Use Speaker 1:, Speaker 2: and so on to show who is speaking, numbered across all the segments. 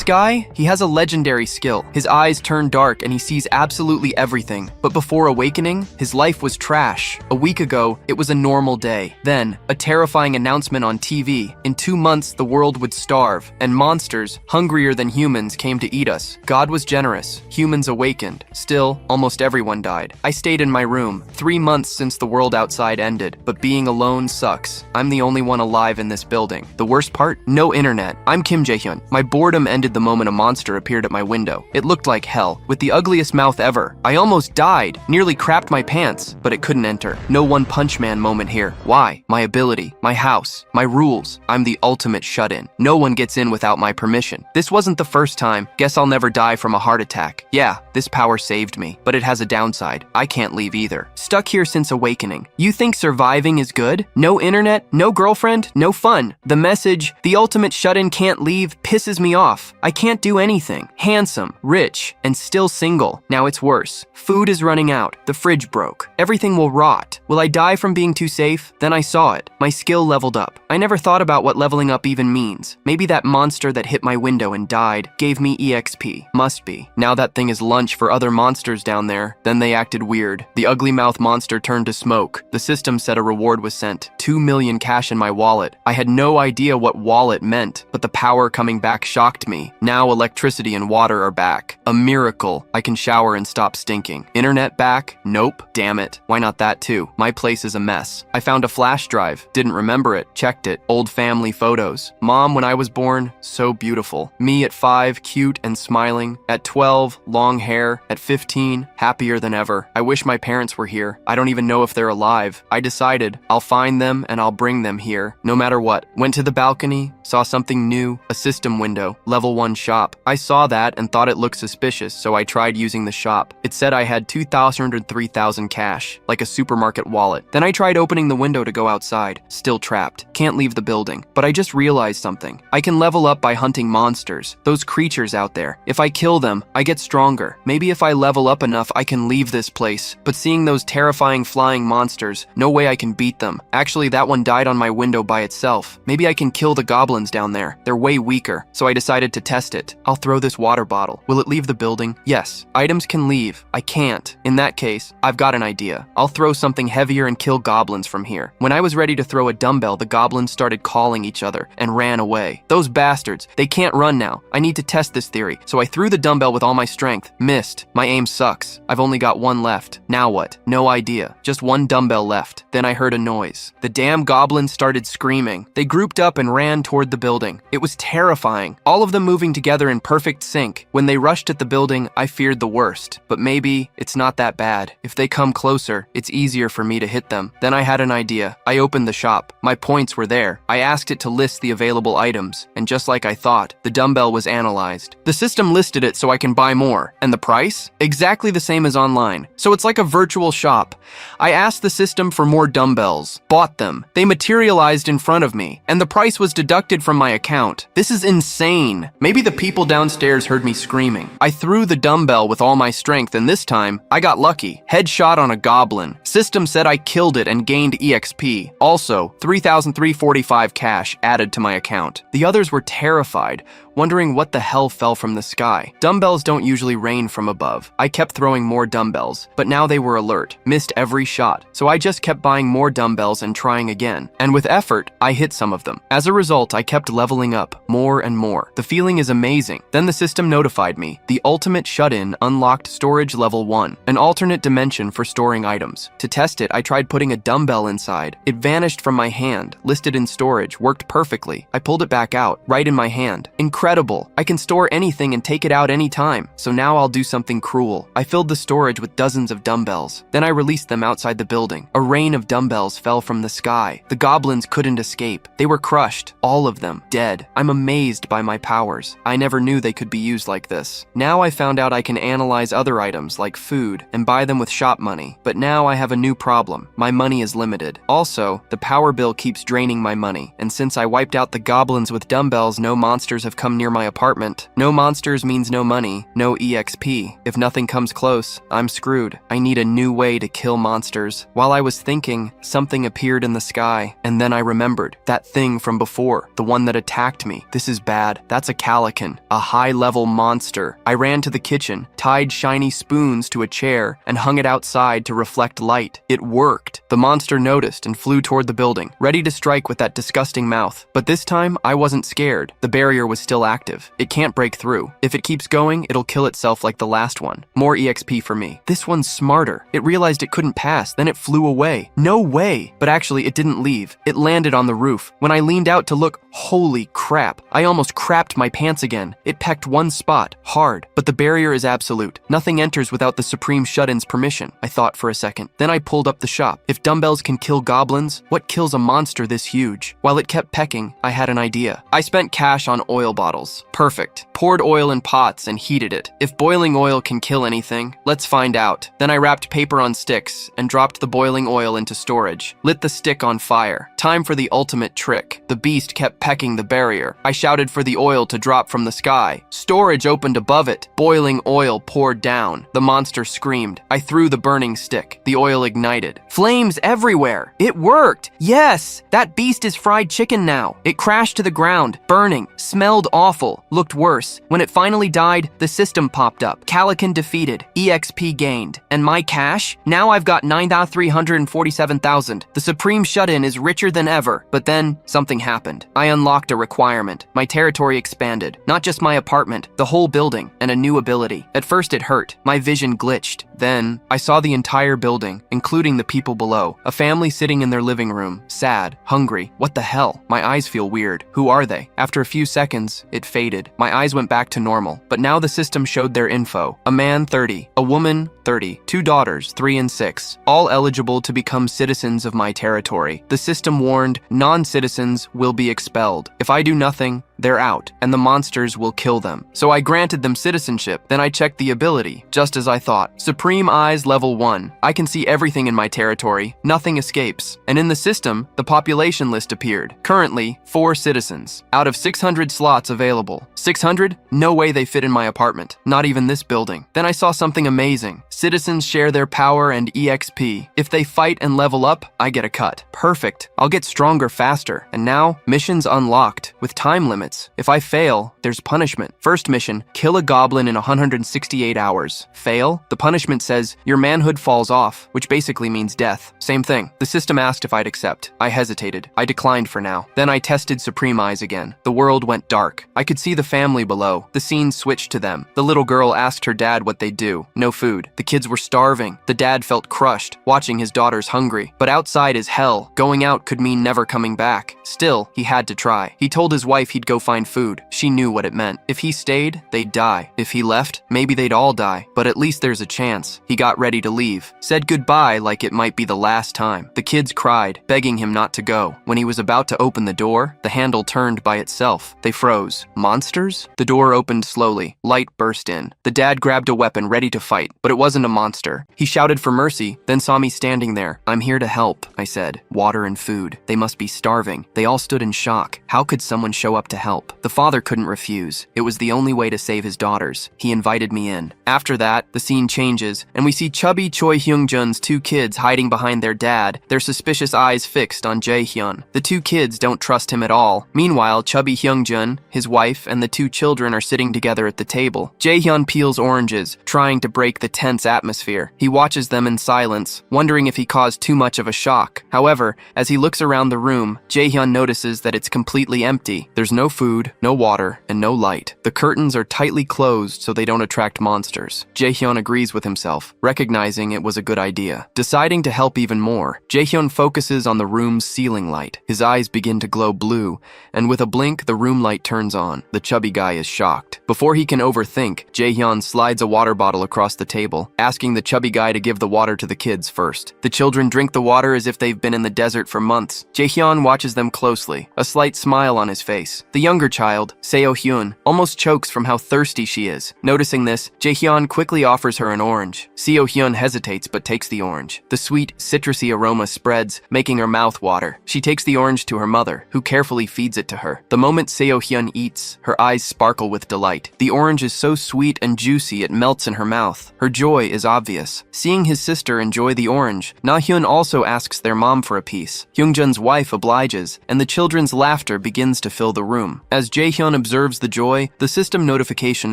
Speaker 1: guy, he has a legendary skill. His eyes turn dark and he sees absolutely everything. But before awakening, his life was trash. A week ago, it was a normal day. Then, a terrifying announcement on TV. In 2 months, the world would starve, and monsters, hungrier than humans, came to eat us. God was generous. Humans awakened. Still, almost everyone died. I stayed in my room. 3 months since the world outside ended, but being alone sucks. I'm the only one alive in this building. The worst part? No internet. I'm Kim Jae-hyun. My boredom ended the moment a monster appeared at my window. It looked like hell, with the ugliest mouth ever. I almost died, nearly crapped my pants, but it couldn't enter. No One Punch Man moment here. Why? My ability, my house, my rules. I'm the ultimate shut-in. No one gets in without my permission. This wasn't the first time. Guess I'll never die from a heart attack. Yeah, this power saved me, but it has a downside. I can't leave either. Stuck here since awakening. You think surviving is good? No internet, no girlfriend, no fun. The message, the ultimate shut-in can't leave, pisses me off. I can't do anything. Handsome, rich, and still single. Now it's worse. Food is running out. The fridge broke. Everything will rot. Will I die from being too safe? Then I saw it. My skill leveled up. I never thought about what leveling up even means. Maybe that monster that hit my window and died gave me EXP. Must be. Now that thing is lunch for other monsters down there. Then they acted weird. The ugly mouth monster turned to smoke. The system said a reward was sent. 2 million cash in my wallet. I had no idea what wallet meant, but the power coming back shocked me. Now electricity and water are back. A miracle. I can shower and stop stinking. Internet back? Nope. Damn it. Why not that too? My place is a mess. I found a flash drive. Didn't remember it. Checked it. Old family photos. Mom when I was born, so beautiful. Me at 5, cute and smiling. At 12, long hair. At 15, happier than ever. I wish my parents were here. I don't even know if they're alive. I decided I'll find them and I'll bring them here, no matter what. Went to the balcony, saw something new, a system window, level 1 shop. I saw that and thought it looked suspicious, so I tried using the shop. It said I had 203,000 cash, like a supermarket wallet. Then I tried opening the window to go outside. Still trapped. Can't leave the building. But I just realized something. I can level up by hunting monsters, those creatures out there. If I kill them, I get stronger. Maybe if I level up enough, I can leave this place. But seeing those terrifying flying monsters, no way I can beat them. Actually, that one died on my window by itself. Maybe I can kill the goblins down there. They're way weaker, so I decided to test it. I'll throw this water bottle. Will it leave the building? Yes. Items can leave. I can't. In that case, I've got an idea. I'll throw something heavier and kill goblins from here. When I was ready to throw a dumbbell, the goblins started calling each other and ran away. Those bastards, they can't run now. I need to test this theory, so I threw the dumbbell with all my strength. Missed. My aim sucks. I've only got one left. Now what? No idea. Just one dumbbell left. Then I heard a noise. The damn goblins started screaming. They grouped up and ran toward the building. It was terrifying. All of them moving together in perfect sync. When they rushed at the building, I feared the worst. But maybe it's not that bad. If they come closer, it's easier for me to hit them. Then I had an idea. I opened the shop. My points were there. I asked it to list the available items, and just like I thought, the dumbbell was analyzed. The system listed it so I can buy more. And the price? Exactly the same as online. So it's like a virtual shop. I asked the system for more dumbbells. Bought them. They materialized in front of me, and the price was deducted from my account. This is insane. Maybe the people downstairs heard me screaming. I threw the dumbbell with all my strength, and this time, I got lucky. Headshot on a goblin. System said I killed it and gained EXP. Also, 3,345 cash added to my account. The others were terrified, wondering what the hell fell from the sky. Dumbbells don't usually rain from above. I kept throwing more dumbbells, but now they were alert. Missed every shot. So I just kept buying more dumbbells and trying again. And with effort, I hit some of them. As a result, I kept leveling up more and more. The feeling is amazing. Then the system notified me. The ultimate shut-in unlocked storage level 1, an alternate dimension for storing items. To test it, I tried putting a dumbbell inside. It vanished from my hand, listed in storage, worked perfectly. I pulled it back out, right in my hand. Incredible. I can store anything and take it out anytime. So now I'll do something cruel. I filled the storage with dozens of dumbbells. Then I released them outside the building. A rain of dumbbells fell from the sky. The goblins couldn't escape. They were crushed, all of them, dead. I'm amazed by my powers. I never knew they could be used like this. Now I found out I can analyze other items like food and buy them with shop money. But now I have a new problem. My money is limited. Also, the power bill keeps draining my money. And since I wiped out the goblins with dumbbells, no monsters have come come near my apartment. No monsters means no money, no EXP. If nothing comes close, I'm screwed. I need a new way to kill monsters. While I was thinking, something appeared in the sky, and then I remembered. That thing from before, the one that attacked me. This is bad. That's a Calican, a high-level monster. I ran to the kitchen, tied shiny spoons to a chair, and hung it outside to reflect light. It worked. The monster noticed and flew toward the building, ready to strike with that disgusting mouth. But this time, I wasn't scared. The barrier was still active. It can't break through. If it keeps going, it'll kill itself like the last one. More EXP for me. This one's smarter. It realized it couldn't pass, then it flew away. No way! But actually, it didn't leave. It landed on the roof. When I leaned out to look, holy crap. I almost crapped my pants again. It pecked one spot, hard. But the barrier is absolute. Nothing enters without the Supreme Shut-In's permission. I thought for a second. Then I pulled up the shop. If dumbbells can kill goblins, what kills a monster this huge? While it kept pecking, I had an idea. I spent cash on oil bottles. Perfect. Poured oil in pots and heated it. If boiling oil can kill anything, let's find out. Then I wrapped paper on sticks and dropped the boiling oil into storage. Lit the stick on fire. Time for the ultimate trick. The beast kept pecking the barrier. I shouted for the oil to drop from the sky. Storage opened above it. Boiling oil poured down. The monster screamed. I threw the burning stick. The oil ignited. Flames everywhere. It worked. Yes, that beast is fried chicken now. It crashed to the ground, burning, smelled awful, looked worse. When it finally died, the system popped up. Calican defeated. EXP gained. And my cash? Now I've got 9,347,000. The Supreme Shut-In is richer than ever. But then, something happened. I unlocked a requirement. My territory expanded. Not just my apartment, the whole building, and a new ability. At first it hurt. My vision glitched. Then, I saw the entire building, including the people below. A family sitting in their living room, sad, hungry. What the hell? My eyes feel weird. Who are they? After a few seconds, it faded. My eyes went back to normal, but now the system showed their info. A man 30, a woman 30, 2 daughters 3 and 6, all eligible to become citizens of my territory. The system warned non-citizens will be expelled. If I do nothing, they're out, and the monsters will kill them. So I granted them citizenship, then I checked the ability, just as I thought. Supreme Eyes Level 1. I can see everything in my territory, nothing escapes. And in the system, the population list appeared. Currently, 4 citizens. Out of 600 slots available. 600? No way they fit in my apartment. Not even this building. Then I saw something amazing. Citizens share their power and EXP. If they fight and level up, I get a cut. Perfect. I'll get stronger faster. And now, missions unlocked, with time limits. If I fail, there's punishment. First mission, kill a goblin in 168 hours. Fail? The punishment says, your manhood falls off, which basically means death. Same thing. The system asked if I'd accept. I hesitated. I declined for now. Then I tested Supreme Eyes again. The world went dark. I could see the family below. The scene switched to them. The little girl asked her dad what they'd do. No food. The kids were starving. The dad felt crushed, watching his daughters hungry. But outside is hell. Going out could mean never coming back. Still, he had to try. He told his wife he'd go find food. She knew what it meant. If he stayed, they'd die. If he left, maybe they'd all die. But at least there's a chance. He got ready to leave. Said goodbye like it might be the last time. The kids cried, begging him not to go. When he was about to open the door, the handle turned by itself. They froze. Monsters? The door opened slowly. Light burst in. The dad grabbed a weapon ready to fight, but it wasn't a monster. He shouted for mercy, then saw me standing there. I'm here to help, I said. Water and food. They must be starving. They all stood in shock. How could someone show up to help? The father couldn't refuse. It was the only way to save his daughters. He invited me in. After that, the scene changes, and we see chubby Choi Hyung-jun's 2 kids hiding behind their dad, their suspicious eyes fixed on Jae-hyun. The 2 kids don't trust him at all. Meanwhile, chubby Hyung-jun, his wife, and the 2 children are sitting together at the table. Jae-hyun peels oranges, trying to break the tense atmosphere. He watches them in silence, wondering if he caused too much of a shock. However, as he looks around the room, Jae-hyun notices that it's completely empty. There's no food, no water, and no light. The curtains are tightly closed so they don't attract monsters. Jae-hyun agrees with himself, recognizing it was a good idea. Deciding to help even more, Jae-hyun focuses on the room's ceiling light. His eyes begin to glow blue, and with a blink, the room light turns on. The chubby guy is shocked. Before he can overthink, Jae-hyun slides a water bottle across the table, asking the chubby guy to give the water to the kids first. The children drink the water as if they've been in the desert for months. Jae-hyun watches them closely, a slight smile on his face. The The younger child, Seo-hyun, almost chokes from how thirsty she is. Noticing this, Jae-hyun quickly offers her an orange. Seo-hyun hesitates but takes the orange. The sweet, citrusy aroma spreads, making her mouth water. She takes the orange to her mother, who carefully feeds it to her. The moment Seo-hyun eats, her eyes sparkle with delight. The orange is so sweet and juicy it melts in her mouth. Her joy is obvious. Seeing his sister enjoy the orange, Na-hyun also asks their mom for a piece. Hyungjun's wife obliges, and the children's laughter begins to fill the room. As Jae-hyun observes the joy, the system notification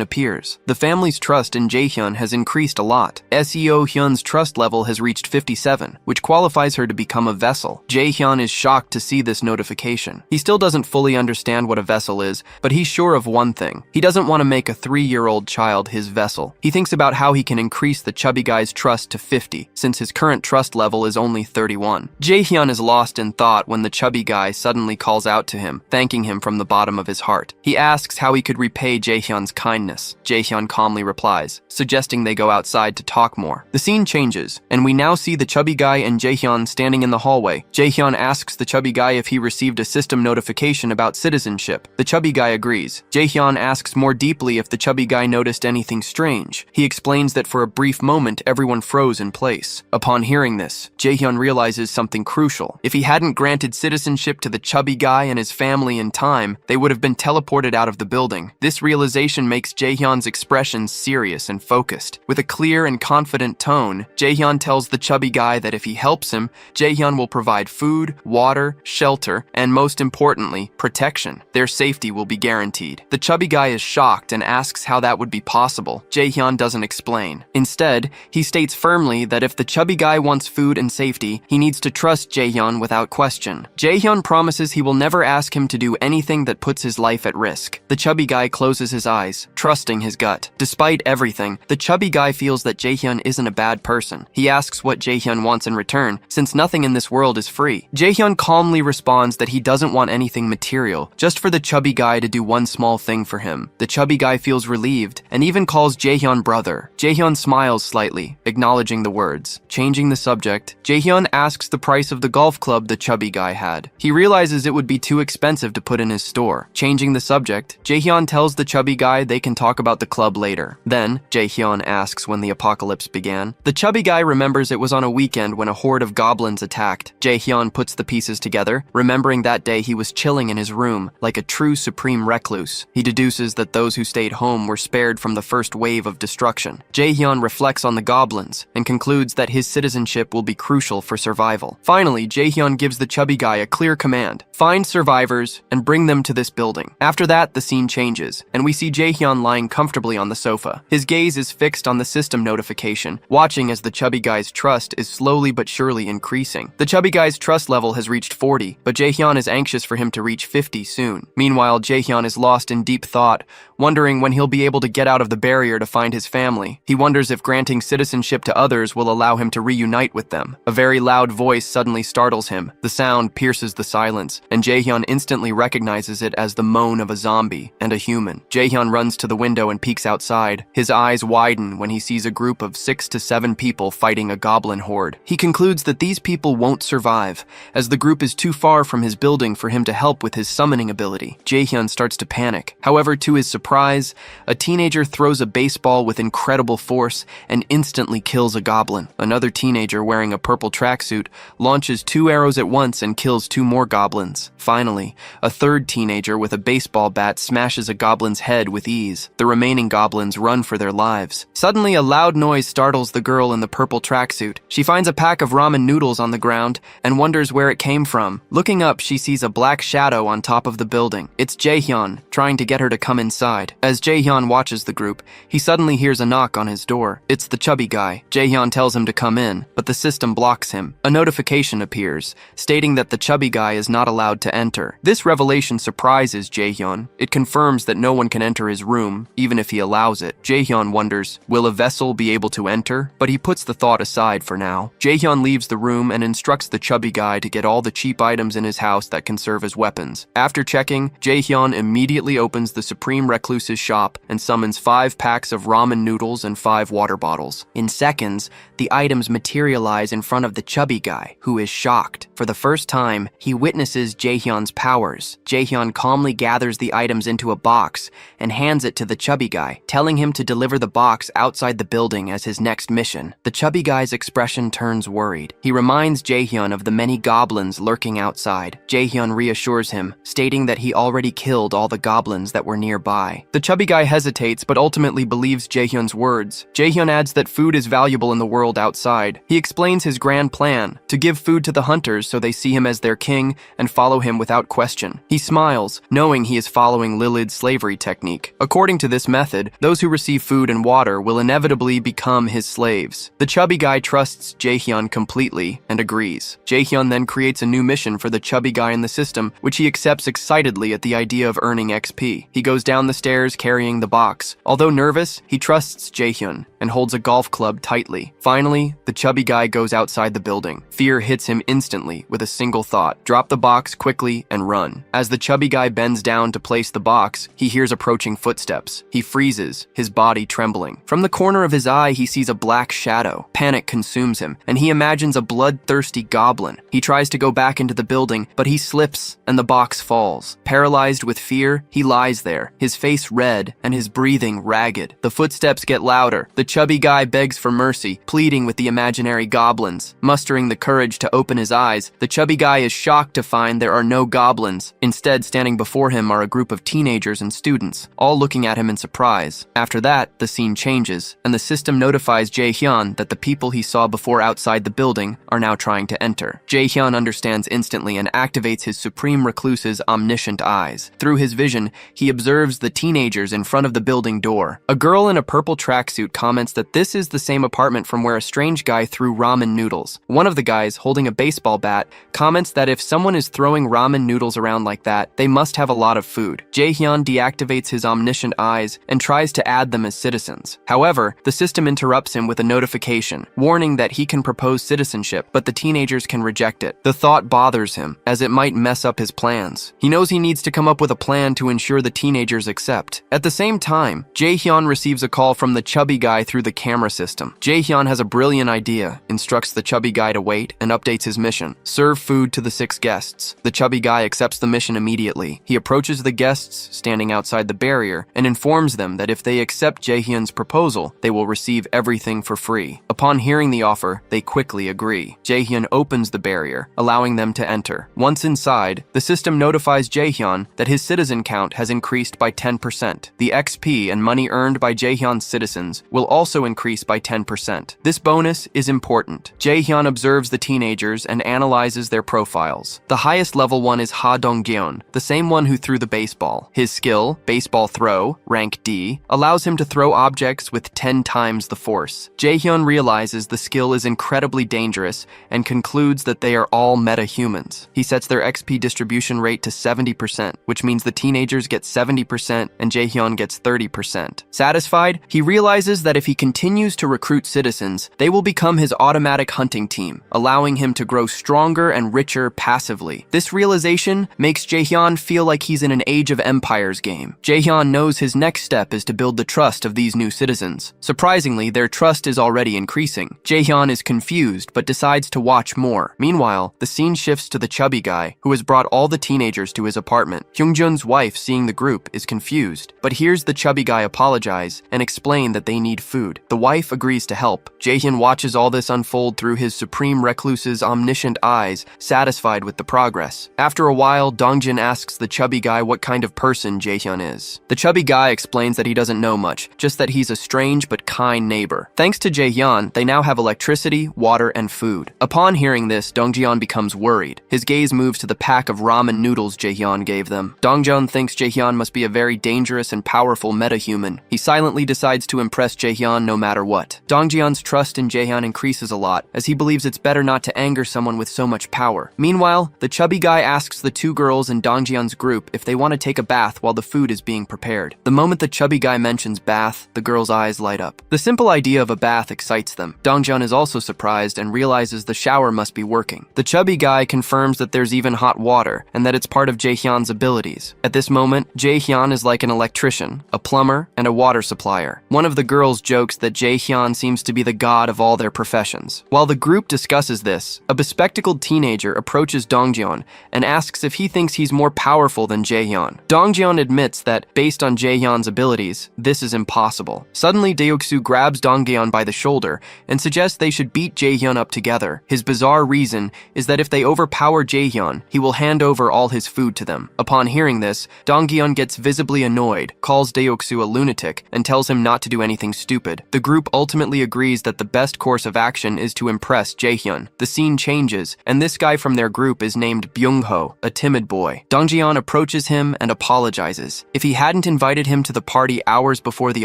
Speaker 1: appears. The family's trust in Jae-hyun has increased a lot. Seo-hyun's trust level has reached 57, which qualifies her to become a vessel. Jae-hyun is shocked to see this notification. He still doesn't fully understand what a vessel is, but he's sure of one thing. He doesn't want to make a 3-year-old child his vessel. He thinks about how he can increase the chubby guy's trust to 50, since his current trust level is only 31. Jae-hyun is lost in thought when the chubby guy suddenly calls out to him, thanking him from the bottom of his heart. He asks how he could repay Jae-hyun's kindness. Jae-hyun calmly replies, suggesting they go outside to talk more. The scene changes, and we now see the chubby guy and Jae-hyun standing in the hallway. Jae-hyun asks the chubby guy if he received a system notification about citizenship. The chubby guy agrees. Jae-hyun asks more deeply if the chubby guy noticed anything strange. He explains that for a brief moment everyone froze in place. Upon hearing this, Jae-hyun realizes something crucial. If he hadn't granted citizenship to the chubby guy and his family in time, they would have been teleported out of the building. This realization makes Jae-hyun's expression serious and focused. With a clear and confident tone, Jae-hyun tells the chubby guy that if he helps him, Jae-hyun will provide food, water, shelter, and most importantly, protection. Their safety will be guaranteed. The chubby guy is shocked and asks how that would be possible. Jae-hyun doesn't explain. Instead, he states firmly that if the chubby guy wants food and safety, he needs to trust Jae-hyun without question. Jae-hyun promises he will never ask him to do anything that puts his life at risk. The chubby guy closes his eyes, trusting his gut. Despite everything, the chubby guy feels that Jae-hyun isn't a bad person. He asks what Jae-hyun wants in return, since nothing in this world is free. Jae-hyun calmly responds that he doesn't want anything material, just for the chubby guy to do one small thing for him. The chubby guy feels relieved, and even calls Jae-hyun brother. Jae-hyun smiles slightly, acknowledging the words. Changing the subject, Jae-hyun asks the price of the golf club the chubby guy had. He realizes it would be too expensive to put in his store. Changing the subject, Jae-hyun tells the chubby guy they can talk about the club later. Then, Jae-hyun asks when the apocalypse began. The chubby guy remembers it was on a weekend when a horde of goblins attacked. Jae-hyun puts the pieces together, remembering that day he was chilling in his room, like a true supreme recluse. He deduces that those who stayed home were spared from the first wave of destruction. Jae-hyun reflects on the goblins, and concludes that his citizenship will be crucial for survival. Finally, Jae-hyun gives the chubby guy a clear command. Find survivors, and bring them to this building. After that, the scene changes, and we see Jae-hyun lying comfortably on the sofa. His gaze is fixed on the system notification, watching as the chubby guy's trust is slowly but surely increasing. The chubby guy's trust level has reached 40, but Jae-hyun is anxious for him to reach 50 soon. Meanwhile, Jae-hyun is lost in deep thought, wondering when he'll be able to get out of the barrier to find his family. He wonders if granting citizenship to others will allow him to reunite with them. A very loud voice suddenly startles him. The sound pierces the silence, and Jae-hyun instantly recognizes it as the moan of a zombie and a human. Jae-hyun runs to the window and peeks outside. His eyes widen when he sees a group of 6 to 7 people fighting a goblin horde. He concludes that these people won't survive, as the group is too far from his building for him to help with his summoning ability. Jae-hyun starts to panic. However, to his surprise, a teenager throws a baseball with incredible force and instantly kills a goblin. Another teenager wearing a purple tracksuit launches 2 arrows at once and kills 2 more goblins. Finally, a third teenager with a baseball bat smashes a goblin's head with ease. The remaining goblins run for their lives. Suddenly, a loud noise startles the girl in the purple tracksuit. She finds a pack of ramen noodles on the ground and wonders where it came from. Looking up, she sees a black shadow on top of the building. It's Jae-hyun, trying to get her to come inside. As Jae-hyun watches the group, he suddenly hears a knock on his door. It's the chubby guy. Jae-hyun tells him to come in, but the system blocks him. A notification appears, stating that the chubby guy is not allowed to enter. This revelation surprises Jae-hyun. It confirms that no one can enter his room, even if he allows it. Jae-hyun wonders, will a vessel be able to enter? But he puts the thought aside for now. Jae-hyun leaves the room and instructs the chubby guy to get all the cheap items in his house that can serve as weapons. After checking, Jae-hyun immediately opens the Supreme Recluse's shop and summons 5 packs of ramen noodles and 5 water bottles. In seconds, the items materialize in front of the chubby guy, who is shocked. For the first time, he witnesses Jae-hyun's powers. Jae-hyun calmly gathers the items into a box and hands it to the chubby guy, telling him to deliver the box outside the building as his next mission. The chubby guy's expression turns worried. He reminds Jaehyun of the many goblins lurking outside. Jaehyun reassures him, stating that he already killed all the goblins that were nearby. The chubby guy hesitates but ultimately believes Jaehyun's words. Jaehyun adds that food is valuable in the world outside. He explains his grand plan, to give food to the hunters so they see him as their king and follow him without question. He smiles, knowing he is following Lilith's slavery technique. According to this method, those who receive food and water will inevitably become his slaves. The chubby guy trusts Jaehyun completely and agrees. Jaehyun then creates a new mission for the chubby guy in the system, which he accepts excitedly at the idea of earning XP. He goes down the stairs carrying the box. Although nervous, he trusts Jaehyun and holds a golf club tightly. Finally, the chubby guy goes outside the building. Fear hits him instantly with a single thought: drop the box quickly and run. As the chubby guy bends down to place the box, he hears approaching footsteps. He freezes, his body trembling. From the corner of his eye, he sees a black shadow. Panic consumes him, and he imagines a bloodthirsty goblin. He tries to go back into the building, but he slips and the box falls. Paralyzed with fear, he lies there, his face red and his breathing ragged. The footsteps get louder. The chubby guy begs for mercy, pleading with the imaginary goblins. Mustering the courage to open his eyes, the chubby guy is shocked to find there are no goblins. Instead, standing before him are a group of teenagers and students, all looking at him in surprise. After that, the scene changes, and the system notifies Jaehyun that the people he saw before outside the building are now trying to enter. Jaehyun understands instantly and activates his Supreme Recluse's omniscient eyes. Through his vision, he observes the teenagers in front of the building door. A girl in a purple tracksuit comments that this is the same apartment from where a strange guy threw ramen noodles. One of the guys, holding a baseball bat, comments that if someone is throwing ramen noodles around like that, they must have a lot of food. Jaehyun deactivates his omniscient eyes and tries to add them as citizens. However, the system interrupts him with a notification, warning that he can propose citizenship, but the teenagers can reject it. The thought bothers him, as it might mess up his plans. He knows he needs to come up with a plan to ensure the teenagers accept. At the same time, Jaehyun receives a call from the chubby guy through the camera system. Jaehyun has a brilliant idea, instructs the chubby guy to wait, and updates his mission: serve food to the 6 guests. The chubby guy accepts the mission immediately. He approaches the guests standing outside the barrier and informs them that if they accept Jaehyun's proposal, they will receive everything for free. Upon hearing the offer, they quickly agree. Jaehyun opens the barrier, allowing them to enter. Once inside, the system notifies Jaehyun that his citizen count has increased by 10%. The XP and money earned by Jaehyun's citizens will also increase by 10%. This bonus is important. Jaehyun observes the teenagers and analyzes their profiles. The highest level one is Ha Dong-gyeon, the same one who threw the baseball. His skill, baseball throw, rank D, allows him to throw objects with 10 times the force. Jaehyun realizes the skill is incredibly dangerous and concludes that they are all meta-humans. He sets their XP distribution rate to 70%, which means the teenagers get 70% and Jaehyun gets 30%. Satisfied, he realizes that if he continues to recruit citizens, they will become his automatic hunting team, allowing him to grow stronger and richer passively. This realization makes Jaehyun feel like he's in an Age of Empires game. Jaehyun knows his next step is to build the trust of these new citizens. Surprisingly, their trust is already increasing. Jaehyun is confused but decides to watch more. Meanwhile, the scene shifts to the chubby guy, who has brought all the teenagers to his apartment. Hyungjun's wife, seeing the group, is confused, but hears the chubby guy apologize and explain that they need food. The wife agrees to help. Jaehyun watches all this unfold through his Supreme Recluse's omniscient eyes, satisfied with the progress. After a while, Dongjin asks the chubby guy what kind of person Jaehyun is. The chubby guy explains that he doesn't know much, just that he's a strange but kind neighbor. Thanks to Jaehyun, they now have electricity, water, and food. Upon hearing this, Dongjin becomes worried. His gaze moves to the pack of ramen noodles Jaehyun gave them. Dongjin thinks Jaehyun must be a very dangerous and powerful metahuman. He silently decides to impress Jaehyun no matter what. Dongjin's trust in Jaehyun increases a lot, as he believes it's better not to anger someone with so much power. Meanwhile, the chubby guy asks the 2 girls in Dongjin's group if they want to take a bath while the food is being prepared. The moment the chubby guy mentions bath, the girls' eyes light up. The simple idea of a bath excites them. Dongjin is also surprised and realizes the shower must be working. The chubby guy confirms that there's even hot water and that it's part of Jaehyun's abilities. At this moment, Jaehyun is like an electrician, a plumber, and a water supplier. One of the girls jokes that Jaehyun seems to be the god of all their professions. While the group discusses this, a bespectacled teenager approaches Dongjin and asks if he thinks he's more powerful than Jaehyun. Dongjeon admits that, based on Jaehyun's abilities, this is impossible. Suddenly, Deoksu grabs Dongjeon by the shoulder and suggests they should beat Jaehyun up together. His bizarre reason is that if they overpower Jaehyun, he will hand over all his food to them. Upon hearing this, Dongjeon gets visibly annoyed, calls Deoksu a lunatic, and tells him not to do anything stupid. The group ultimately agrees that the best course of action is to impress Jaehyun. The scene changes, and this guy from their group is named Byung-ho, a timid boy. Dongjeon approaches him and apologizes. If he hadn't invited him to the party hours before the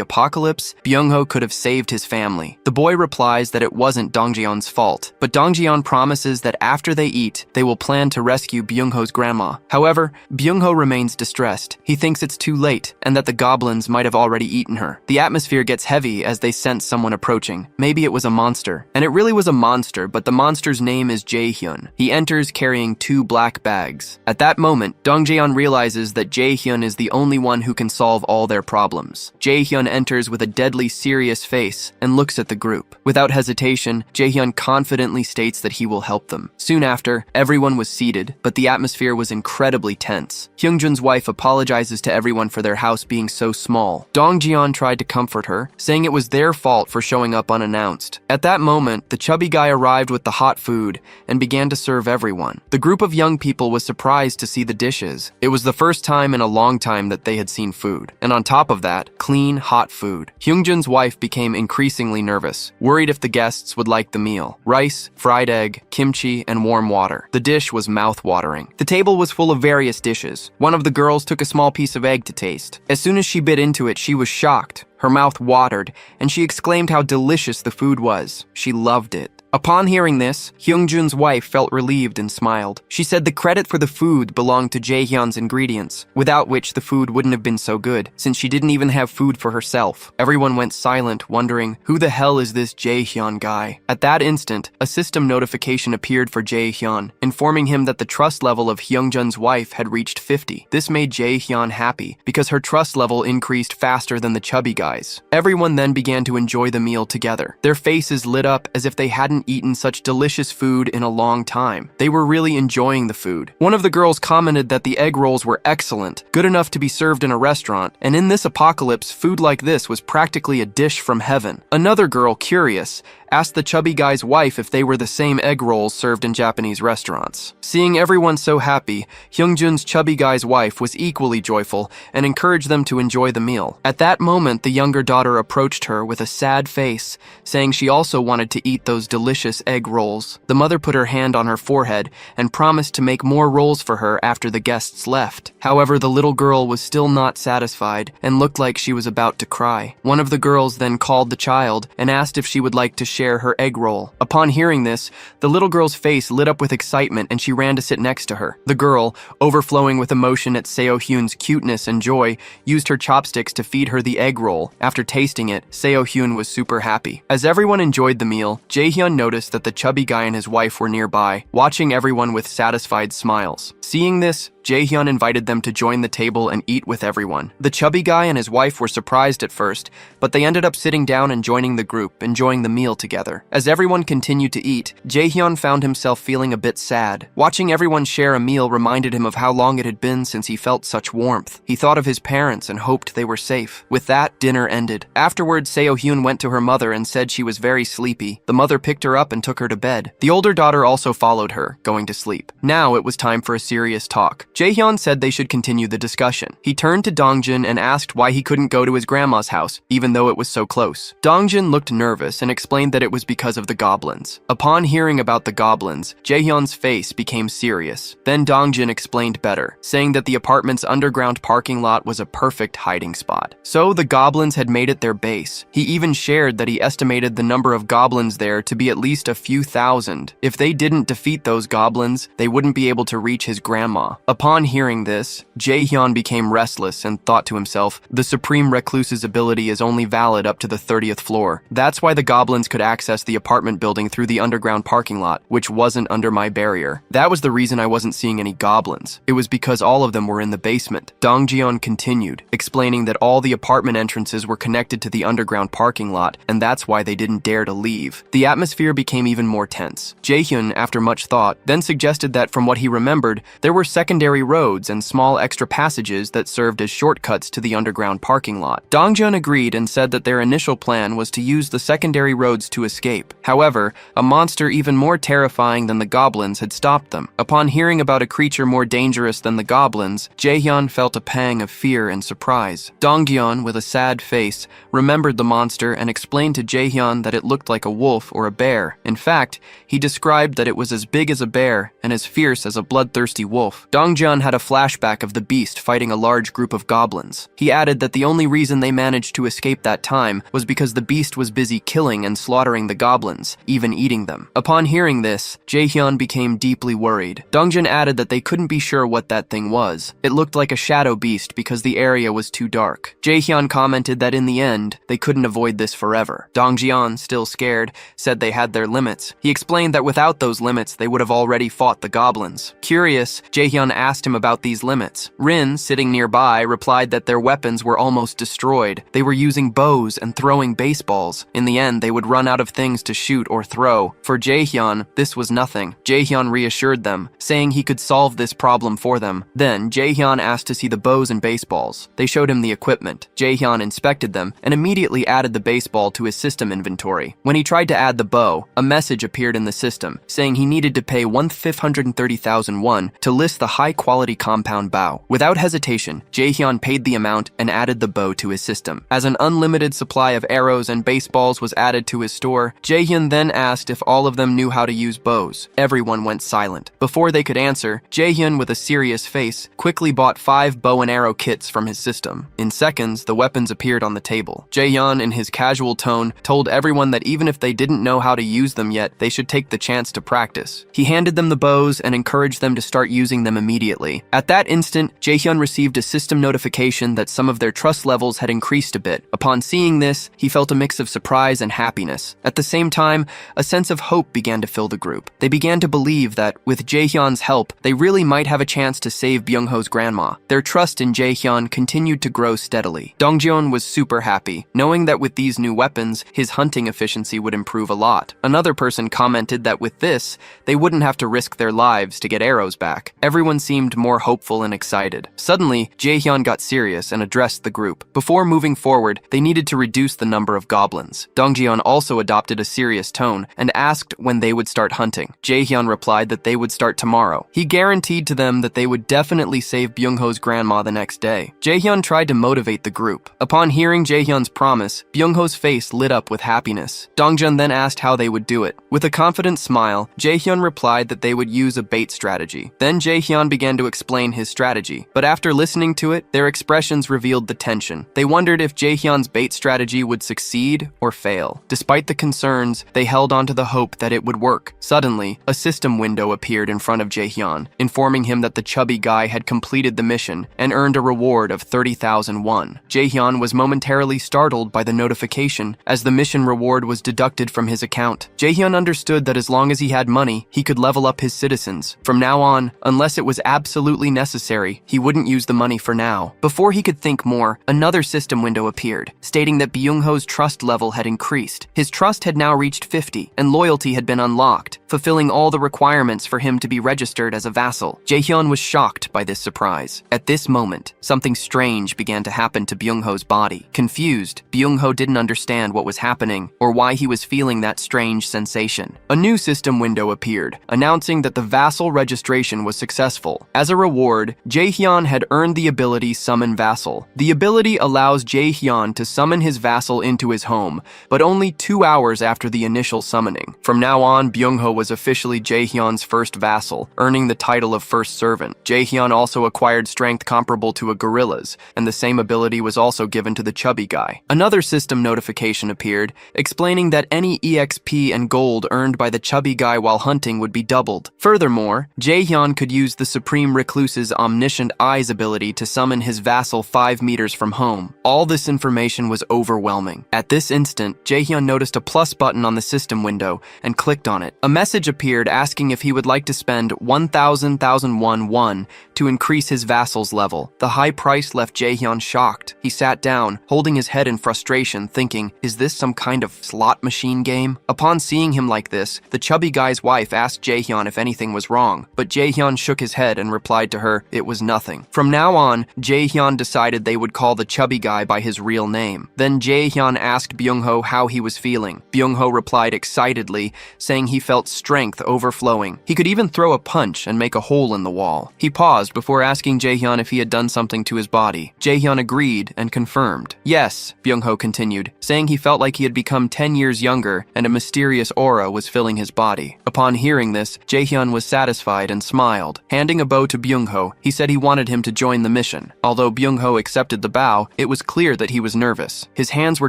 Speaker 1: apocalypse, Byung-ho could have saved his family. The boy replies that it wasn't Dongjeon's fault, but Dongjeon promises that after they eat, they will plan to rescue Byung-ho's grandma. However, Byung-ho remains distressed. He thinks it's too late, and that the goblins might have already eaten her. The atmosphere gets heavy as they sense someone approaching. Maybe it was a monster. And it really was a monster, but the monster's name is Jaehyun. He enters carrying 2 black bags. At that moment, Dongjeon realizes that Jaehyun is the only one who can solve all their problems. Jaehyun enters with a deadly serious face and looks at the group. Without hesitation, Jaehyun confidently states that he will help them. Soon after, everyone was seated, but the atmosphere was incredibly tense. Hyungjun's wife apologizes to everyone for their house being so small. Dongjeon tried to comfort her, saying it was their fault for showing up unannounced. At that moment, the chubby guy arrived with the hot food and began to serve everyone. The group of young people was surprised to see the dishes. It was the first time in a long time that they had seen food. And on top of that, clean, hot food. Hyungjun's wife became increasingly nervous, worried if the guests would like the meal. Rice, fried egg, kimchi, and warm water. The dish was mouth-watering. The table was full of various dishes. One of the girls took a small piece of egg to taste. As soon as she bit into it, she was shocked. Her mouth watered, and she exclaimed how delicious the food was. She loved it. Upon hearing this, Hyungjun's wife felt relieved and smiled. She said the credit for the food belonged to Jaehyun's ingredients, without which the food wouldn't have been so good, since she didn't even have food for herself. Everyone went silent, wondering, who the hell is this Jaehyun guy? At that instant, a system notification appeared for Jaehyun, informing him that the trust level of Hyungjun's wife had reached 50. This made Jaehyun happy, because her trust level increased faster than the chubby guys. Everyone then began to enjoy the meal together. Their faces lit up as if they hadn't eaten such delicious food in a long time. They were really enjoying the food. One of the girls commented that the egg rolls were excellent, good enough to be served in a restaurant, and in this apocalypse, food like this was practically a dish from heaven. Another girl, curious, asked the chubby guy's wife if they were the same egg rolls served in Japanese restaurants. Seeing everyone so happy, Hyungjun's chubby guy's wife was equally joyful and encouraged them to enjoy the meal. At that moment, the younger daughter approached her with a sad face, saying she also wanted to eat those delicious egg rolls. The mother put her hand on her forehead and promised to make more rolls for her after the guests left. However, the little girl was still not satisfied and looked like she was about to cry. One of the girls then called the child and asked if she would like to share her egg roll. Upon hearing this, the little girl's face lit up with excitement and she ran to sit next to her. The girl, overflowing with emotion at Seo-hyun's cuteness and joy, used her chopsticks to feed her the egg roll. After tasting it, Seo-hyun was super happy. As everyone enjoyed the meal, Jaehyun noticed that the chubby guy and his wife were nearby, watching everyone with satisfied smiles. Seeing this, Jaehyun invited them to join the table and eat with everyone. The chubby guy and his wife were surprised at first, but they ended up sitting down and joining the group, enjoying the meal together. As everyone continued to eat, Jaehyun found himself feeling a bit sad. Watching everyone share a meal reminded him of how long it had been since he felt such warmth. He thought of his parents and hoped they were safe. With that, dinner ended. Afterwards, Seo-hyun went to her mother and said she was very sleepy. The mother picked her up and took her to bed. The older daughter also followed her, going to sleep. Now it was time for a serious talk. Jaehyun said they should continue the discussion. He turned to Dongjin and asked why he couldn't go to his grandma's house, even though it was so close. Dongjin looked nervous and explained that it was because of the goblins. Upon hearing about the goblins, Jaehyun's face became serious. Then Dongjin explained better, saying that the apartment's underground parking lot was a perfect hiding spot. So the goblins had made it their base. He even shared that he estimated the number of goblins there to be at least a few thousand. If they didn't defeat those goblins, they wouldn't be able to reach his grandma. Upon hearing this, Jaehyun became restless and thought to himself, the Supreme Recluse's ability is only valid up to the 30th floor. That's why the goblins could access the apartment building through the underground parking lot, which wasn't under my barrier. That was the reason I wasn't seeing any goblins. It was because all of them were in the basement. Dongjeon continued, explaining that all the apartment entrances were connected to the underground parking lot, and that's why they didn't dare to leave. The atmosphere became even more tense. Jaehyun, after much thought, then suggested that from what he remembered, there were secondary roads and small extra passages that served as shortcuts to the underground parking lot. Dongjeon agreed and said that their initial plan was to use the secondary roads to escape. However, a monster even more terrifying than the goblins had stopped them. Upon hearing about a creature more dangerous than the goblins, Jaehyun felt a pang of fear and surprise. Dongjeon, with a sad face, remembered the monster and explained to Jaehyun that it looked like a wolf or a bear. In fact, he described that it was as big as a bear and as fierce as a bloodthirsty wolf. Dongjeon had a flashback of the beast fighting a large group of goblins. He added that the only reason they managed to escape that time was because the beast was busy killing and slaughtering the goblins, even eating them. Upon hearing this, Jaehyun became deeply worried. Dongjeon added that they couldn't be sure what that thing was. It looked like a shadow beast because the area was too dark. Jaehyun commented that in the end, they couldn't avoid this forever. Dongjeon, still scared, said they had their limits. He explained that without those limits, they would have already fought the goblins. Curious, Jaehyun asked him about these limits. Rin, sitting nearby, replied that their weapons were almost destroyed. They were using bows and throwing baseballs. In the end, they would run out of things to shoot or throw. For Jaehyun, this was nothing. Jaehyun reassured them, saying he could solve this problem for them. Then, Jaehyun asked to see the bows and baseballs. They showed him the equipment. Jaehyun inspected them and immediately added the baseball to his system inventory. When he tried to add the bow, a message appeared in the system, saying he needed to pay 1,530,000 won to list the high-quality compound bow. Without hesitation, Jaehyun paid the amount and added the bow to his system. As an unlimited supply of arrows and baseballs was added to his store, Jaehyun then asked if all of them knew how to use bows. Everyone went silent. Before they could answer, Jaehyun, with a serious face, quickly bought 5 bow and arrow kits from his system. In seconds, the weapons appeared on the table. Jaehyun, in his casual tone, told everyone that even if they didn't know how to use them yet, they should take the chance to practice. He handed them the bows and encouraged them to start using them immediately. At that instant, Jaehyun received a system notification that some of their trust levels had increased a bit. Upon seeing this, he felt a mix of surprise and happiness. At the same time, a sense of hope began to fill the group. They began to believe that, with Jaehyun's help, they really might have a chance to save Byung-ho's grandma. Their trust in Jaehyun continued to grow steadily. Dongjeon was super happy, knowing that with these new weapons, his hunting efficiency would improve a lot. Another person commented that with this, they wouldn't have to risk their lives to get arrows back. Everyone seemed more hopeful and excited. Suddenly, Jaehyun got serious and addressed the group. Before moving forward, they needed to reduce the number of goblins. Dongjeon also adopted a serious tone and asked when they would start hunting. Jaehyun replied that they would start tomorrow. He guaranteed to them that they would definitely save Byung-ho's grandma the next day. Jaehyun tried to motivate the group. Upon hearing Jaehyun's promise, Byung-ho's face lit up with happiness. Dongjeon then asked how they would do it. With a confident smile, Jaehyun replied that they would use a bait strategy. Then Jaehyun began to explain his strategy, but after listening to it, their expressions revealed the tension. They wondered if Jaehyun's bait strategy would succeed or fail. Despite the concerns, they held on to the hope that it would work. Suddenly, a system window appeared in front of Jaehyun, informing him that the chubby guy had completed the mission and earned a reward of 30,000 won. Jaehyun was momentarily startled by the notification, as the mission reward was deducted from his account. Jaehyun understood that as long as he had money, he could level up his citizens. From now on, unless it was absolutely necessary, he wouldn't use the money for now. Before he could think more, another system window appeared, stating that Byung-ho's trust level had increased. His trust had now reached 50, and loyalty had been unlocked, fulfilling all the requirements for him to be registered as a vassal. Jaehyun was shocked by this surprise. At this moment, something strange began to happen to Byung-ho's body. Confused, Byung-ho didn't understand what was happening or why he was feeling that strange sensation. A new system window appeared, announcing that the vassal registration was successful. As a reward, Jaehyun had earned the ability Summon Vassal. The ability allows Jaehyun to summon his vassal into his home, but only 2 hours after the initial summoning. From now on, Byung-ho was was officially Jaehyun's first vassal, earning the title of first servant. Jaehyun also acquired strength comparable to a gorilla's, and the same ability was also given to the chubby guy. Another system notification appeared, explaining that any EXP and gold earned by the chubby guy while hunting would be doubled. Furthermore, Jaehyun could use the Supreme Recluse's Omniscient Eyes ability to summon his vassal 5 meters from home. All this information was overwhelming. At this instant, Jaehyun noticed a plus button on the system window and clicked on it. A message appeared asking if he would like to spend 1,000 won to increase his vassal's level. The high price left Jaehyun shocked. He sat down, holding his head in frustration, thinking, is this some kind of slot machine game? Upon seeing him like this, the chubby guy's wife asked Jaehyun if anything was wrong, but Jaehyun shook his head and replied to her, it was nothing. From now on, Jaehyun decided they would call the chubby guy by his real name. Then Jaehyun asked Byung-ho how he was feeling. Byung-ho replied excitedly, saying he felt strength overflowing. He could even throw a punch and make a hole in the wall. He paused before asking Jaehyun if he had done something to his body. Jaehyun agreed and confirmed. Yes, Byung-ho continued, saying he felt like he had become 10 years younger and a mysterious aura was filling his body. Upon hearing this, Jaehyun was satisfied and smiled. Handing a bow to Byung-ho, he said he wanted him to join the mission. Although Byung-ho accepted the bow, it was clear that he was nervous. His hands were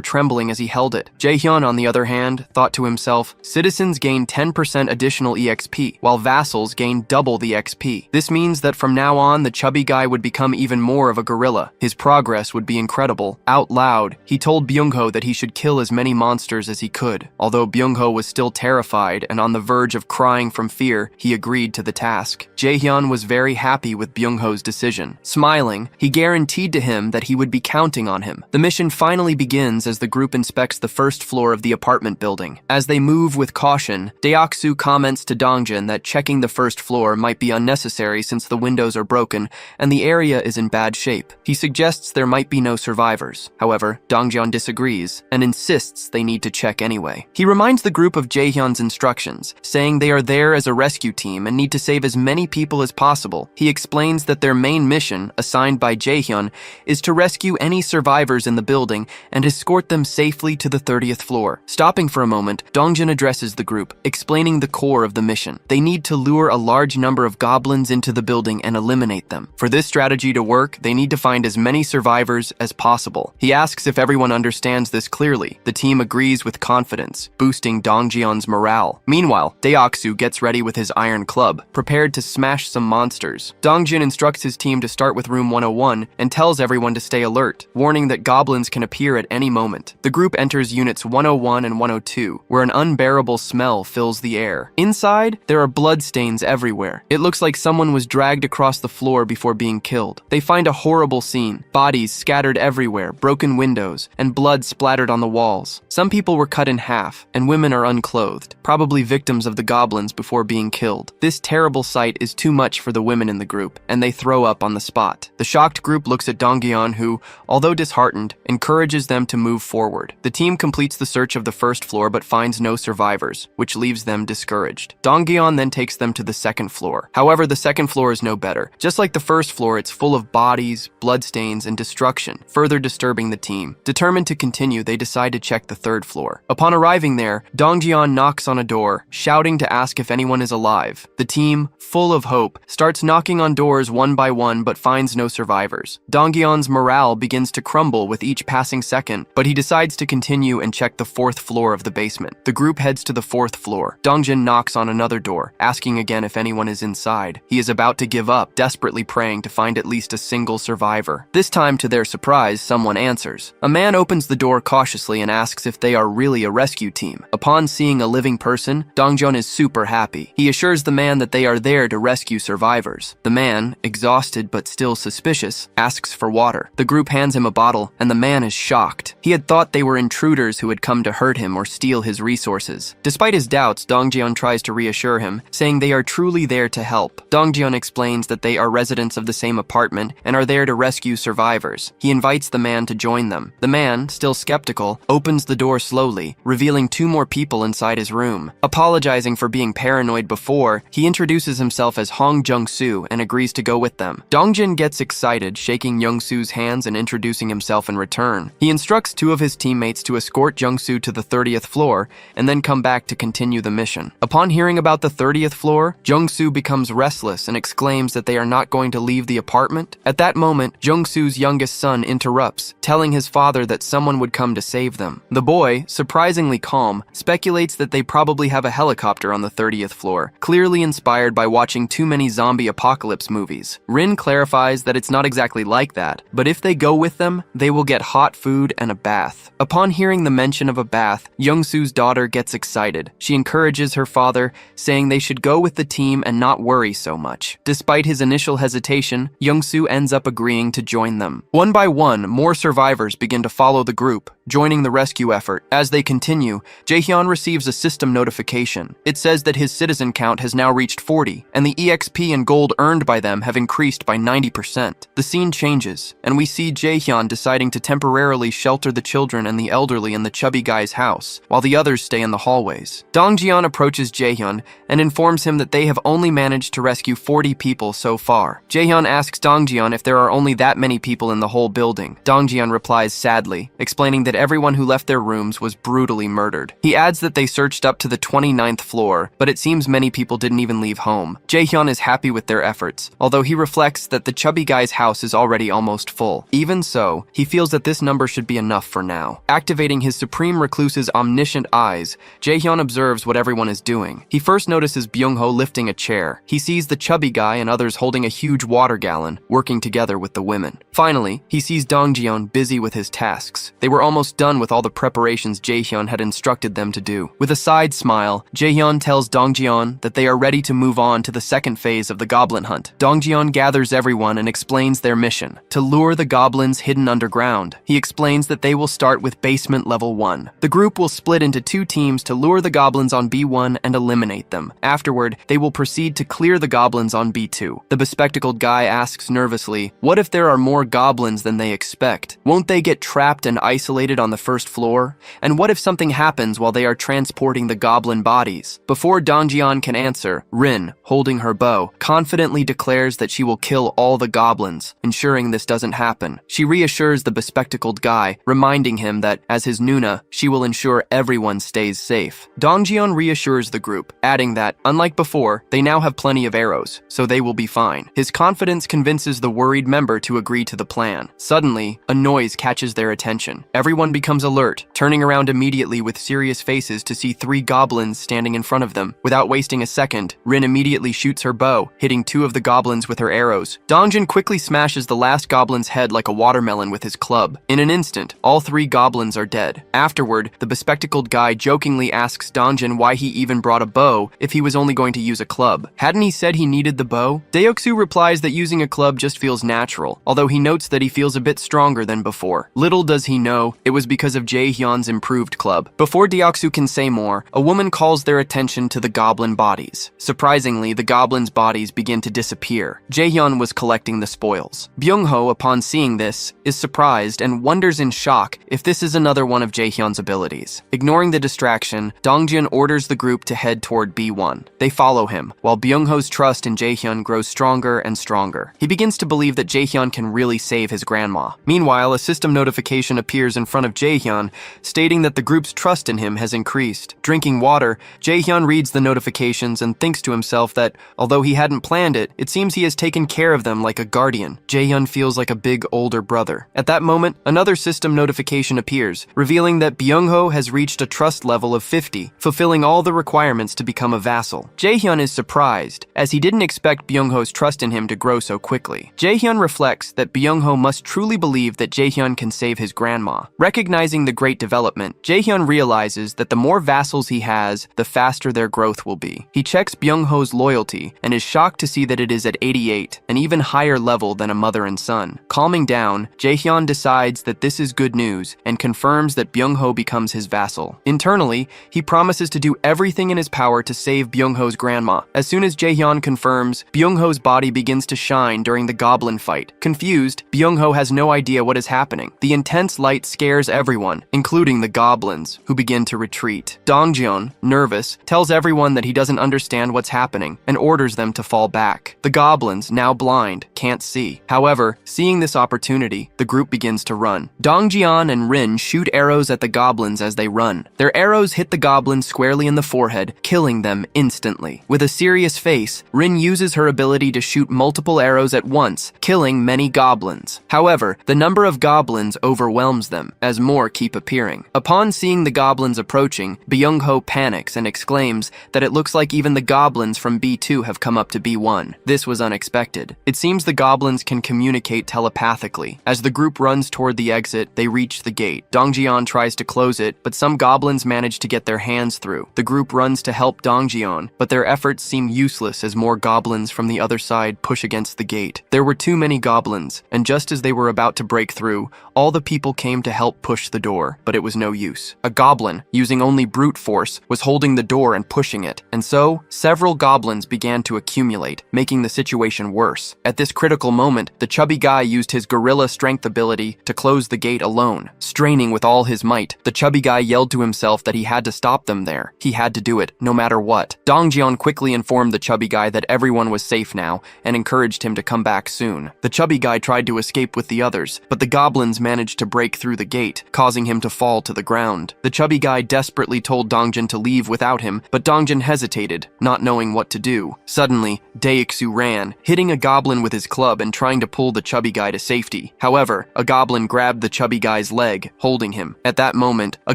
Speaker 1: trembling as he held it. Jaehyun, on the other hand, thought to himself, citizens gain 10% additional EXP, while vassals gain double the XP. This means that from now on, the chubby guy would become even more of a gorilla. His progress would be incredible. Out loud, he told Byung-ho that he should kill as many monsters as he could. Although Byung-ho was still terrified and on the verge of crying from fear, he agreed to the task. Jaehyun was very happy with Byung-ho's decision. Smiling, he guaranteed to him that he would be counting on him. The mission finally begins as the group inspects the first floor of the apartment building. As they move with caution, Deoksu comments to Dongjin that checking the first floor might be unnecessary since the windows are broken and the area is in bad shape. He suggests there might be no survivors. However, Dongjin disagrees and insists they need to check anyway. He reminds the group of Jaehyun's instructions, saying they are there as a rescue team and need to save as many people as possible. He explains that their main mission, assigned by Jaehyun, is to rescue any survivors in the building and escort them safely to the 30th floor. Stopping for a moment, Dongjin addresses the group, explaining the core of the mission. They need to lure a large number of goblins into the building and eliminate them. For this strategy to work, they need to find as many survivors as possible. He asks if everyone understands this clearly. The team agrees with confidence, boosting Dongjin's morale. Meanwhile, Deoksu gets ready with his iron club, prepared to smash some monsters. Dongjin instructs his team to start with room 101 and tells everyone to stay alert, warning that goblins can appear at any moment. The group enters units 101 and 102, where an unbearable smell fills the air. Inside, there are bloodstains everywhere. It looks like someone was dragged across the floor before being killed. They find a horrible scene, bodies scattered everywhere, broken windows, and blood splattered on the walls. Some people were cut in half, and women are unclothed, probably victims of the goblins before being killed. This terrible sight is too much for the women in the group, and they throw up on the spot. The shocked group looks at Dongjin, who, although disheartened, encourages them to move forward. The team completes the search of the first floor but finds no survivors, which leaves them discouraged. Dongjin then takes them to the second floor. However, the second floor is no better. Just like the first floor, it's full of bodies, bloodstains, and destruction, further disturbing the team. Determined to continue, they decide to check the third floor. Upon arriving there, Dongjin knocks on a door, shouting to ask if anyone is alive. The team, full of hope, starts knocking on doors one by one but finds no survivors. Dongjin's morale begins to crumble with each passing second, but he decides to continue and check the fourth floor of the basement. The group heads to the fourth floor. Dongjin knocks on another door, asking again if anyone is inside. He is about to give up, desperately praying to find at least a single survivor. This time, to their surprise, someone answers. A man opens the door cautiously and asks if they are really a rescue team. Upon seeing a living person, Dongjin is super happy. He assures the man that they are there to rescue survivors. The man, exhausted but still suspicious, asks for water. The group hands him a bottle, and the man is shocked. He had thought they were intruders who had come to hurt him or steal his resources. Despite his doubts, Dongjin tries to reassure him, saying they are truly there to help. Dongjin explains that they are residents of the same apartment and are there to rescue survivors. He invites the man to join them. The man, still skeptical, opens the door slowly, revealing 2 more people inside his room. Apologizing for being paranoid before, he introduces himself as Hong Jung-soo and agrees to go with them. Dongjin gets excited, shaking Young-soo's hands and introducing himself in return. He instructs 2 of his teammates to escort Jung-soo to the 30th floor and then come back to continue the mission. Upon hearing about the 30th floor, Jung-soo becomes restless and exclaims that they are not going to leave the apartment. At that moment, Jung-soo's youngest son interrupts, telling his father that someone would come to save them. The boy, surprisingly calm, speculates that they probably have a helicopter on the 30th floor, clearly inspired by watching too many zombie apocalypse movies. Rin clarifies that it's not exactly like that, but if they go with them, they will get hot food and a bath. Upon hearing the mention of a bath, Young-soo's daughter gets excited. She encourages her father, saying they should go with the team and not worry so much. Despite his initial hesitation, Young-soo ends up agreeing to join them. One by one, more survivors begin to follow the group, joining the rescue effort. As they continue, Jaehyun receives a system notification. It says that his citizen count has now reached 40, and the EXP and gold earned by them have increased by 90%. The scene changes, and we see Jaehyun deciding to temporarily shelter the children and the elderly in the chubby guy's house, while the others stay in the hallways. Dongjian approaches Jaehyun and informs him that they have only managed to rescue 40 people so far. Jaehyun asks Dongjian if there are only that many people in the whole building. Dongjian replies sadly, explaining that everyone who left their rooms was brutally murdered. He adds that they searched up to the 29th floor, but it seems many people didn't even leave home. Jaehyun is happy with their efforts, although he reflects that the chubby guy's house is already almost full. Even so, he feels that this number should be enough for now. Activating his Supreme Recluse's omniscient eyes, Jaehyun observes what everyone is doing. He first notices Byung-ho lifting a chair. He sees the chubby guy and others holding a huge water gallon, working together with the women. Finally, he sees Dongjian busy with his tasks. They were almost done with all the preparations Jaehyun had instructed them to do. With a side smile, Jaehyun tells Dongjian that they are ready to move on to the second phase of the goblin hunt. Dongjian gathers everyone and explains their mission: to lure the goblins hidden underground. He explains that they will start with basement level 1. The group will split into 2 teams to lure the goblins on B1 and eliminate them. Afterward, they will proceed to clear the goblins on B2. The bespectacled guy asks nervously, what if there are more goblins than they expect? Won't they get trapped and isolated on the first floor? And what if something happens while they are transporting the goblin bodies? Before Dongjian can answer, Rin, holding her bow, confidently declares that she will kill all the goblins, ensuring this doesn't happen. She reassures the bespectacled guy, reminding him that, as his Nuna, she will ensure everyone stays safe. Dongjian reassures the group, adding that, unlike before, they now have plenty of arrows, so they will be fine. His confidence convinces the worried member to agree to the plan. Suddenly, a noise catches their attention. Everyone becomes alert, turning around immediately with serious faces to see 3 goblins standing in front of them. Without wasting a second, Rin immediately shoots her bow, hitting 2 of the goblins with her arrows. Dongjin quickly smashes the last goblin's head like a watermelon with his club. In an instant, all 3 goblins are dead. Afterward, the bespectacled guy jokingly asks Dongjin why he even brought a bow if he was only going to use a club. Hadn't he said he needed the bow? Deoksu replies that using a club just feels natural, although he notes that he feels a bit stronger than before. Little does he know, it was because of Jaehyun's improved club. Before Deoksu can say more, a woman calls their attention to the goblin bodies. Surprisingly, the goblins' bodies begin to disappear. Jaehyun was collecting the spoils. Byung-ho, upon seeing this, is surprised and wonders in shock if this is another one of Jaehyun's abilities. Ignoring the distraction, Dongjin orders the group to head toward B1. They follow him, while Byung-ho's trust in Jaehyun grows stronger and stronger. He begins to believe that Jaehyun can really save his grandma. Meanwhile, a system notification appears in front of Jaehyun, stating that the group's trust in him has increased. Drinking water, Jaehyun reads the notifications and thinks to himself that, although he hadn't planned it, it seems he has taken care of them like a guardian. Jaehyun feels like a big older brother. At that moment, another system notification appears, revealing that Byung-ho has reached a trust level of 50, fulfilling all the requirements to become a vassal. Jaehyun is surprised, as he didn't expect Byung-ho's trust in him to grow so quickly. Jaehyun reflects that Byung-ho must truly believe that Jaehyun can save his grandma. Recognizing the great development, Jaehyun realizes that the more vassals he has, the faster their growth will be. He checks Byung-ho's loyalty and is shocked to see that it is at 88, an even higher level than a mother and son. Calming down, Jaehyun decides that this is good news and confirms that Byung-ho becomes his vassal. Internally, he promises to do everything in his power to save Byung-ho's grandma. As soon as Jaehyun confirms, Byung-ho's body begins to shine during the goblin fight. Confused, Byung-ho has no idea what is happening. The intense light scares everyone, including the goblins, who begin to retreat. Dongjeon, nervous, tells everyone that he doesn't understand what's happening and orders them to fall back. The goblins, now blind, can't see. However, seeing this opportunity, the group begins to run. Dongjeon and Rin shoot arrows at the goblins as they run. Their arrows hit the goblins squarely in the forehead, killing them instantly. With a serious face, Rin uses her ability to shoot multiple arrows at once, killing many goblins. However, the number of goblins overwhelms them, as more keep appearing. Upon seeing the goblins approaching, Byung-ho panics and exclaims that it looks like even the goblins from B2 have come up to B1. This was unexpected. It seems the goblins can communicate telepathically. As the group runs toward the exit, they reach the gate. Dongjeon tries to close it, but some goblins manage to get their hands through. The group runs to help Dongjeon, but their efforts seem useless as more goblins from the other side push against the gate. There were too many goblins, and just as they were about to break through, all the people came to help push the door, but it was no use. A goblin, using only brute force, was holding the door and pushing it, and so, several goblins began to accumulate, making the situation worse. At this critical moment, the chubby guy used his gorilla strength ability to close the gate alone. Straining with all his might, the chubby guy yelled to himself that he had to stop them there. He had to do it, no matter what. Dongjeon quickly informed the chubby guy that everyone was safe now, and encouraged him to come back soon. The chubby guy tried to escape with the others, but the goblins managed to break through the gate, causing him to fall to the ground. The chubby guy desperately told Dongjeon to leave without him, but Dongjeon hesitated, not knowing what to do. Suddenly, Daeiksu ran, hitting a goblin with his club and trying to pull the chubby guy to safety. However, a goblin grabbed the chubby guy's leg, holding him. At that moment, a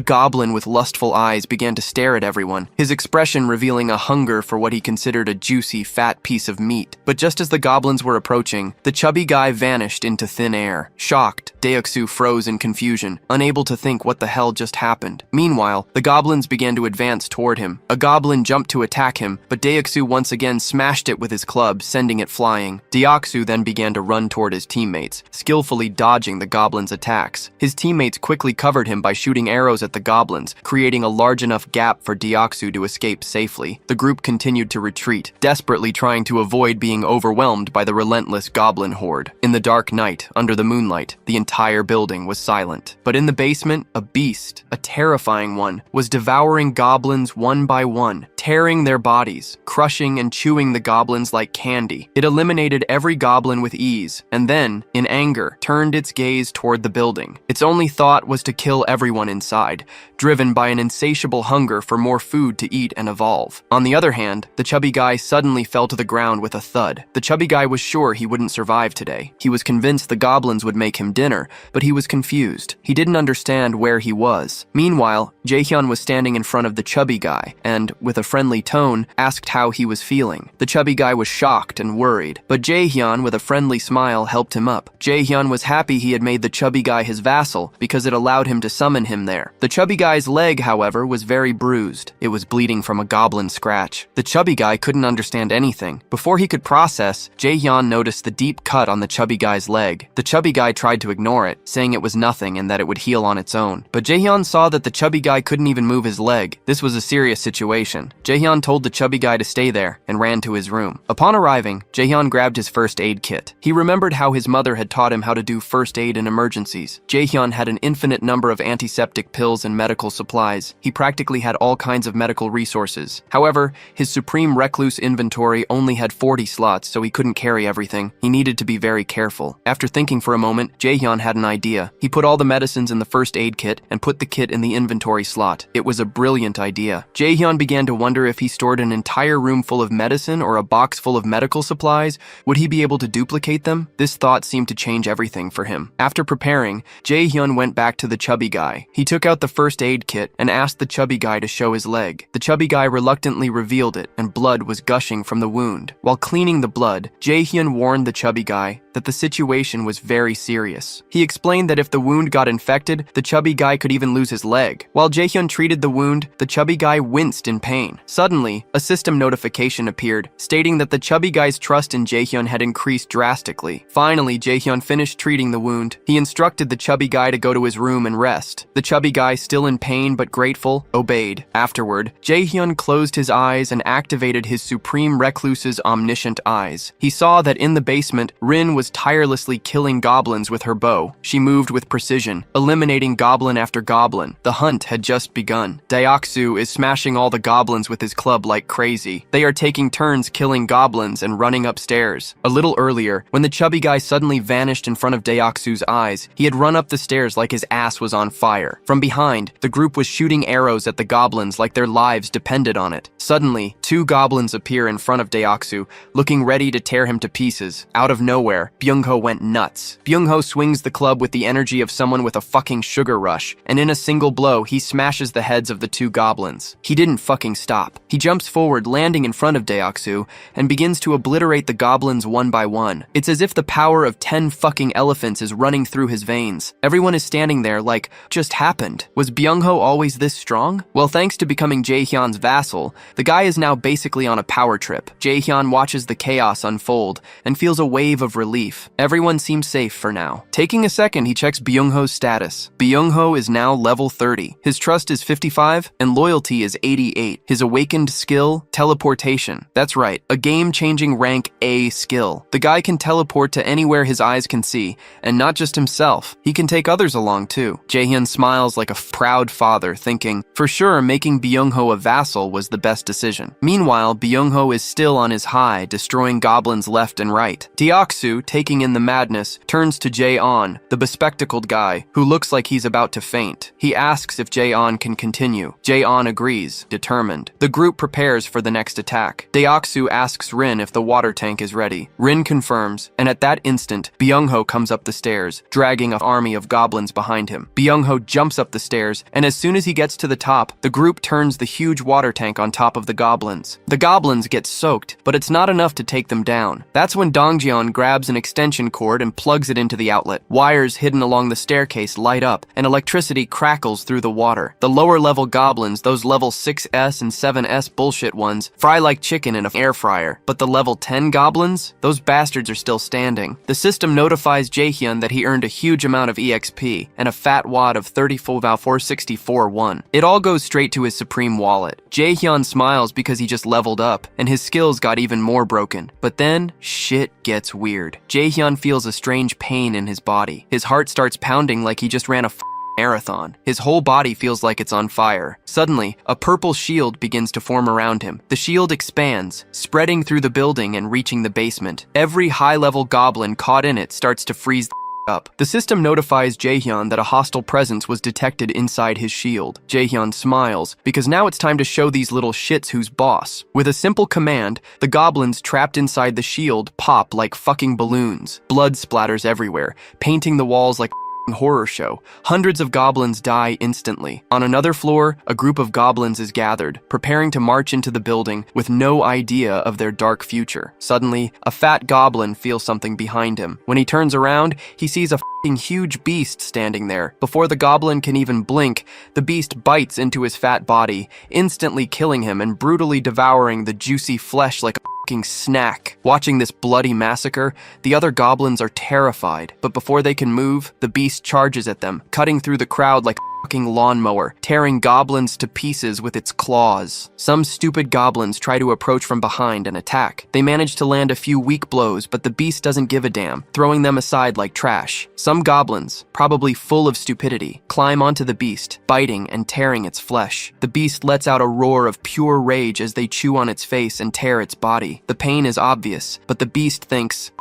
Speaker 1: goblin with lustful eyes began to stare at everyone, his expression revealing a hunger for what he considered a juicy, fat piece of meat. But just as the goblins were approaching, the chubby guy vanished into thin air. Shocked, Daeiksu froze in confusion, unable to think what the hell just happened. Meanwhile, the goblins began to advance toward him. A goblin jumped to attack him, but Daeiksu once again smashed it with his club, sending it flying. Daeiksu then began to run toward his teammates, skillfully dodging the goblin's attacks. His teammates quickly covered him by shooting arrows at the goblins, creating a large enough gap for Daeiksu to escape safely. The group continued to retreat, desperately trying to avoid being overwhelmed by the relentless goblin horde. In the dark night, under the moonlight, the entire building was silent. But in the basement, a beast, a terrifying one, was devouring goblins one by one, tearing their bodies, crushing and chewing the goblins like candy. It eliminated every goblin with ease, and then, in anger, turned its gaze toward the building. Its only thought was to kill everyone inside, driven by an insatiable hunger for more food to eat and evolve. On the other hand, the chubby guy suddenly fell to the ground with a thud. The chubby guy was sure he wouldn't survive today. He was convinced the goblins would make him dinner, but he was confused. He didn't understand where he was. Meanwhile, Jaehyun was standing in front of the chubby guy and, with a friendly tone, asked how he was feeling. The chubby guy was shocked and worried, but Jaehyun, with a friendly smile, helped him up. Jaehyun was happy he had made the chubby guy his vassal because it allowed him to summon him there. The chubby guy's leg, however, was very bruised. It was bleeding from a goblin scratch. The chubby guy couldn't understand anything. Before he could process, Jaehyun noticed the deep cut on the chubby guy's leg. The chubby guy tried to ignore it, saying it was nothing and that it would heal on its own. But Jaehyun saw that the chubby guy couldn't even move his leg. This was a serious situation. Jaehyun told the chubby guy to stay there and ran to his room. Upon arriving, Jaehyun grabbed his first aid kit. He remembered how his mother had taught him how to do first aid in emergencies. Jaehyun had an infinite number of antiseptic pills and medical supplies. He practically had all kinds of medical resources. However, his Supreme Recluse inventory only had 40 slots, so he couldn't carry everything. He needed to be very careful. After thinking for a moment, Jaehyun had an idea. He put all the medicines in the first aid kit and put the kit in the inventory slot. It was a brilliant idea. Jaehyun began to wonder if he stored an entire room full of medicine or a box full of medical supplies, would he be able to duplicate them? This thought seemed to change everything for him. After preparing, Jaehyun went back to the chubby guy. He took out the first aid kit and asked the chubby guy to show his leg. The chubby guy reluctantly revealed it, and blood was gushing from the wound. While cleaning the blood, Jaehyun warned the chubby guy that the situation was very serious. He explained that if the wound got infected, the chubby guy could even lose his leg. While Jaehyun treated the wound, the chubby guy winced in pain. Suddenly, a system notification appeared, stating that the chubby guy's trust in Jaehyun had increased drastically. Finally, Jaehyun finished treating the wound. He instructed the chubby guy to go to his room and rest. The chubby guy, still in pain but grateful, obeyed. Afterward, Jaehyun closed his eyes and activated his Supreme Recluse's omniscient eyes. He saw that in the basement, Rin was tirelessly killing goblins with her bow. She moved with precision, eliminating goblin after goblin. The hunt had just begun. Deoksu is smashing all the goblins with his club like crazy. They are taking turns killing goblins and running upstairs. A little earlier, when the chubby guy suddenly vanished in front of Deoksu's eyes, he had run up the stairs like his ass was on fire. From behind, the group was shooting arrows at the goblins like their lives depended on it. Suddenly, 2 goblins appear in front of Deoksu, looking ready to tear him to pieces. Out of nowhere, Byung-ho went nuts. Byung-ho swings the club with the energy of someone with a fucking sugar rush, and in a single blow, he smashes the heads of the 2 goblins. He didn't fucking stop. He jumps forward, landing in front of Deoksu, and begins to obliterate the goblins one by one. It's as if the power of 10 fucking elephants is running through his veins. Everyone is standing there like, just happened. Was Byung-ho always this strong? Well, thanks to becoming Jaehyun's vassal, the guy is now basically on a power trip. Jaehyun watches the chaos unfold and feels a wave of relief. Everyone seems safe for now. Taking a second, he checks Byung-ho's status. Byung-ho is now level 30. His trust is 55 and loyalty is 88. His awakened skill, teleportation. That's right, a game-changing rank A skill. The guy can teleport to anywhere his eyes can see, and not just himself. He can take others along too. Jaehyun smiles like a proud father, thinking, for sure, making Byung-ho a vassal was the best decision. Meanwhile, Byung-ho is still on his high, destroying goblins left and right. Deoksu, taking in the madness, turns to Jae-on, the bespectacled guy, who looks like he's about to faint. He asks if Jae-on can continue. Jae-on agrees, determined. The group prepares for the next attack. Deoksu asks Rin if the water tank is ready. Rin confirms, and at that instant, Byung-ho comes up the stairs, dragging an army of goblins behind him. Byung-ho jumps up the stairs, and as soon as he gets to the top, the group turns the huge water tank on top of the goblins. The goblins get soaked, but it's not enough to take them down. That's when Dongjeon grabs an extension cord and plugs it into the outlet. Wires hidden along the staircase light up, and electricity crackles through the water. The lower level goblins, those level 6S and 7S bullshit ones, fry like chicken in an air fryer. But the level 10 goblins? Those bastards are still standing. The system notifies Jaehyun that he earned a huge amount of EXP and a fat wad of 34,464-1. It all goes straight to his supreme wallet. Jaehyun smiles because he just leveled up, and his skills got even more broken. But then, shit gets weird. Jaehyun feels a strange pain in his body. His heart starts pounding like he just ran a marathon. His whole body feels like it's on fire. Suddenly, a purple shield begins to form around him. The shield expands, spreading through the building and reaching the basement. Every high-level goblin caught in it starts to freeze the up. The system notifies Jaehyun that a hostile presence was detected inside his shield. Jaehyun smiles, because now it's time to show these little shits who's boss. With a simple command, the goblins trapped inside the shield pop like fucking balloons. Blood splatters everywhere, painting the walls like horror show. Hundreds of goblins die instantly. On another floor, a group of goblins is gathered, preparing to march into the building with no idea of their dark future. Suddenly, a fat goblin feels something behind him. When he turns around, he sees a fucking huge beast standing there. Before the goblin can even blink, the beast bites into his fat body, instantly killing him and brutally devouring the juicy flesh like a snack. Watching this bloody massacre, the other goblins are terrified, but before they can move, the beast charges at them, cutting through the crowd like a fucking lawnmower, tearing goblins to pieces with its claws. Some stupid goblins try to approach from behind and attack. They manage to land a few weak blows, but the beast doesn't give a damn, throwing them aside like trash. Some goblins, probably full of stupidity, climb onto the beast, biting and tearing its flesh. The beast lets out a roar of pure rage as they chew on its face and tear its body. The pain is obvious, but the beast thinks,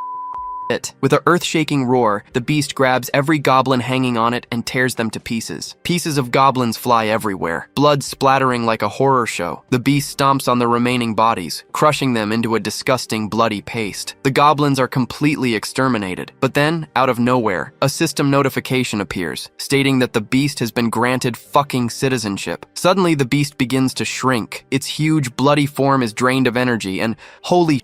Speaker 1: it. With an earth-shaking roar, the beast grabs every goblin hanging on it and tears them to pieces. Pieces of goblins fly everywhere, blood splattering like a horror show. The beast stomps on the remaining bodies, crushing them into a disgusting bloody paste. The goblins are completely exterminated. But then, out of nowhere, a system notification appears, stating that the beast has been granted fucking citizenship. Suddenly, the beast begins to shrink. Its huge, bloody form is drained of energy, and holy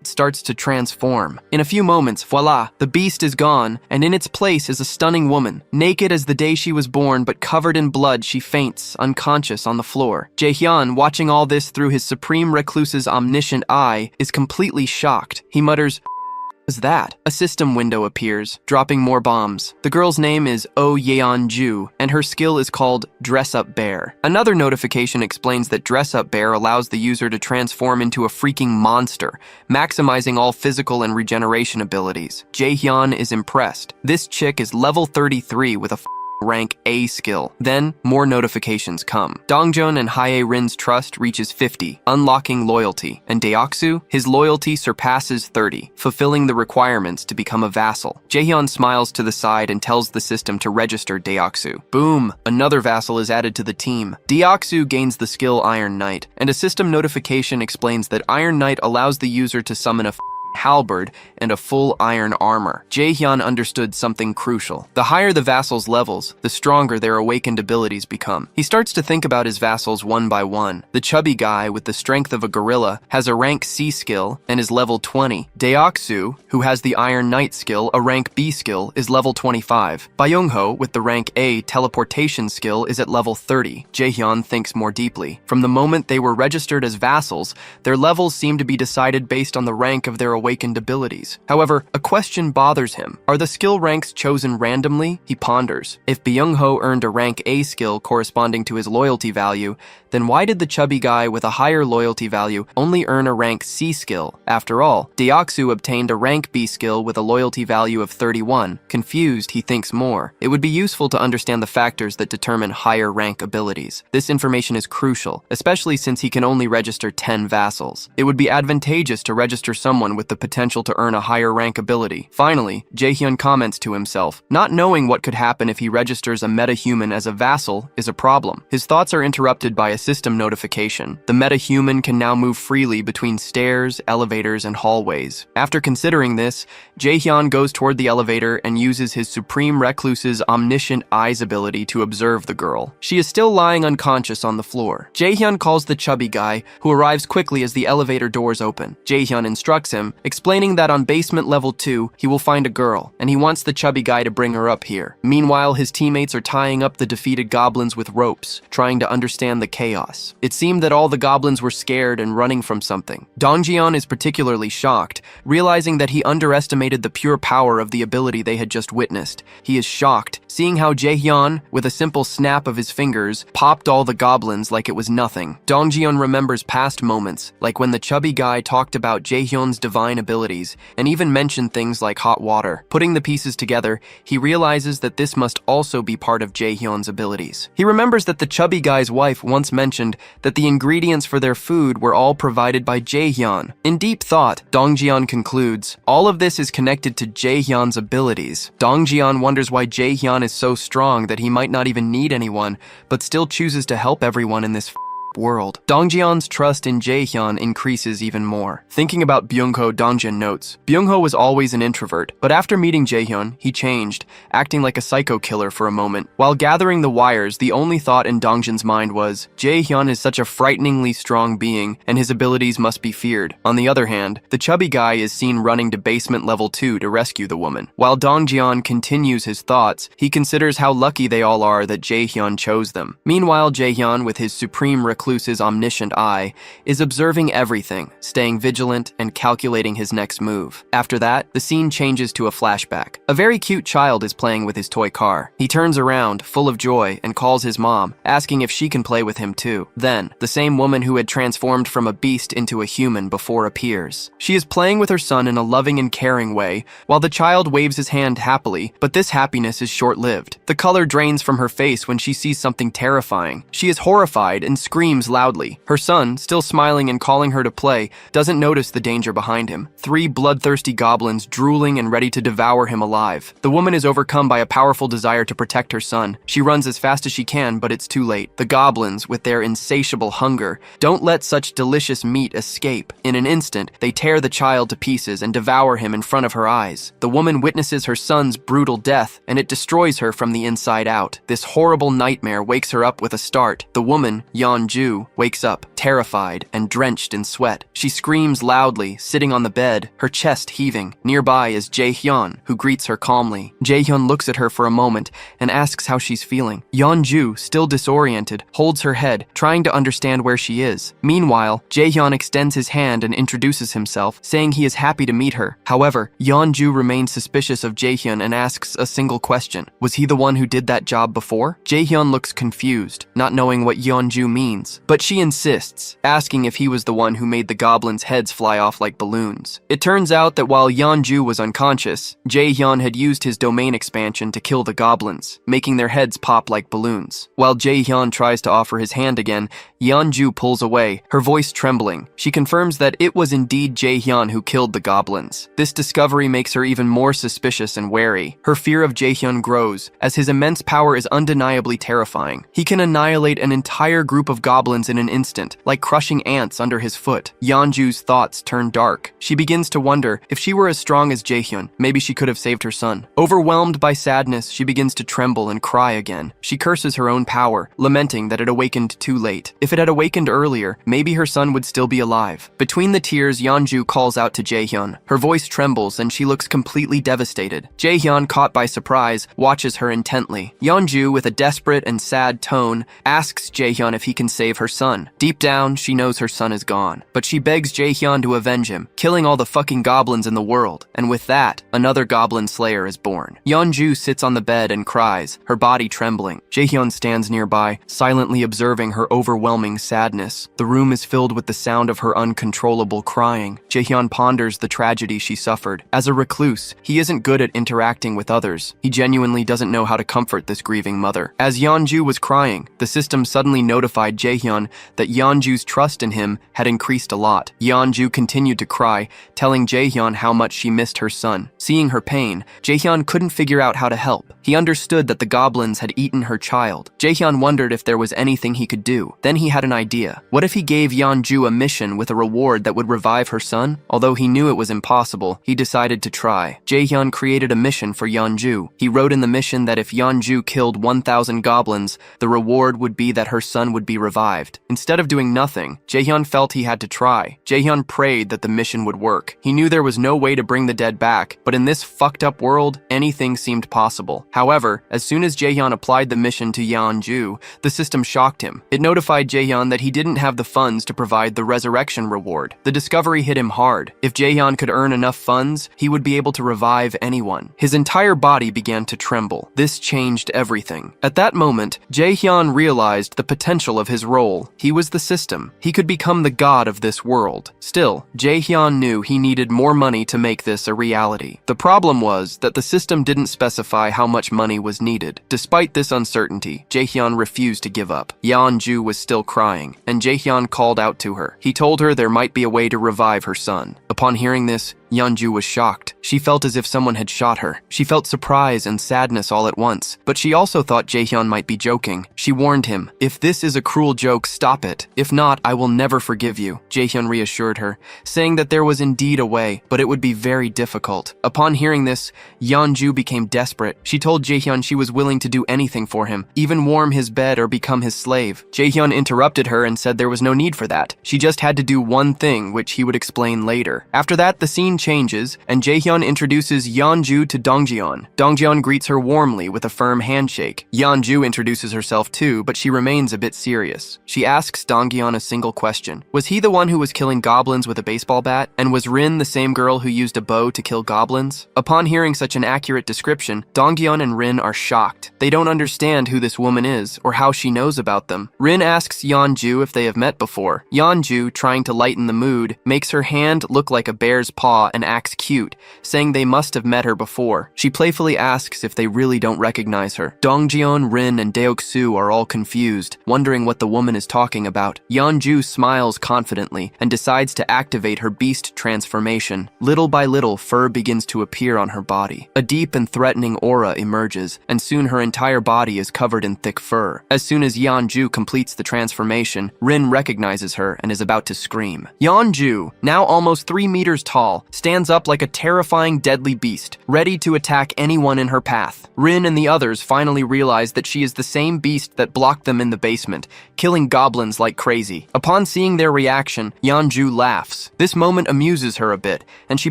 Speaker 1: starts to transform. In a few moments, voila, the beast is gone, and in its place is a stunning woman. Naked as the day she was born, but covered in blood, she faints, unconscious on the floor. Jae-hyun, watching all this through his supreme recluse's omniscient eye, is completely shocked. He mutters, "What is that?" A system window appears, dropping more bombs. The girl's name is Oh Yeon-ju, and her skill is called Dress Up Bear. Another notification explains that Dress Up Bear allows the user to transform into a freaking monster, maximizing all physical and regeneration abilities. Jae-hyun is impressed. This chick is level 33 with a rank A skill. Then, more notifications come. Dongjun and Hae-rin's trust reaches 50, unlocking loyalty, and Deoksu, his loyalty surpasses 30, fulfilling the requirements to become a vassal. Jaehyun smiles to the side and tells the system to register Deoksu. Boom! Another vassal is added to the team. Deoksu gains the skill Iron Knight, and a system notification explains that Iron Knight allows the user to summon a halberd and a full iron armor. Jae-hyun understood something crucial. The higher the vassal's levels, the stronger their awakened abilities become. He starts to think about his vassals one by one. The chubby guy with the strength of a gorilla has a rank C skill and is level 20. Deoksu, who has the Iron Knight skill, a rank B skill, is level 25. Byung-ho, with the rank A teleportation skill, is at level 30. Jae-hyun thinks more deeply. From the moment they were registered as vassals, their levels seem to be decided based on the rank of their awakened abilities. However, a question bothers him. Are the skill ranks chosen randomly? He ponders. If Byung-ho earned a rank A skill corresponding to his loyalty value, then why did the chubby guy with a higher loyalty value only earn a rank C skill? After all, Deoksu obtained a rank B skill with a loyalty value of 31. Confused, he thinks more. It would be useful to understand the factors that determine higher rank abilities. This information is crucial, especially since he can only register 10 vassals. It would be advantageous to register someone with the potential to earn a higher rank ability. Finally, Jae-hyun comments to himself, not knowing what could happen if he registers a metahuman as a vassal is a problem. His thoughts are interrupted by a system notification. The metahuman can now move freely between stairs, elevators, and hallways. After considering this, Jae-hyun goes toward the elevator and uses his Supreme Recluse's omniscient eyes ability to observe the girl. She is still lying unconscious on the floor. Jae-hyun calls the chubby guy, who arrives quickly as the elevator doors open. Jae-hyun instructs him, explaining that on basement level 2, he will find a girl, and he wants the chubby guy to bring her up here. Meanwhile, his teammates are tying up the defeated goblins with ropes, trying to understand the chaos. It seemed that all the goblins were scared and running from something. Dongjeon is particularly shocked, realizing that he underestimated the pure power of the ability they had just witnessed. He is shocked, seeing how Jae-hyun, with a simple snap of his fingers, popped all the goblins like it was nothing. Dongjeon remembers past moments, like when the chubby guy talked about Jae-hyun's divine abilities, and even mentioned things like hot water. Putting the pieces together, he realizes that this must also be part of Jae-hyun's abilities. He remembers that the chubby guy's wife once mentioned that the ingredients for their food were all provided by Jae-hyun. In deep thought, Dongjeon concludes, all of this is connected to Jae-hyun's abilities. Dongjeon wonders why Jae-hyun is so strong that he might not even need anyone, but still chooses to help everyone in this world. Dongjeon's trust in Jae-hyun increases even more. Thinking about Byung-ho, Dongjin notes, Byung-ho was always an introvert, but after meeting Jae-hyun, he changed, acting like a psycho killer for a moment. While gathering the wires, the only thought in Dongjin's mind was, Jae-hyun is such a frighteningly strong being, and his abilities must be feared. On the other hand, the chubby guy is seen running to basement level 2 to rescue the woman. While Dongjeon continues his thoughts, he considers how lucky they all are that Jae-hyun chose them. Meanwhile, Jae-hyun, with his supreme recluse's omniscient eye, is observing everything, staying vigilant and calculating his next move. After that, the scene changes to a flashback. A very cute child is playing with his toy car. He turns around, full of joy, and calls his mom, asking if she can play with him too. Then, the same woman who had transformed from a beast into a human before appears. She is playing with her son in a loving and caring way, while the child waves his hand happily, but this happiness is short-lived. The color drains from her face when she sees something terrifying. She is horrified and screams loudly. Her son, still smiling and calling her to play, doesn't notice the danger behind him. 3 bloodthirsty goblins drooling and ready to devour him alive. The woman is overcome by a powerful desire to protect her son. She runs as fast as she can, but it's too late. The goblins, with their insatiable hunger, don't let such delicious meat escape. In an instant, they tear the child to pieces and devour him in front of her eyes. The woman witnesses her son's brutal death, and it destroys her from the inside out. This horrible nightmare wakes her up with a start. The woman, Yeon-ju, Yeonju wakes up, terrified and drenched in sweat. She screams loudly, sitting on the bed, her chest heaving. Nearby is Jae-hyun, who greets her calmly. Jae-hyun looks at her for a moment and asks how she's feeling. Yeonju, still disoriented, holds her head, trying to understand where she is. Meanwhile, Jae-hyun extends his hand and introduces himself, saying he is happy to meet her. However, Yeonju remains suspicious of Jae-hyun and asks a single question. Was he the one who did that job before? Jae-hyun looks confused, not knowing what Yeonju means, but she insists, asking if he was the one who made the goblins' heads fly off like balloons. It turns out that while Yeonju was unconscious, Jae-hyun had used his domain expansion to kill the goblins, making their heads pop like balloons. While Jae-hyun tries to offer his hand again, Yeonju pulls away, her voice trembling. She confirms that it was indeed Jae-hyun who killed the goblins. This discovery makes her even more suspicious and wary. Her fear of Jae-hyun grows, as his immense power is undeniably terrifying. He can annihilate an entire group of goblins in an instant, like crushing ants under his foot. Yeonju's thoughts turn dark. She begins to wonder if she were as strong as Jae-hyun, maybe she could have saved her son. Overwhelmed by sadness, she begins to tremble and cry again. She curses her own power, lamenting that it awakened too late. If it had awakened earlier, maybe her son would still be alive. Between the tears, Yeonju calls out to Jae-hyun. Her voice trembles and she looks completely devastated. Jae-hyun, caught by surprise, watches her intently. Yeonju, with a desperate and sad tone, asks Jae-hyun if he can save her son. Deep down, she knows her son is gone, but she begs Jae-hyun to avenge him, killing all the fucking goblins in the world. And with that, another goblin slayer is born. Yeonju sits on the bed and cries, her body trembling. Jae-hyun stands nearby, silently observing her overwhelming sadness. The room is filled with the sound of her uncontrollable crying. Jae-hyun ponders the tragedy she suffered. As a recluse, he isn't good at interacting with others. He genuinely doesn't know how to comfort this grieving mother. As Yeonju was crying, the system suddenly notified Jae-hyun that Yeonju's trust in him had increased a lot. Yeonju continued to cry, telling Jae-hyun how much she missed her son. Seeing her pain, Jae-hyun couldn't figure out how to help. He understood that the goblins had eaten her child. Jae-hyun wondered if there was anything he could do. Then he had an idea. What if he gave Yeonju a mission with a reward that would revive her son? Although he knew it was impossible, he decided to try. Jae-hyun created a mission for Yeonju. He wrote in the mission that if Yeonju killed 1,000 goblins, the reward would be that her son would be revived. Instead of doing nothing, Jae-hyun felt he had to try. Jae-hyun prayed that the mission would work. He knew there was no way to bring the dead back, but in this fucked up world, anything seemed possible. However, as soon as Jae-hyun applied the mission to Yeonju, the system shocked him. It notified Jae-hyun that he didn't have the funds to provide the resurrection reward. The discovery hit him hard. If Jae-hyun could earn enough funds, he would be able to revive anyone. His entire body began to tremble. This changed everything. At that moment, Jae-hyun realized the potential of his role. He was the system. He could become the god of this world. Still, Jae-hyun knew he needed more money to make this a reality. The problem was that the system didn't specify how much money was needed. Despite this uncertainty, Jae-hyun refused to give up. Yeonju was still crying, and Jae-hyun called out to her. He told her there might be a way to revive her son. Upon hearing this, Yeonju was shocked. She felt as if someone had shot her. She felt surprise and sadness all at once, but she also thought Jae-hyun might be joking. She warned him, "If this is a cruel joke, stop it. If not, I will never forgive you." Jae-hyun reassured her, saying that there was indeed a way, but it would be very difficult. Upon hearing this, Yeonju became desperate. She told Jae-hyun she was willing to do anything for him, even warm his bed or become his slave. Jae-hyun interrupted her and said there was no need for that. She just had to do one thing, which he would explain later. After that, the scene changes, and Jae-hyun introduces Yeonju to Dongjeon. Dongjeon greets her warmly with a firm handshake. Yeonju introduces herself too, but she remains a bit serious. She asks Dongjeon a single question. Was he the one who was killing goblins with a baseball bat? And was Rin the same girl who used a bow to kill goblins? Upon hearing such an accurate description, Dongjeon and Rin are shocked. They don't understand who this woman is or how she knows about them. Rin asks Yeonju if they have met before. Yeonju, trying to lighten the mood, makes her hand look like a bear's paw and acts cute, saying they must have met her before. She playfully asks if they really don't recognize her. Dongjeon, Rin, and Deok-soo are all confused, wondering what the woman is talking about. Yeonju smiles confidently and decides to activate her beast transformation. Little by little, fur begins to appear on her body. A deep and threatening aura emerges, and soon her entire body is covered in thick fur. As soon as Yeonju completes the transformation, Rin recognizes her and is about to scream. Yeonju, now almost 3 meters tall, stands up like a terrifying, deadly beast, ready to attack anyone in her path. Rin and the others finally realize that she is the same beast that blocked them in the basement, killing goblins like crazy. Upon seeing their reaction, Yeonju laughs. This moment amuses her a bit, and she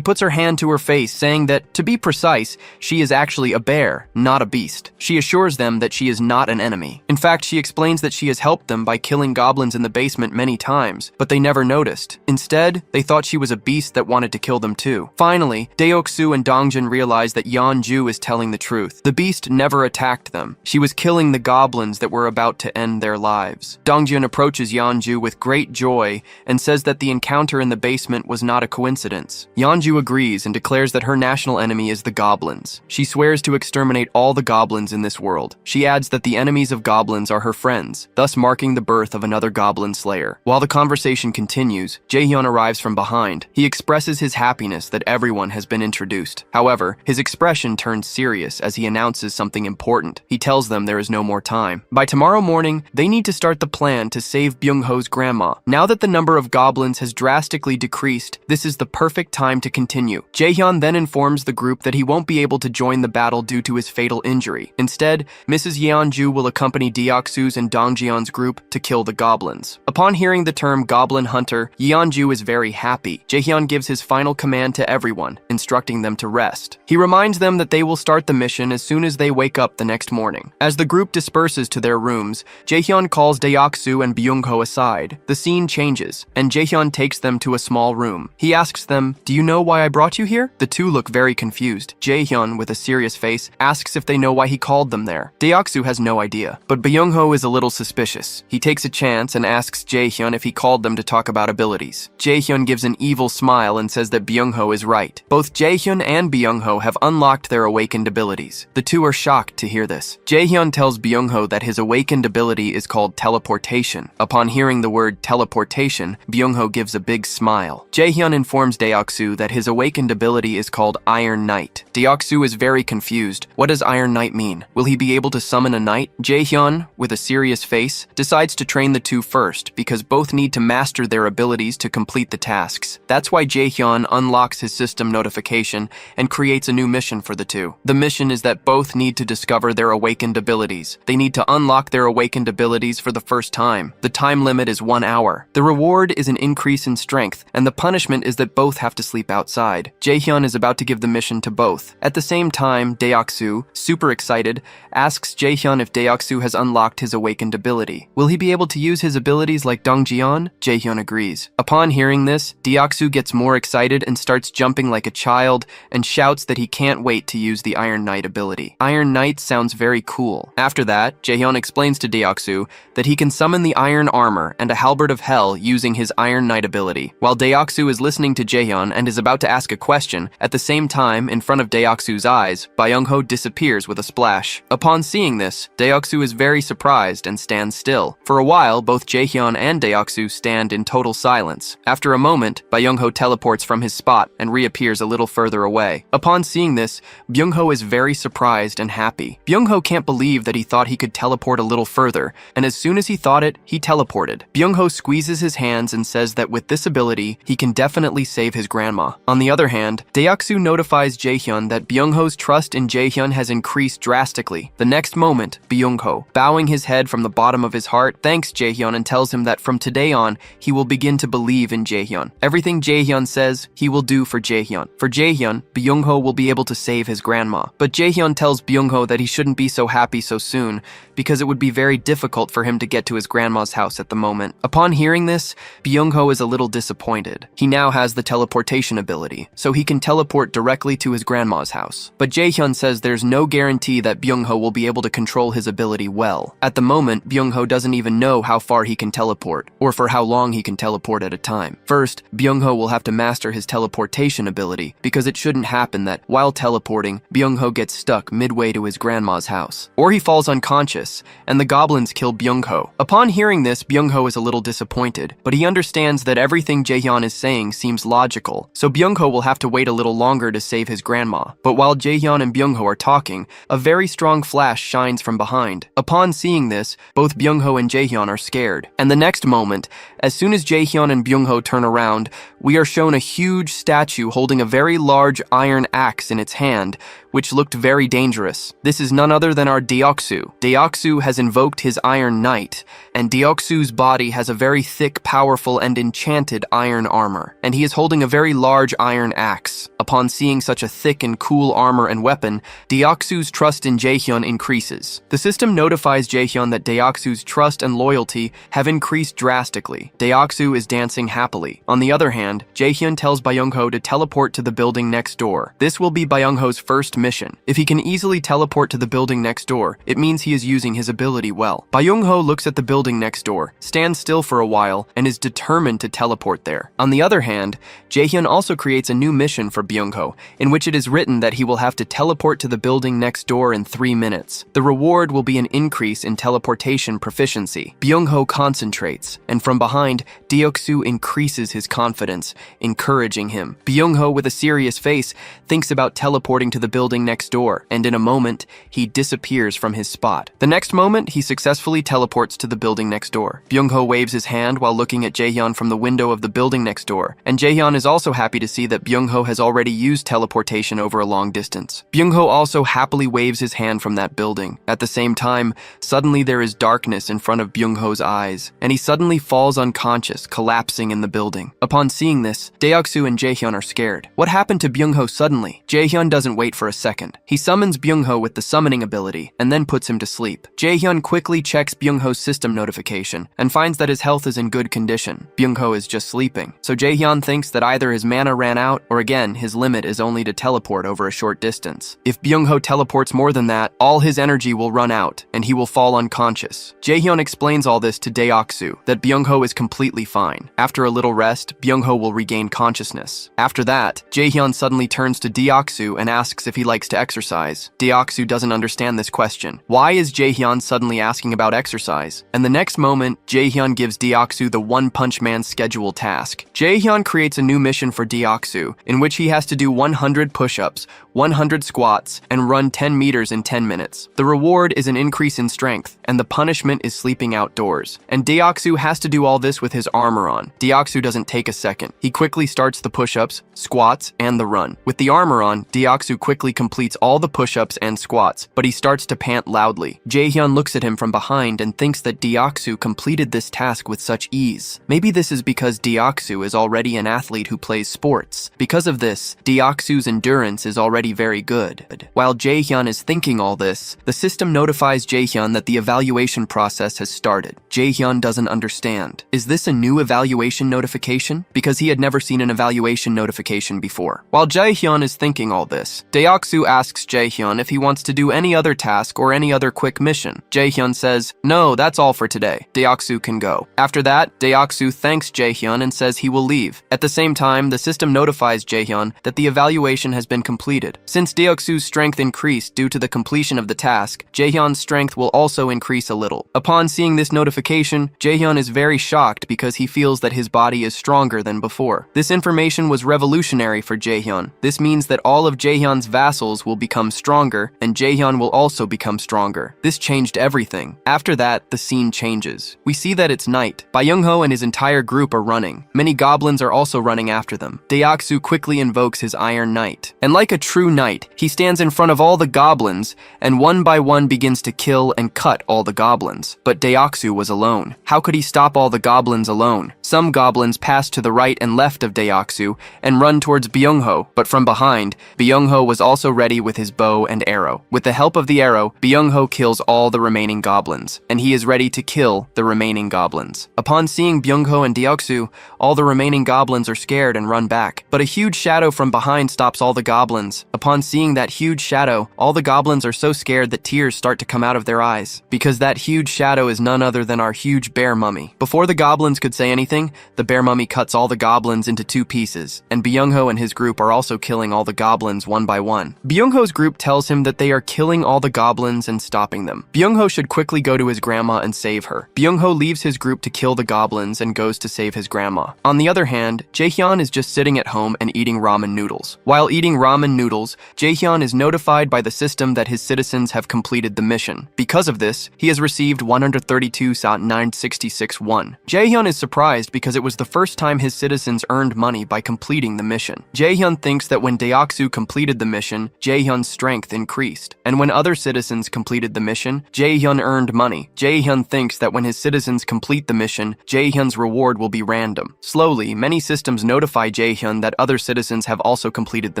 Speaker 1: puts her hand to her face, saying that, to be precise, she is actually a bear, not a beast. She assures them that she is not an enemy. In fact, she explains that she has helped them by killing goblins in the basement many times, but they never noticed. Instead, they thought she was a beast that wanted to kill them too. Finally, Deoksu and Dongjin realize that Yeonju is telling the truth. The beast never attacked them. She was killing the goblins that were about to end their lives. Dongjin approaches Yeonju with great joy and says that the encounter in the basement was not a coincidence. Yeonju agrees and declares that her national enemy is the goblins. She swears to exterminate all the goblins in this world. She adds that the enemies of goblins are her friends, thus marking the birth of another goblin slayer. While the conversation continues, Jaehyun arrives from behind. He expresses his happiness that everyone has been introduced. However, his expression turns serious as he announces something important. He tells them there is no more time. By tomorrow morning, they need to start the plan to save Byung-ho's grandma. Now that the number of goblins has drastically decreased, this is the perfect time to continue. Jaehyun then informs the group that he won't be able to join the battle due to his fatal injury. Instead, Mrs. Yeonju will accompany Deoksu's and Dongjion's group to kill the goblins. Upon hearing the term goblin hunter, Yeonju is very happy. Jaehyun gives his final command to everyone, instructing them to rest. He reminds them that they will start the mission as soon as they wake up the next morning. As the group disperses to their rooms, Jaehyun calls Deoksu and Byung-ho aside. The scene changes, and Jaehyun takes them to a small room. He asks them, "Do you know why I brought you here?" The two look very confused. Jaehyun, with a serious face, asks if they know why he called them there. Deoksu has no idea, but Byung-ho is a little suspicious. He takes a chance and asks Jaehyun if he called them to talk about abilities. Jaehyun gives an evil smile and says that Byung-ho is right. Both Jaehyun and Byung-ho have unlocked their awakened abilities. The two are shocked to hear this. Jaehyun tells Byung-ho that his awakened ability is called teleportation. Upon hearing the word teleportation, Byung-ho gives a big smile. Jaehyun informs Deoksu that his awakened ability is called Iron Knight. Deoksu is very confused. What does Iron Knight mean? Will he be able to summon a knight? Jaehyun, with a serious face, decides to train the two first because both need to master their abilities to complete the tasks. That's why Jaehyun unlocks his system notification and creates a new mission for the two. The mission is that both need to discover their awakened abilities. They need to unlock their awakened abilities for the first time. The time limit is 1 hour. The reward is an increase in strength, and the punishment is that both have to sleep outside. Jaehyun is about to give the mission to both. At the same time, Deoksu, super excited, asks Jaehyun if Deoksu has unlocked his awakened ability. Will he be able to use his abilities like Dongjin? Jaehyun agrees. Upon hearing this, Deoksu gets more excited and starts jumping like a child and shouts that he can't wait to use the Iron Knight ability. Iron Knight sounds very cool. After that, Jaehyun explains to Deoksu that he can summon the iron armor and a halberd of hell using his Iron Knight ability. While Deoksu is listening to Jaehyun and is about to ask a question, at the same time, in front of Deoksu's eyes, Byung-ho disappears with a splash. Upon seeing this, Deoksu is very surprised and stands still. For a while, both Jaehyun and Deoksu stand in total silence. After a moment, Byung-ho teleports from his spot and reappears a little further away. Upon seeing this, Byung-ho is very surprised and happy. Byung-ho can't believe that he thought he could teleport a little further, and as soon as he thought it, he teleported. Byung-ho squeezes his hands and says that with this ability, he can definitely save his grandma. On the other hand, Deoksu notifies Jaehyun that Byung-ho's trust in Jaehyun has increased drastically. The next moment, Byung-ho, bowing his head from the bottom of his heart, thanks Jaehyun and tells him that from today on, he will begin to believe in Jaehyun. Everything Jaehyun says, he will do for Jaehyun. For Jaehyun, Byung-ho will be able to save his grandma. But Jaehyun tells Byung-ho that he shouldn't be so happy so soon, because it would be very difficult for him to get to his grandma's house at the moment. Upon hearing this, Byung-ho is a little disappointed. He now has the teleportation ability, so he can teleport directly to his grandma's house. But Jaehyun says there's no guarantee that Byung-ho will be able to control his ability well. At the moment, Byung-ho doesn't even know how far he can teleport, or for how long he can teleport at a time. First, Byung-ho will have to master his teleportation ability, because it shouldn't happen that, while teleporting, Byung-ho gets stuck midway to his grandma's house. Or he falls unconscious, and the goblins kill Byung-ho. Upon hearing this, Byung-ho is a little disappointed, but he understands that everything Jaehyun is saying seems logical, so Byung-ho will have to wait a little longer to save his grandma. But while Jaehyun and Byung-ho are talking, a very strong flash shines from behind. Upon seeing this, both Byung-ho and Jaehyun are scared, and the the next moment, as soon as Jaehyun and Byung-ho turn around, we are shown a huge statue holding a very large iron axe in its hand, which looked very dangerous. This is none other than our Deoksu. Deoksu has invoked his Iron Knight, and Deoksu's body has a very thick, powerful, and enchanted iron armor, and he is holding a very large iron axe. Upon seeing such a thick and cool armor and weapon, Deoksu's trust in Jaehyun increases. The system notifies Jaehyun that Deoksu's trust and loyalty have increased drastically. Deoksu is dancing happily. On the other hand, Jaehyun tells Byung-ho to teleport to the building next door. This will be Byung-ho's first mission. If he can easily teleport to the building next door, it means he is using his ability well. Byung-ho looks at the building next door, stands still for a while, and is determined to teleport there. On the other hand, Jaehyun also creates a new mission for Byung-ho, in which it is written that he will have to teleport to the building next door in 3 minutes. The reward will be an increase in teleportation proficiency. Byung-ho concentrates, and from behind, Deoksu increases his confidence, encouraging him. Byung-ho, with a serious face, thinks about teleporting to the building next door, and in a moment, he disappears from his spot. The next moment, he successfully teleports to the building next door. Byung-ho waves his hand while looking at Jaehyun from the window of the building next door, and Jaehyun is also happy to see that Byung-ho has already used teleportation over a long distance. Byung-ho also happily waves his hand from that building. At the same time, suddenly there is darkness in front of Byung-ho's eyes, and he suddenly falls unconscious, collapsing in the building. Upon seeing this, Deoksu and Jaehyun are scared. What happened to Byung-ho suddenly? Jaehyun doesn't wait for a second. He summons Byung-ho with the summoning ability, and then puts him to sleep. Jaehyun quickly checks Byung-ho's system notification, and finds that his health is in good condition. Byung-ho is just sleeping. So Jaehyun thinks that either his mana ran out, or again, his limit is only to teleport over a short distance. If Byung-ho teleports more than that, all his energy will run out, and he will fall unconscious. Jaehyun explains all this to Deoksu, that Byung-ho is completely fine. After a little rest, Byung-ho will regain consciousness. After that, Jaehyun suddenly turns to Deoksu and asks if he likes to exercise. Deoksu doesn't understand this question. Why is Jaehyun suddenly asking about exercise? And the next moment, Jaehyun gives Deoksu the One Punch Man schedule task. Jaehyun creates a new mission for Deoksu, in which he has to do 100 push-ups, 100 squats, and run 10 meters in 10 minutes. The reward is an increase in strength, and the punishment is sleeping outdoors. And Deoksu has to do all this with his armor on. Deoksu doesn't take a second. He quickly starts the push-ups, squats, and the run. With the armor on, Deoksu quickly completes all the push-ups and squats, but he starts to pant loudly. Jaehyun looks at him from behind and thinks that Deoksu completed this task with such ease. Maybe this is because Deoksu is already an athlete who plays sports. Because of this, Deoksu's endurance is already very good. While Jaehyun is thinking all this, the system notifies Jaehyun that the evaluation process has started. Jaehyun doesn't understand. Is this a new evaluation notification? Because he had never seen an evaluation notification before. While Jaehyun is thinking all this, Deoksu asks Jaehyun if he wants to do any other task or any other quick mission. Jaehyun says, "No, that's all for today. Deoksu can go." After that, Deoksu thanks Jaehyun and says he will leave. At the same time, the system notifies Jaehyun that the evaluation has been completed. Since Deoksu's strength increased due to the completion of the task, Jaehyun's strength will also increase a little. Upon seeing this notification, Jaehyun is very shocked because he feels that his body is stronger than before. This information was revolutionary for Jaehyun. This means that all of Jaehyun's vassals will become stronger, and Jaehyun will also become stronger. This changed everything. After that, the scene changes. We see that it's night. Byung-ho and his entire group are running. Many goblins are also running after them. Deoksu quickly invokes his Iron Knight. And like a true knight, he stands in front of all the goblins, and one by one begins to kill and cut all the goblins. But Deoksu was alone. How could he stop all the goblins alone? Some goblins pass to the right and left of Deoksu and run towards Byung-ho, but from behind, Byung-ho was also ready with his bow and arrow. With the help of the arrow, Byung-ho kills all the remaining goblins, and he is ready to kill the remaining goblins. Upon seeing Byung-ho and Deoksu, all the remaining goblins are scared and run back. But a huge shadow from behind stops all the goblins. Upon seeing that huge shadow, all the goblins are so scared that tears start to come out of their eyes, because that huge shadow is none other than our huge bear mummy. Before the goblins could say anything, the bear mummy cuts all the goblins into 2 pieces, and Byung-ho and his group are also killing all the goblins one by one. Byung-ho's group tells him that they are killing all the goblins and stopping them. Byung-ho should quickly go to his grandma and save her. Byung-ho leaves his group to kill the goblins and goes to save his grandma. On the other hand, Jaehyun is just sitting at home and eating ramen noodles. While eating ramen noodles, Jaehyun is notified by the system that his citizens have completed the mission. Because of this, he has received 132.96 66-1. Jaehyun is surprised because it was the first time his citizens earned money by completing the mission. Jaehyun thinks that when Deoksu completed the mission, Jaehyun's strength increased. And when other citizens completed the mission, Jaehyun earned money. Jaehyun thinks that when his citizens complete the mission, Jaehyun's reward will be random. Slowly, many systems notify Jaehyun that other citizens have also completed the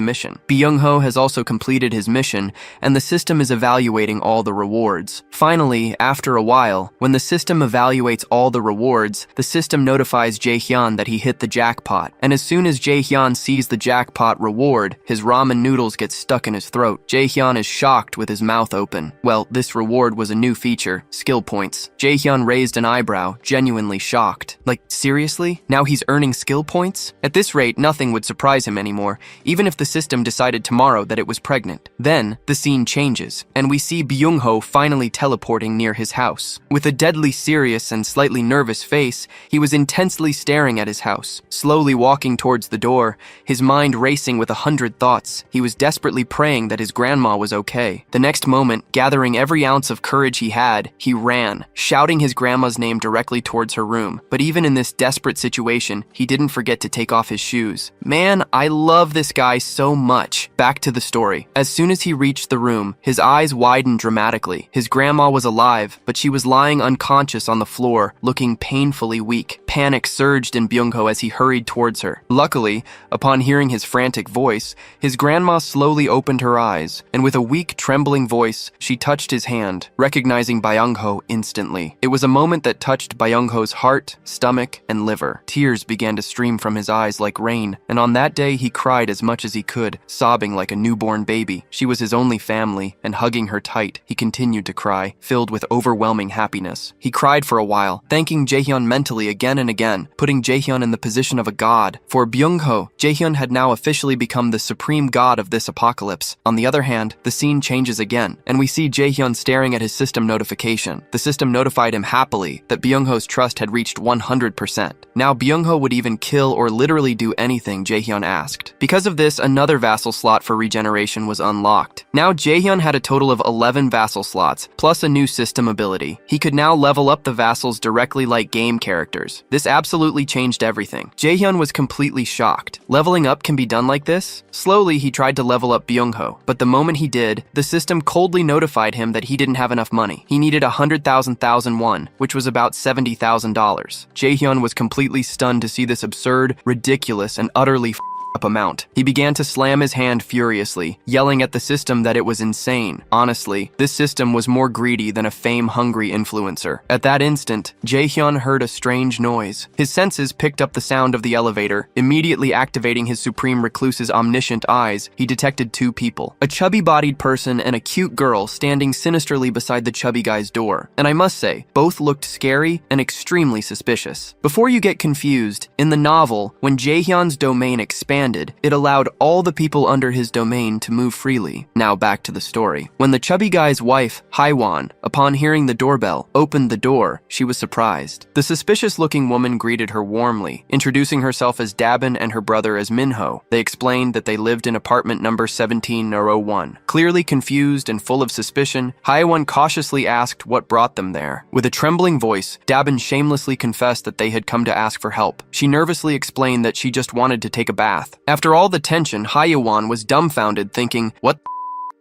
Speaker 1: mission. Byung-ho has also completed his mission, and the system is evaluating all the rewards. Finally, after a while, when the system evaluates all the rewards, the system notifies Jaehyun that he hit the jackpot. And as soon as Jaehyun sees the jackpot reward, his ramen noodles get stuck in his throat. Jaehyun is shocked with his mouth open. Well, this reward was a new feature, skill points. Jaehyun raised an eyebrow, genuinely shocked. Like, seriously? Now he's earning skill points? At this rate, nothing would surprise him anymore, even if the system decided tomorrow that it was pregnant. Then, the scene changes, and we see Byung-ho finally teleporting near his house. With a deadly serious and slightly nervous face, he was intensely staring at his house, slowly walking towards the door, his mind racing with 100 thoughts. He was desperately praying that his grandma was okay. The next moment, gathering every ounce of courage he had, he ran, shouting his grandma's name directly towards her room. But even in this desperate situation, he didn't forget to take off his shoes. Man, I love this guy so much. Back to the story. As soon as he reached the room, his eyes widened dramatically. His grandma was alive, but she was lying unconscious on the floor, looking painfully weak. Panic surged in Byung-ho as he hurried towards her. Luckily, upon hearing his frantic voice, his grandma slowly opened her eyes, and with a weak, trembling voice, she touched his hand, recognizing Byung-ho instantly. It was a moment that touched Byung-ho's heart, stomach, and liver. Tears began to stream from his eyes like rain, and on that day he cried as much as he could, sobbing like a newborn baby. She was his only family, and hugging her tight, he continued to cry, filled with overwhelming happiness. He cried for a while, thanking Jaehyun mentally again and again, putting Jaehyun in the position of a god. For Byung-ho, Jaehyun had now officially become the supreme god of this apocalypse. On the other hand, the scene changes again, and we see Jaehyun staring at his system notification. The system notified him happily that Byung-ho's trust had reached 100%. Now Byung-ho would even kill or literally do anything Jaehyun asked. Because of this, another vassal slot for regeneration was unlocked. Now Jaehyun had a total of 11 vassal slots, plus a new system ability. He could now level up the vassals directly like game characters. This absolutely changed everything. Jaehyun was completely shocked. Leveling up can be done like this? Slowly, he tried to level up Byung-ho, but the moment he did, the system coldly notified him that he didn't have enough money. He needed 100,000 won, which was about $70,000. Jaehyun was completely stunned to see this absurd, ridiculous, and utterly up amount. He began to slam his hand furiously, yelling at the system that it was insane. Honestly, this system was more greedy than a fame-hungry influencer. At that instant, Jaehyun heard a strange noise. His senses picked up the sound of the elevator. Immediately activating his Supreme Recluse's omniscient eyes, he detected two people. A chubby-bodied person and a cute girl standing sinisterly beside the chubby guy's door. And I must say, both looked scary and extremely suspicious. Before you get confused, in the novel, when Jaehyun's domain expanded, it allowed all the people under his domain to move freely. Now back to the story. When the chubby guy's wife, Haiwan, upon hearing the doorbell, opened the door, she was surprised. The suspicious-looking woman greeted her warmly, introducing herself as Dabin and her brother as Minho. They explained that they lived in apartment number 1701. Clearly confused and full of suspicion, Haiwan cautiously asked what brought them there. With a trembling voice, Dabin shamelessly confessed that they had come to ask for help. She nervously explained that she just wanted to take a bath. After all the tension, Haiwan was dumbfounded, thinking, what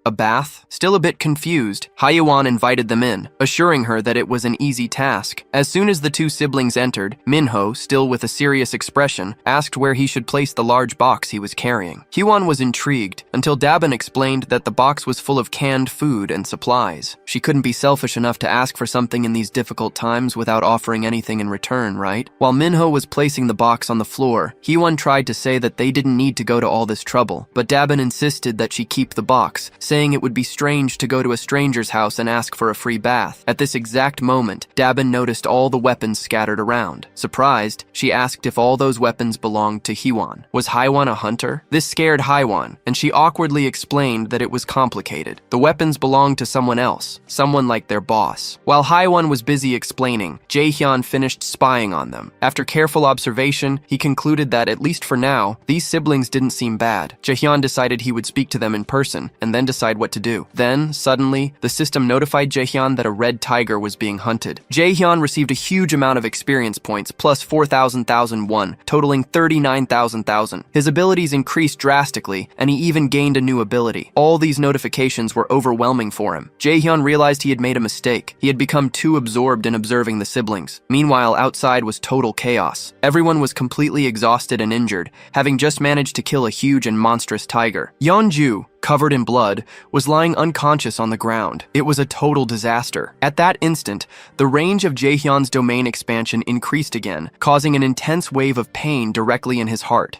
Speaker 1: a bath? Still a bit confused, Haiwan invited them in, assuring her that it was an easy task. As soon as the two siblings entered, Minho, still with a serious expression, asked where he should place the large box he was carrying. Hwan was intrigued, until Dabin explained that the box was full of canned food and supplies. She couldn't be selfish enough to ask for something in these difficult times without offering anything in return, right? While Minho was placing the box on the floor, Hwan tried to say that they didn't need to go to all this trouble, but Dabin insisted that she keep the box, saying it would be strange to go to a stranger's house and ask for a free bath. At this exact moment, Dabin noticed all the weapons scattered around. Surprised, she asked if all those weapons belonged to Hwan. Was Hwan a hunter? This scared Hwan, and she awkwardly explained that it was complicated. The weapons belonged to someone else, someone like their boss. While Hwan was busy explaining, Jaehyun finished spying on them. After careful observation, he concluded that, at least for now, these siblings didn't seem bad. Jaehyun decided he would speak to them in person, and then decided decide what to do. Then, suddenly, the system notified Jaehyun that a red tiger was being hunted. Jaehyun received a huge amount of experience points, plus 4,000,001, totaling 39,000. His abilities increased drastically, and he even gained a new ability. All these notifications were overwhelming for him. Jaehyun realized he had made a mistake. He had become too absorbed in observing the siblings. Meanwhile, outside was total chaos. Everyone was completely exhausted and injured, having just managed to kill a huge and monstrous tiger. Yeonju, covered in blood, was lying unconscious on the ground. It was a total disaster. At that instant, the range of Jaehyun's domain expansion increased again, causing an intense wave of pain directly in his heart.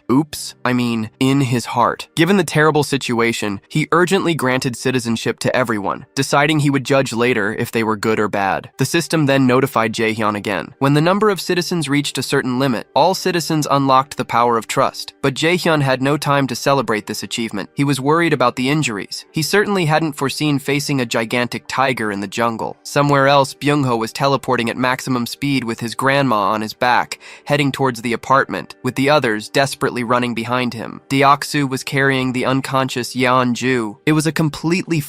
Speaker 1: In his heart. Given the terrible situation, he urgently granted citizenship to everyone, deciding he would judge later if they were good or bad. The system then notified Jaehyun again. When the number of citizens reached a certain limit, all citizens unlocked the power of trust. But Jaehyun had no time to celebrate this achievement. He was worried about the injuries. He certainly hadn't foreseen facing a gigantic tiger in the jungle. Somewhere else, Byung-ho was teleporting at maximum speed with his grandma on his back, heading towards the apartment, with the others desperately running behind him. Deoksu was carrying the unconscious Yeonju. It was a completely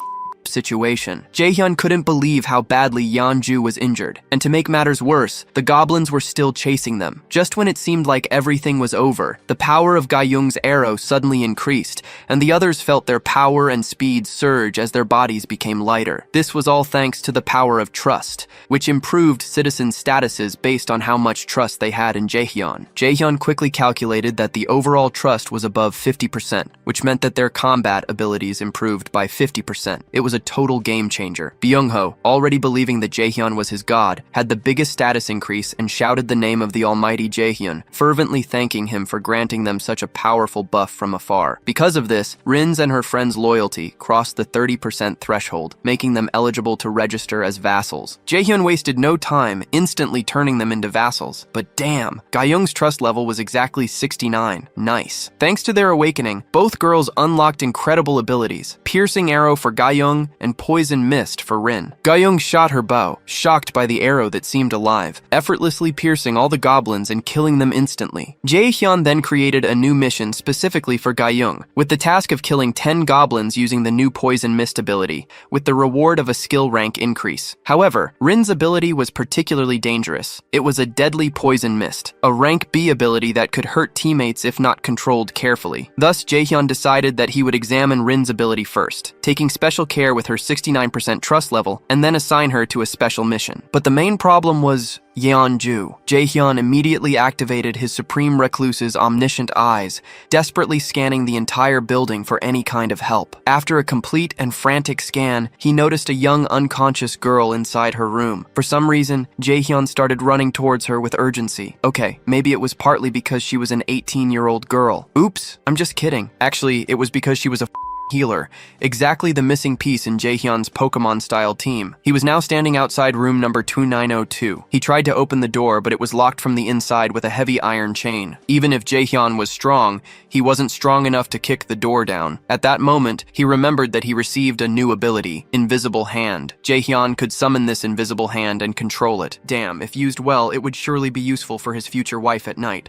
Speaker 1: situation. Jaehyun couldn't believe how badly Yeonju was injured, and to make matters worse, the goblins were still chasing them. Just when it seemed like everything was over, the power of Ga-young's arrow suddenly increased, and the others felt their power and speed surge as their bodies became lighter. This was all thanks to the power of trust, which improved citizens' statuses based on how much trust they had in Jaehyun. Jaehyun quickly calculated that the overall trust was above 50%, which meant that their combat abilities improved by 50%. It was a total game changer. Byung-ho, already believing that Jaehyun was his god, had the biggest status increase and shouted the name of the almighty Jaehyun, fervently thanking him for granting them such a powerful buff from afar. Because of this, Rin's and her friend's loyalty crossed the 30% threshold, making them eligible to register as vassals. Jaehyun wasted no time, instantly turning them into vassals. But damn, Ga-young's trust level was exactly 69. Nice. Thanks to their awakening, both girls unlocked incredible abilities. Piercing arrow for Ga-young and poison mist for Rin. Ga-young shot her bow, shocked by the arrow that seemed alive, effortlessly piercing all the goblins and killing them instantly. Jaehyun then created a new mission specifically for Ga-young, with the task of killing 10 goblins using the new poison mist ability, with the reward of a skill rank increase. However, Rin's ability was particularly dangerous. It was a deadly poison mist, a rank B ability that could hurt teammates if not controlled carefully. Thus, Jaehyun decided that he would examine Rin's ability first, taking special care with her 69% trust level, and then assign her to a special mission. But the main problem was Yeonju. Jaehyun immediately activated his Supreme Recluse's omniscient eyes, desperately scanning the entire building for any kind of help. After a complete and frantic scan, he noticed a young unconscious girl inside her room. For some reason, Jaehyun started running towards her with urgency. Okay, maybe it was partly because she was an 18-year-old girl. Oops, I'm just kidding. Actually, it was because she was a healer, exactly the missing piece in Jaehyun's Pokemon-style team. He was now standing outside room number 2902. He tried to open the door, but it was locked from the inside with a heavy iron chain. Even if Jaehyun was strong, he wasn't strong enough to kick the door down. At that moment, he remembered that he received a new ability, Invisible Hand. Jaehyun could summon this invisible hand and control it. Damn, if used well, it would surely be useful for his future wife at night.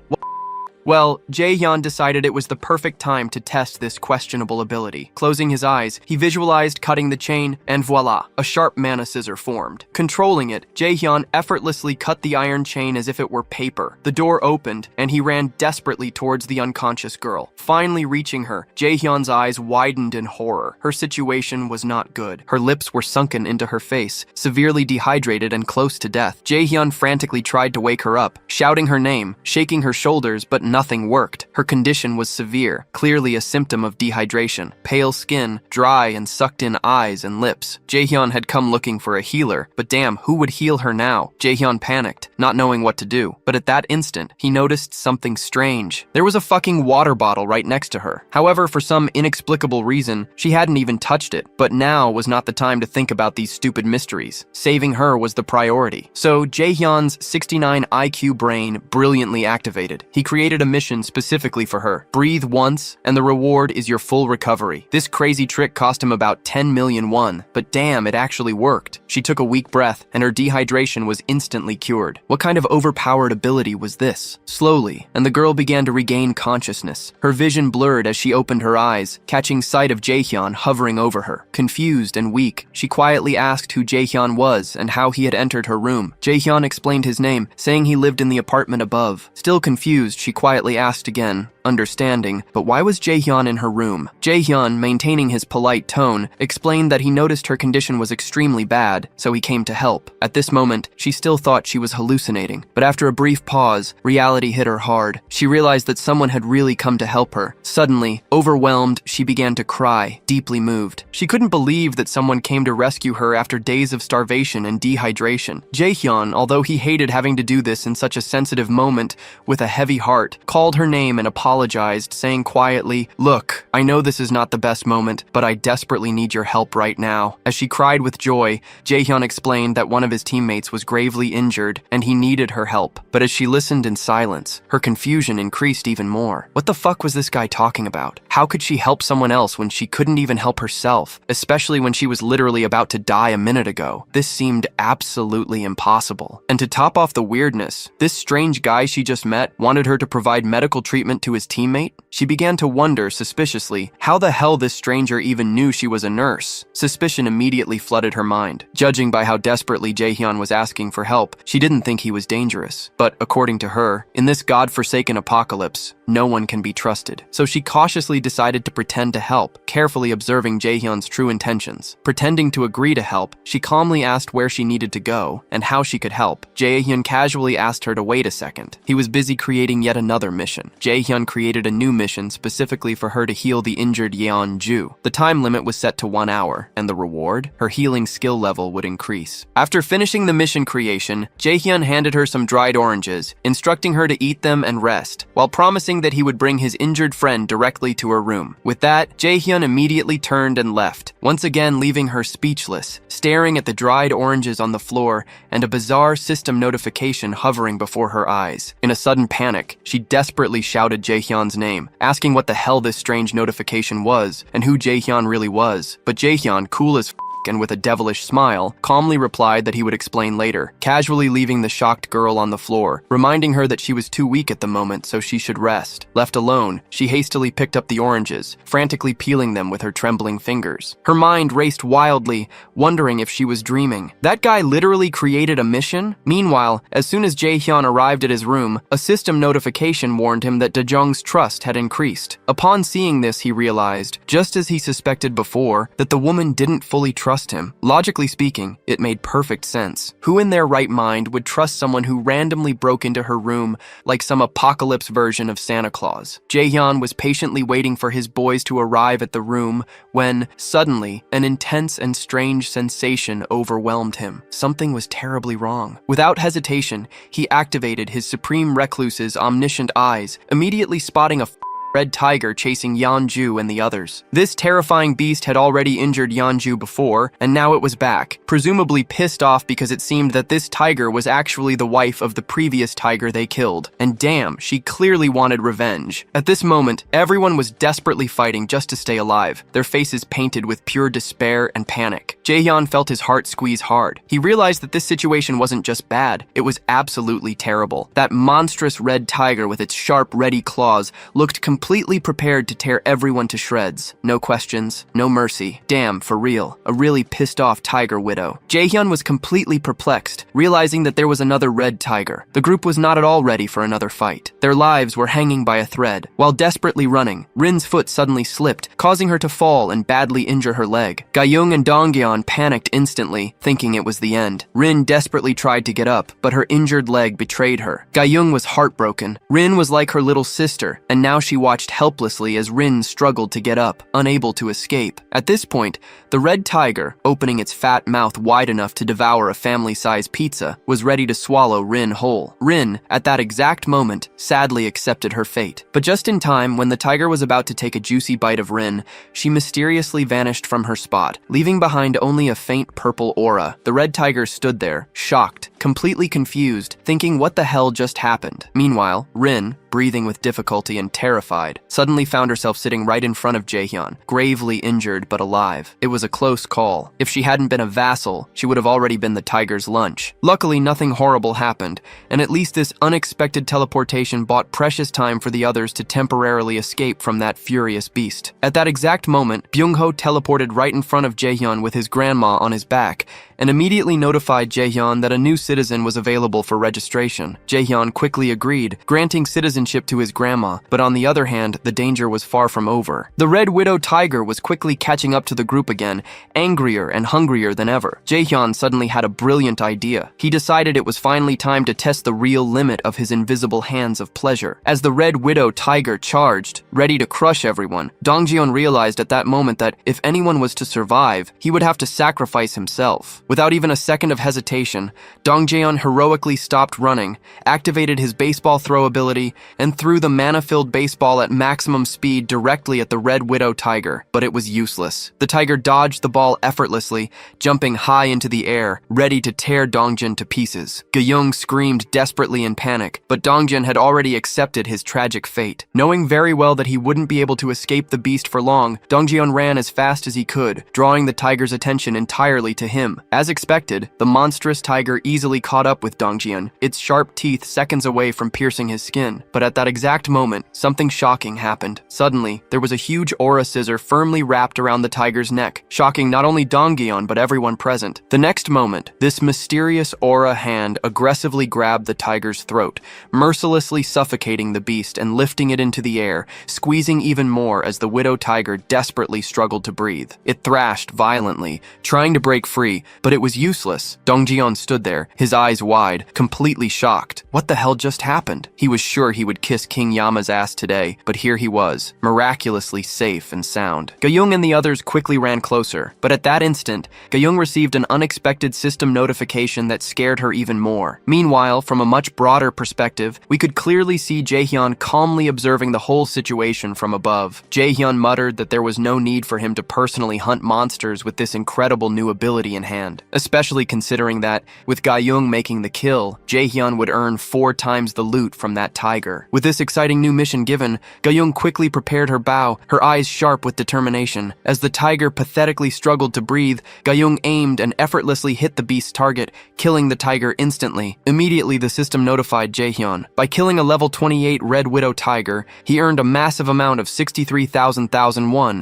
Speaker 1: Well, Jaehyun decided it was the perfect time to test this questionable ability. Closing his eyes, he visualized cutting the chain, and voila, a sharp mana scissor formed. Controlling it, Jaehyun effortlessly cut the iron chain as if it were paper. The door opened, and he ran desperately towards the unconscious girl. Finally reaching her, Jaehyun's eyes widened in horror. Her situation was not good. Her lips were sunken into her face, severely dehydrated and close to death. Jaehyun frantically tried to wake her up, shouting her name, shaking her shoulders, but nothing worked. Her condition was severe, clearly a symptom of dehydration. Pale skin, dry and sucked-in eyes and lips. Jaehyun had come looking for a healer, but damn, who would heal her now? Jaehyun panicked, not knowing what to do. But at that instant, he noticed something strange. There was a fucking water bottle right next to her. However, for some inexplicable reason, she hadn't even touched it. But now was not the time to think about these stupid mysteries. Saving her was the priority. So Jaehyun's 69 IQ brain brilliantly activated. He created a mission specifically for her. Breathe once, and the reward is your full recovery. This crazy trick cost him about 10 million won, but damn, it actually worked. She took a weak breath, and her dehydration was instantly cured. What kind of overpowered ability was this? Slowly, and the girl began to regain consciousness. Her vision blurred as she opened her eyes, catching sight of Jaehyun hovering over her. Confused and weak, she quietly asked who Jaehyun was and how he had entered her room. Jaehyun explained his name, saying he lived in the apartment above. Still confused, she quietly asked again, understanding, but why was Jaehyun in her room? Jaehyun, maintaining his polite tone, explained that he noticed her condition was extremely bad, so he came to help. At this moment, she still thought she was hallucinating, but after a brief pause, reality hit her hard. She realized that someone had really come to help her. Suddenly, overwhelmed, she began to cry, deeply moved. She couldn't believe that someone came to rescue her after days of starvation and dehydration. Jaehyun, although he hated having to do this in such a sensitive moment, with a heavy heart, called her name and apologized, saying quietly, "Look, I know this is not the best moment, but I desperately need your help right now." As she cried with joy, Jaehyun explained that one of his teammates was gravely injured and he needed her help. But as she listened in silence, her confusion increased even more. What the fuck was this guy talking about? How could she help someone else when she couldn't even help herself, especially when she was literally about to die a minute ago? This seemed absolutely impossible. And to top off the weirdness, this strange guy she just met wanted her to provide medical treatment to his teammate? She began to wonder, suspiciously, how the hell this stranger even knew she was a nurse. Suspicion immediately flooded her mind. Judging by how desperately Jaehyun was asking for help, she didn't think he was dangerous. But according to her, in this godforsaken apocalypse, no one can be trusted. So she cautiously decided to pretend to help, carefully observing Jaehyun's true intentions. Pretending to agree to help, she calmly asked where she needed to go and how she could help. Jaehyun casually asked her to wait a second. He was busy creating yet another mission. Jaehyun created a new mission specifically for her to heal the injured Yeon-ju. The time limit was set to 1 hour, and the reward? Her healing skill level would increase. After finishing the mission creation, Jaehyun handed her some dried oranges, instructing her to eat them and rest, while promising that he would bring his injured friend directly to her room. With that, Jaehyun immediately turned and left, once again leaving her speechless, staring at the dried oranges on the floor and a bizarre system notification hovering before her eyes. In a sudden panic, she desperately shouted Jaehyun's name, asking what the hell this strange notification was and who Jaehyun really was. But Jaehyun, cool as and with a devilish smile, calmly replied that he would explain later, casually leaving the shocked girl on the floor, reminding her that she was too weak at the moment so she should rest. Left alone, she hastily picked up the oranges, frantically peeling them with her trembling fingers. Her mind raced wildly, wondering if she was dreaming. That guy literally created a mission? Meanwhile, as soon as Jaehyun arrived at his room, a system notification warned him that Daejong's trust had increased. Upon seeing this, he realized, just as he suspected before, that the woman didn't fully trust him. Logically speaking, it made perfect sense. Who in their right mind would trust someone who randomly broke into her room like some apocalypse version of Santa Claus? Jaehyun was patiently waiting for his boys to arrive at the room when, suddenly, an intense and strange sensation overwhelmed him. Something was terribly wrong. Without hesitation, he activated his Supreme Recluse's omniscient eyes, immediately spotting a red tiger chasing Yeon-ju and the others. This terrifying beast had already injured Yeon-ju before, and now it was back, presumably pissed off because it seemed that this tiger was actually the wife of the previous tiger they killed. And damn, she clearly wanted revenge. At this moment, everyone was desperately fighting just to stay alive, their faces painted with pure despair and panic. Jaehyun felt his heart squeeze hard. He realized that this situation wasn't just bad, it was absolutely terrible. That monstrous red tiger with its sharp, ready claws looked completely prepared to tear everyone to shreds. No questions, no mercy. Damn, for real. A really pissed off tiger widow. Jaehyun was completely perplexed, realizing that there was another red tiger. The group was not at all ready for another fight. Their lives were hanging by a thread. While desperately running, Rin's foot suddenly slipped, causing her to fall and badly injure her leg. Gayung and Dongyeon panicked instantly, thinking it was the end. Rin desperately tried to get up, but her injured leg betrayed her. Gayung was heartbroken. Rin was like her little sister, and now she watched helplessly as Rin struggled to get up, unable to escape. At this point, the red tiger, opening its fat mouth wide enough to devour a family-sized pizza, was ready to swallow Rin whole. Rin, at that exact moment, sadly accepted her fate. But just in time, when the tiger was about to take a juicy bite of Rin, she mysteriously vanished from her spot, leaving behind only a faint purple aura. The red tiger stood there, shocked, completely confused, thinking what the hell just happened. Meanwhile, Rin, breathing with difficulty and terrified, suddenly found herself sitting right in front of Jaehyun, gravely injured but alive. It was a close call. If she hadn't been a vassal, she would have already been the tiger's lunch. Luckily, nothing horrible happened, and at least this unexpected teleportation bought precious time for the others to temporarily escape from that furious beast. At that exact moment, Byung-ho teleported right in front of Jaehyun with his grandma on his back, and immediately notified Jaehyun that a new citizen was available for registration. Jaehyun quickly agreed, granting citizenship to his grandma, but on the other hand, the danger was far from over. The Red Widow Tiger was quickly catching up to the group again, angrier and hungrier than ever. Jaehyun suddenly had a brilliant idea. He decided it was finally time to test the real limit of his invisible hands of pleasure. As the Red Widow Tiger charged, ready to crush everyone, Dongjeon realized at that moment that if anyone was to survive, he would have to sacrifice himself. Without even a second of hesitation, Dongjeon heroically stopped running, activated his baseball throw ability, and threw the mana-filled baseball at maximum speed directly at the Red Widow Tiger, but it was useless. The tiger dodged the ball effortlessly, jumping high into the air, ready to tear Dongjeon to pieces. Gyeong screamed desperately in panic, but Dongjeon had already accepted his tragic fate. Knowing very well that he wouldn't be able to escape the beast for long, Dongjeon ran as fast as he could, drawing the tiger's attention entirely to him. As expected, the monstrous tiger easily caught up with Dongjeon, its sharp teeth seconds away from piercing his skin. But at that exact moment, something shocking happened. Suddenly, there was a huge aura scissor firmly wrapped around the tiger's neck, shocking not only Dongjeon but everyone present. The next moment, this mysterious aura hand aggressively grabbed the tiger's throat, mercilessly suffocating the beast and lifting it into the air, squeezing even more as the widow tiger desperately struggled to breathe. It thrashed violently, trying to break free, but it was useless. Dongjeon stood there, his eyes wide, completely shocked. What the hell just happened? He was sure he would kiss King Yama's ass today, but here he was, miraculously safe and sound. Gyeong and the others quickly ran closer, but at that instant, Gyeong received an unexpected system notification that scared her even more. Meanwhile, from a much broader perspective, we could clearly see Jaehyun calmly observing the whole situation from above. Jaehyun muttered that there was no need for him to personally hunt monsters with this incredible new ability in hand, especially considering that, with Gyeong making the kill, Jaehyun would earn 4 times the loot from that tiger. With this exciting new mission given, Gyeong quickly prepared her bow, her eyes sharp with determination. As the tiger pathetically struggled to breathe, Gyeong aimed and effortlessly hit the beast's target, killing the tiger instantly. Immediately, the system notified Jaehyun. By killing a level 28 Red Widow Tiger, he earned a massive amount of 63,000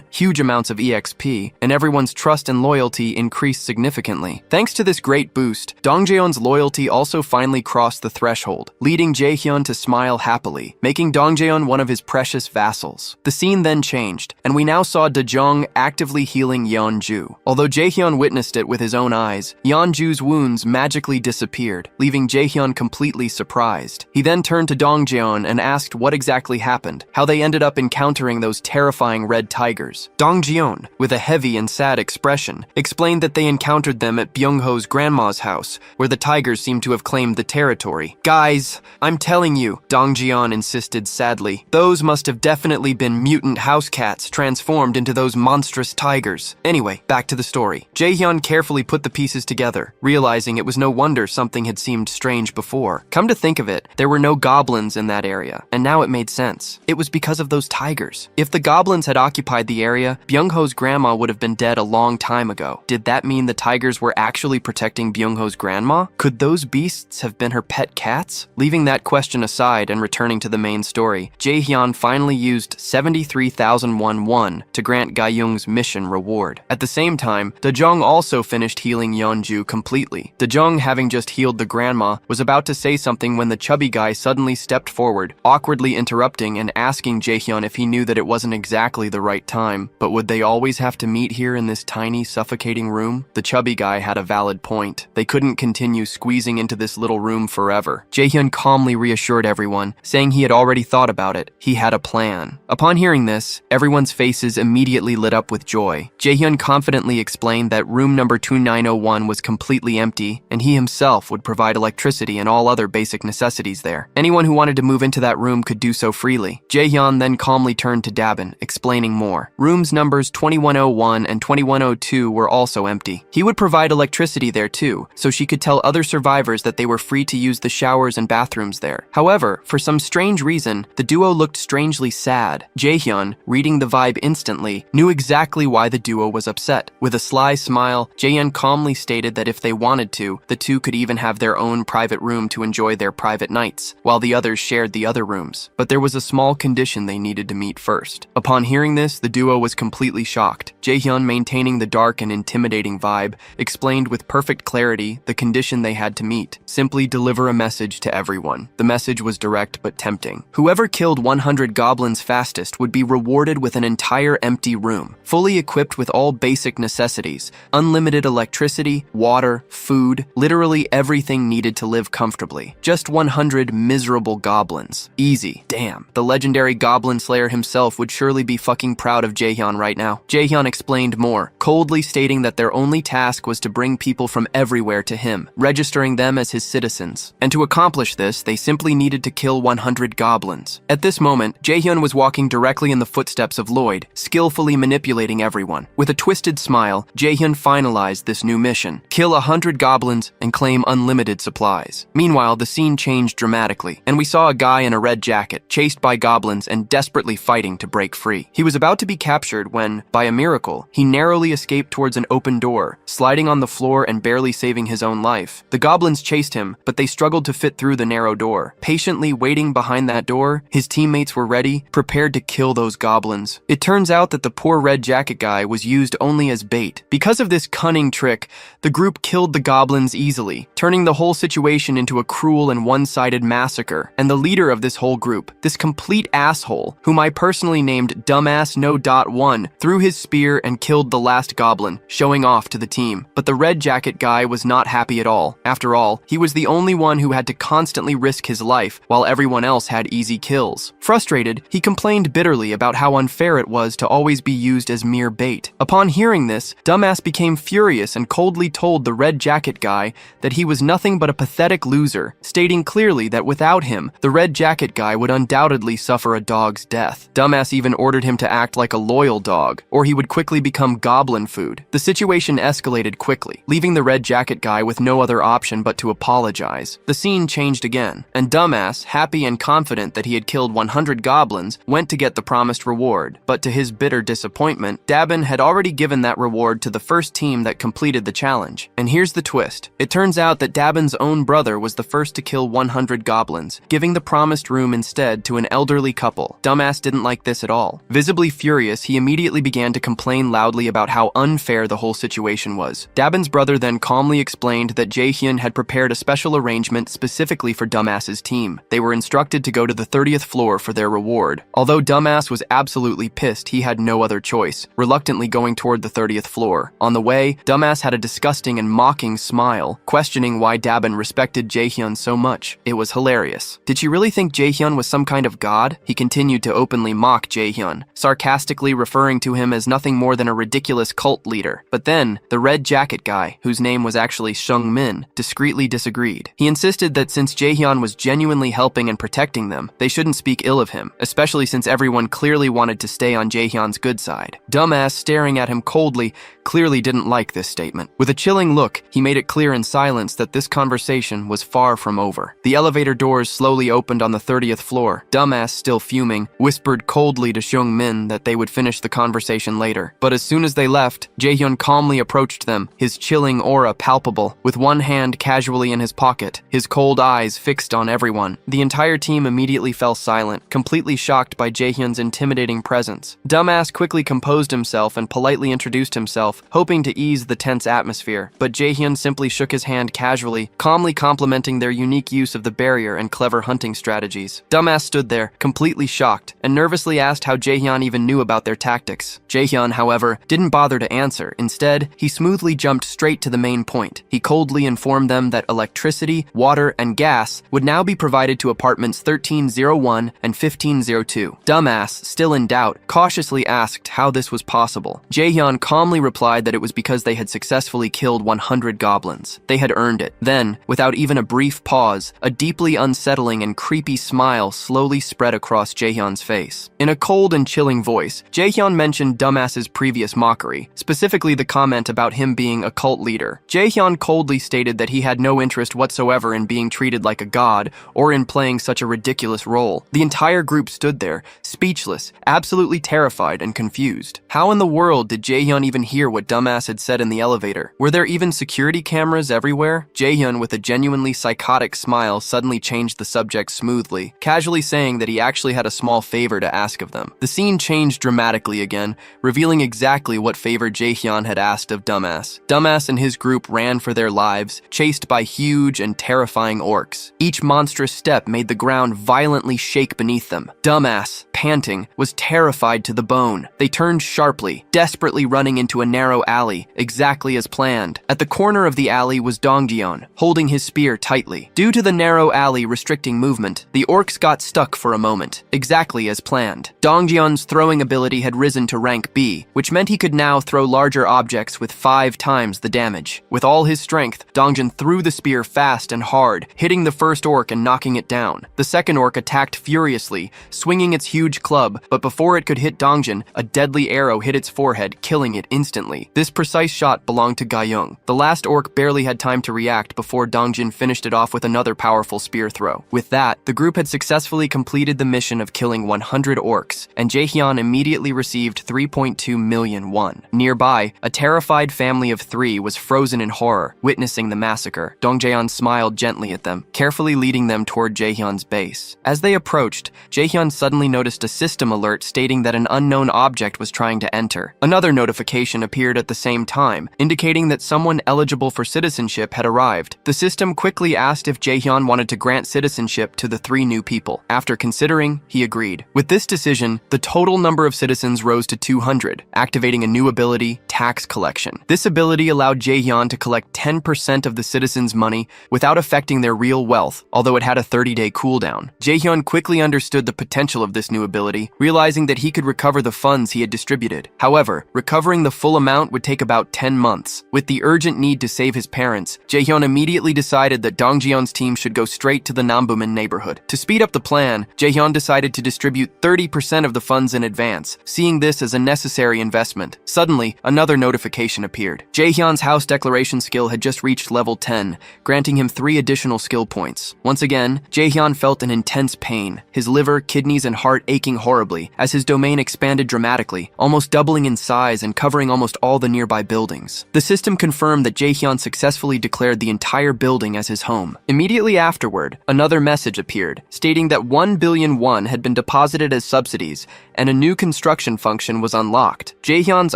Speaker 1: huge amounts of EXP, and everyone's trust and loyalty increased significantly. Thanks to this great boost, Dongjeon's loyalty also finally crossed the threshold, leading Jaehyun to smile happily, making Dongjeon one of his precious vassals. The scene then changed, and we now saw Dejong actively healing Yeonju. Although Jaehyun witnessed it with his own eyes, Yeonju's wounds magically disappeared, leaving Jaehyun completely surprised. He then turned to Dongjeon and asked what exactly happened, how they ended up encountering those terrifying red tigers. Dongjeon, with a heavy and sad expression, explained that they encountered them at Byung-ho's grandma's house, where the tigers seemed to have claimed the territory. Guys, I'm telling you, Dongjeon insisted sadly, those must have definitely been mutant house cats transformed into those monstrous tigers. Anyway, back to the story. Jaehyun carefully put the pieces together, realizing it was no wonder something had seemed strange before. Come to think of it, there were no goblins in that area, and now it made sense. It was because of those tigers. If the goblins had occupied the area, Byung-ho's grandma would have been dead a long time ago. Did that mean the tigers were actually protecting Byung-ho's grandma? Could those beasts have been her pet cats? Leaving that question aside and returning to the main story, Jaehyun finally used 73,000 won to grant Gyeong's mission reward. At the same time, Dejong also finished healing Yeonju completely. Dejong, having just healed the grandma, was about to say something when the chubby guy suddenly stepped forward, awkwardly interrupting and asking Jaehyun if he knew that it wasn't exactly the right time. But would they always have to meet here in this tiny, suffocating room? The chubby guy had a valid point. They couldn't continue squeezing into this little room forever. Jaehyun calmly reassured everyone, saying he had already thought about it. He had a plan. Upon hearing this, everyone's faces immediately lit up with joy. Jaehyun confidently explained that room number 2901 was completely empty, and he himself would provide electricity and all other basic necessities there. Anyone who wanted to move into that room could do so freely. Jaehyun then calmly turned to Dabin, explaining more. Rooms numbers 2101 and 2102 were also empty. He would provide provide electricity there too, so she could tell other survivors that they were free to use the showers and bathrooms there. However, for some strange reason, the duo looked strangely sad. Jaehyun, reading the vibe instantly, knew exactly why the duo was upset. With a sly smile, Jaehyun calmly stated that if they wanted to, the two could even have their own private room to enjoy their private nights, while the others shared the other rooms. But there was a small condition they needed to meet first. Upon hearing this, the duo was completely shocked. Jaehyun, maintaining the dark and intimidating vibe, explained with perfect clarity the condition they had to meet. Simply deliver a message to everyone. The message was direct but tempting. Whoever killed 100 goblins fastest would be rewarded with an entire empty room, fully equipped with all basic necessities, unlimited electricity, water, food, literally everything needed to live comfortably. Just 100 miserable goblins. Easy. Damn. The legendary Goblin Slayer himself would surely be fucking proud of Jaehyun right now. Jaehyun explained more, coldly stating that their only task was to bring people from everywhere to him, registering them as his citizens. And to accomplish this, they simply needed to kill 100 goblins. At this moment, Jaehyun was walking directly in the footsteps of Lloyd, skillfully manipulating everyone. With a twisted smile, Jaehyun finalized this new mission: kill 100 goblins and claim unlimited supplies. Meanwhile, the scene changed dramatically, and we saw a guy in a red jacket, chased by goblins and desperately fighting to break free. He was about to be captured when, by a miracle, he narrowly escaped towards an open door, sliding on the floor and barely saving his own life. The goblins chased him, but they struggled to fit through the narrow door. Patiently waiting behind that door, his teammates were ready, prepared to kill those goblins. It turns out that the poor red jacket guy was used only as bait. Because of this cunning trick, the group killed the goblins easily, turning the whole situation into a cruel and one-sided massacre. And the leader of this whole group, this complete asshole, whom I personally named Dumbass No.1, threw his spear and killed the last goblin, showing off to the team. But the red jacket guy was not happy at all. After all, he was the only one who had to constantly risk his life, while everyone else had easy kills. Frustrated, he complained bitterly about how unfair it was to always be used as mere bait. Upon hearing this, Dumbass became furious and coldly told the red jacket guy that he was nothing but a pathetic loser, stating clearly that without him, the red jacket guy would undoubtedly suffer a dog's death. Dumbass even ordered him to act like a loyal dog, or he would quickly become goblin food. The situation escalated quickly, leaving the red jacket guy with no other option but to apologize. The scene changed again, and Dumbass, happy and confident that he had killed 100 goblins, went to get the promised reward. But to his bitter disappointment, Dabin had already given that reward to the first team that completed the challenge. And here's the twist. It turns out that Dabin's own brother was the first to kill 100 goblins, giving the promised room instead to an elderly couple. Dumbass didn't like this at all. Visibly furious, he immediately began to complain loudly about how unfair the whole situation was. Dabin's brother then calmly explained that Jaehyun had prepared a special arrangement specifically for Dumbass's team. They were instructed to go to the 30th floor for their reward. Although Dumbass was absolutely pissed, he had no other choice, reluctantly going toward the 30th floor. On the way, Dumbass had a disgusting and mocking smile, questioning why Dabin respected Jaehyun so much. It was hilarious. Did she really think Jaehyun was some kind of god? He continued to openly mock Jaehyun, sarcastically referring to him as nothing more than a ridiculous cult leader. But then, the red jacket guy, whose name was actually Shung Min, discreetly disagreed. He insisted that since Jaehyun was genuinely helping and protecting them, they shouldn't speak ill of him, especially since everyone clearly wanted to stay on Jaehyun's good side. Dumbass, staring at him coldly, clearly didn't like this statement. With a chilling look, he made it clear in silence that this conversation was far from over. The elevator doors slowly opened on the 30th floor. Dumbass, still fuming, whispered coldly to Shung Min that they would finish the conversation later. But as soon as they left, Jaehyun calmly approached them, his chilling aura palpable, with one hand casually in his pocket, his cold eyes fixed on everyone. The entire team immediately fell silent, completely shocked by Jaehyun's intimidating presence. Dumbass quickly composed himself and politely introduced himself, hoping to ease the tense atmosphere. But Jaehyun simply shook his hand casually, calmly complimenting their unique use of the barrier and clever hunting strategies. Dumbass stood there, completely shocked, and nervously asked how Jaehyun even knew about their tactics. Jaehyun, however, didn't bother to answer. Instead, he smoothly jumped straight to the main point. He coldly informed them that electricity, water, and gas would now be provided to apartments 1301 and 1502. Dumbass, still in doubt, cautiously asked how this was possible. Jaehyun calmly replied that it was because they had successfully killed 100 goblins. They had earned it. Then, without even a brief pause, a deeply unsettling and creepy smile slowly spread across Jaehyun's face. In a cold and chilling voice, Jaehyun mentioned Dumbass's previous mockery, specifically the comment about him being being a cult leader. Jaehyun coldly stated that he had no interest whatsoever in being treated like a god or in playing such a ridiculous role. The entire group stood there, speechless, absolutely terrified and confused. How in the world did Jaehyun even hear what Dumbass had said in the elevator? Were there even security cameras everywhere? Jaehyun, with a genuinely psychotic smile, suddenly changed the subject smoothly, casually saying that he actually had a small favor to ask of them. The scene changed dramatically again, revealing exactly what favor Jaehyun had asked of Dumbass. Dumbass and his group ran for their lives, chased by huge and terrifying orcs. Each monstrous step made the ground violently shake beneath them. Dumbass, panting, was terrified to the bone. They turned sharply, desperately running into a narrow alley, exactly as planned. At the corner of the alley was Dongjeon, holding his spear tightly. Due to the narrow alley restricting movement, the orcs got stuck for a moment, exactly as planned. Dongjeon's throwing ability had risen to rank B, which meant he could now throw larger objects with 5 times the damage. With all his strength, Dongjeon threw the spear fast and hard, hitting the first orc and knocking it down. The second orc attacked furiously, swinging its huge club, but before it could hit Dongjeon, a deadly arrow hit its forehead, killing it instantly. This precise shot belonged to Gayoung. The last orc barely had time to react before Dongjeon finished it off with another powerful spear throw. With that, the group had successfully completed the mission of killing 100 orcs, and Jaehyun immediately received 3.2 million won. Nearby, a terrified family of 3 was frozen in horror, witnessing the massacre. Dongjaeon smiled gently at them, carefully leading them toward Jaehyun's base. As they approached, Jaehyun suddenly noticed a system alert stating that an unknown object was trying to enter. Another notification appeared at the same time, indicating that someone eligible for citizenship had arrived. The system quickly asked if Jaehyun wanted to grant citizenship to the 3 new people. After considering, he agreed. With this decision, the total number of citizens rose to 200, activating a new ability, tax collection. This ability allowed Jaehyun to collect 10% of the citizens' money without affecting their real wealth, although it had a 30-day cooldown. Jaehyun quickly understood the potential of this new ability, realizing that he could recover the funds he had distributed. However, recovering the full amount would take about 10 months. With the urgent need to save his parents, Jaehyun immediately decided that Dongjeon's team should go straight to the Nambumin neighborhood. To speed up the plan, Jaehyun decided to distribute 30% of the funds in advance, seeing this as a necessary investment. Suddenly, another notification appeared. Jaehyun's house declaration skill had just reached level 10, granting him 3 additional skill points. Once again, Jaehyun felt an intense pain, his liver, kidneys, and heart aching horribly as his domain expanded dramatically, almost doubling in size and covering almost all the nearby buildings. The system confirmed that Jaehyun successfully declared the entire building as his home. Immediately afterward, another message appeared, stating that 1 billion won had been deposited as subsidies, and a new construction function was unlocked. Jaehyun's